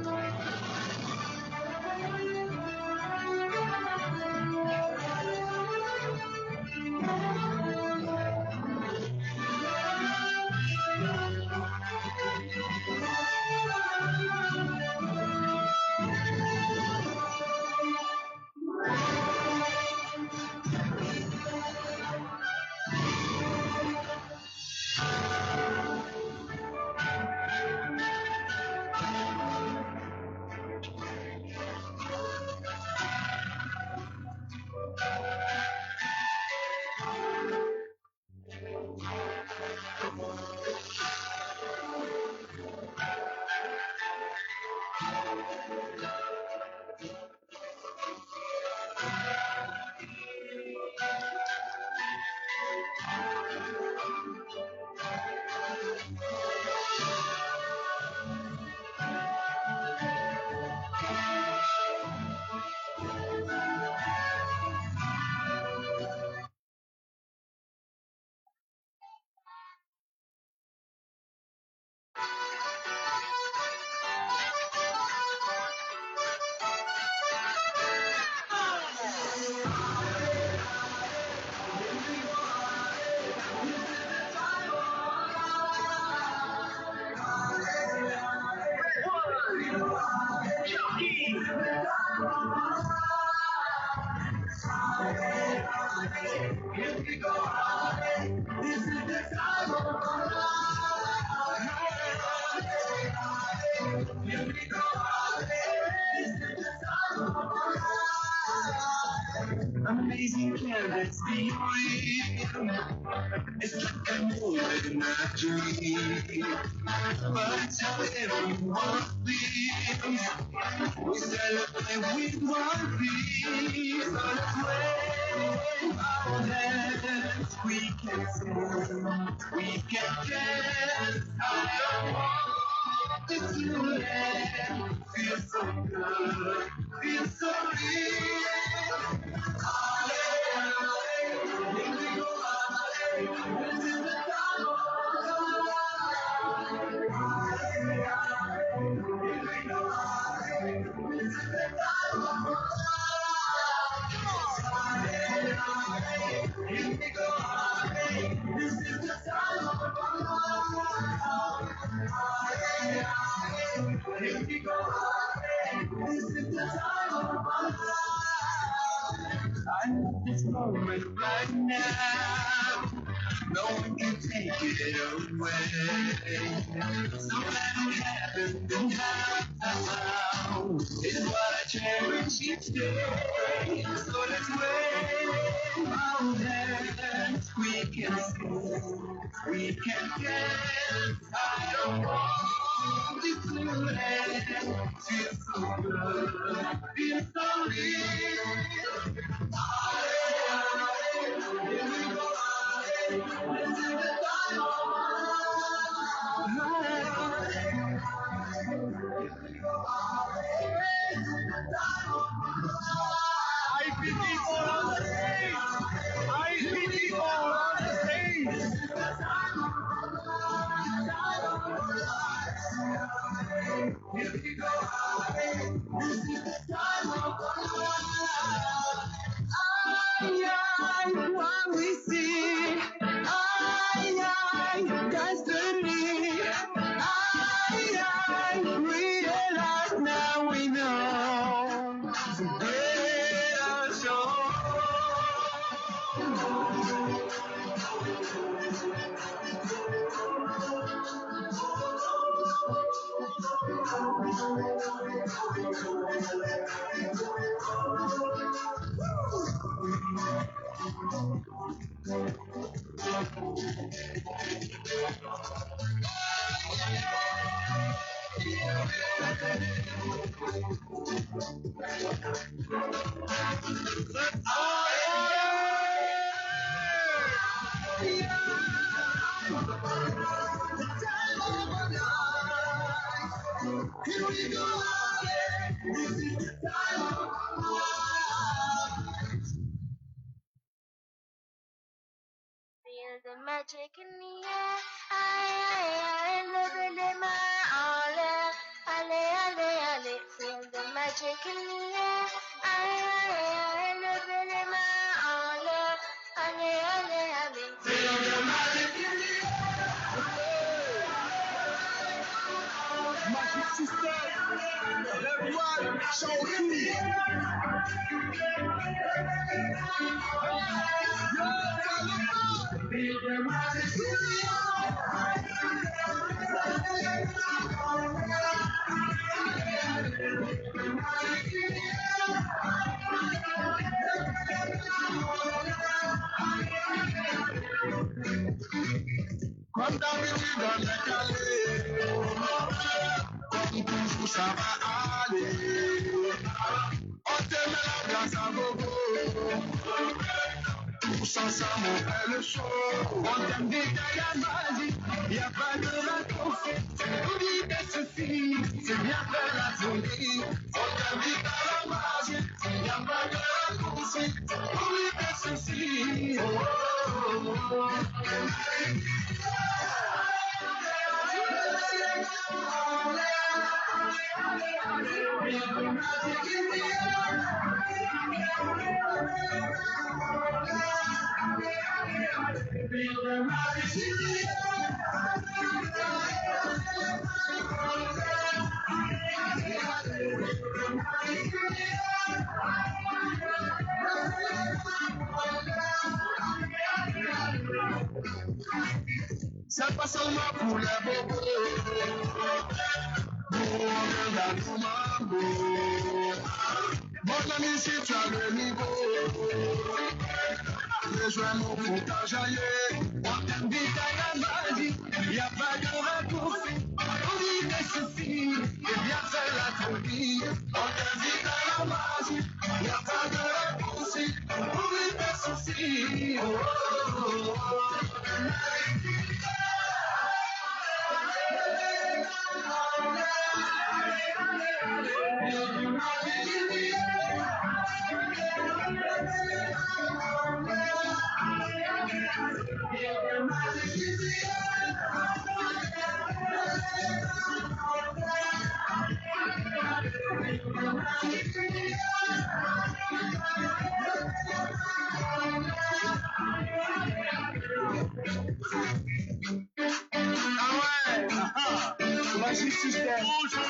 Amazing candidates be real. It's like I'm living my dream. But tell everyone, please, we celebrate with one piece. So let's wave our hands. We can sing, we can dance. I want this to land. Feels so good, feels so real. I love this moment right now. No one can take it away. So let it happen and now is what I cherish each day. So let's wave our hands. We can sing, we can dance. I don't want this to end. Feels so good, feels so real. I see people on the stage. I see people on the stage. Here we go. This is the time of I, what we see. I, destiny. I realize now we know. So great our show. Here we go, this is the time of life. Feel the magic in the air. I live in my ole. Ale, ale, ale. Feel the magic in the air. I live in my ole. Ale, ale, ale. Feel the magic in the air. Magic system. Everyone, show me. Feel the magic in the Come down with you, don't let Come to Shama Ali. Otemela Gaza Gogo. Tous ensemble on fait le show. On t'aime des magie. Y'a pas de raccourci. Oublie tes soucis. C'est bien faire la folie. On t'invite à la magie. Y'a pas de raccourci. Oublie tes soucis. Oh, oh, oh, oh. C'est pas seulement pour les bobos. Nous, on regarde nos mambo. Mon ami, si tu as le niveau, rejoins-nous pour t'enjailler. On t'invite à la magie, y a pas de raccourci. Oublie tes soucis, et viens faire la folie. On t'invite à la magie, y a pas de raccourci. Oublie tes soucis. Oh, oh, oh, oh. Magic system.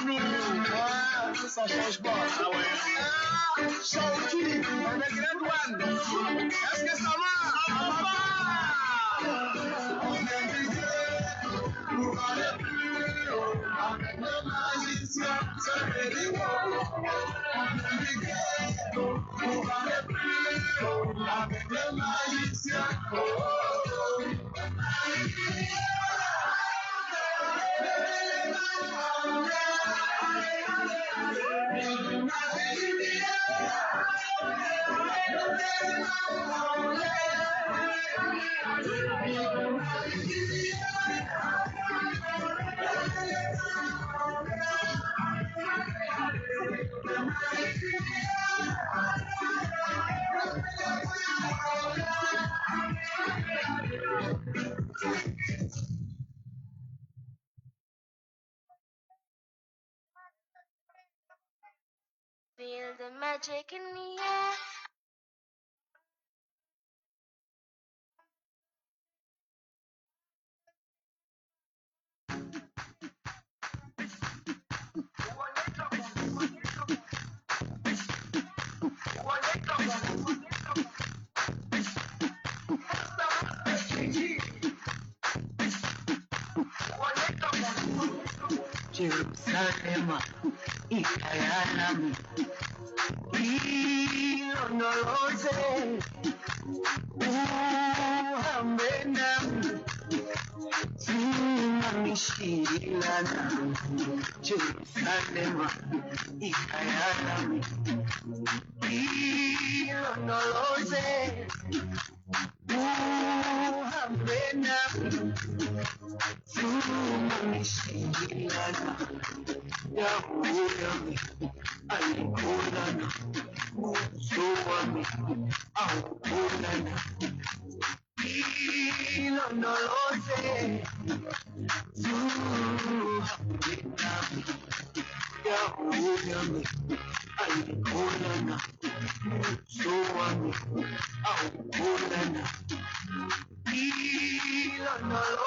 Ouais, ça change pas. Ah ouais. Shawty, on est grade one. Est-ce que ça va? Ça va pas. On est brigué pour aller plus haut. Avec le magicien, c'est very wow. On est brigué pour aller plus haut. Avec le magicien. Oh, oh, oh. Feel the magic in the air. Jerusalem, Ikayana, Rio no Rose, Jerusalem, Jerusalem, ikayalami, ilonoloze, uhambena, sumangishilana, yahuyami, alikulana, usuwami, aukulana, ilonoloze, Yahuyami, alikulana, suwami, aukulana, ilonoloze.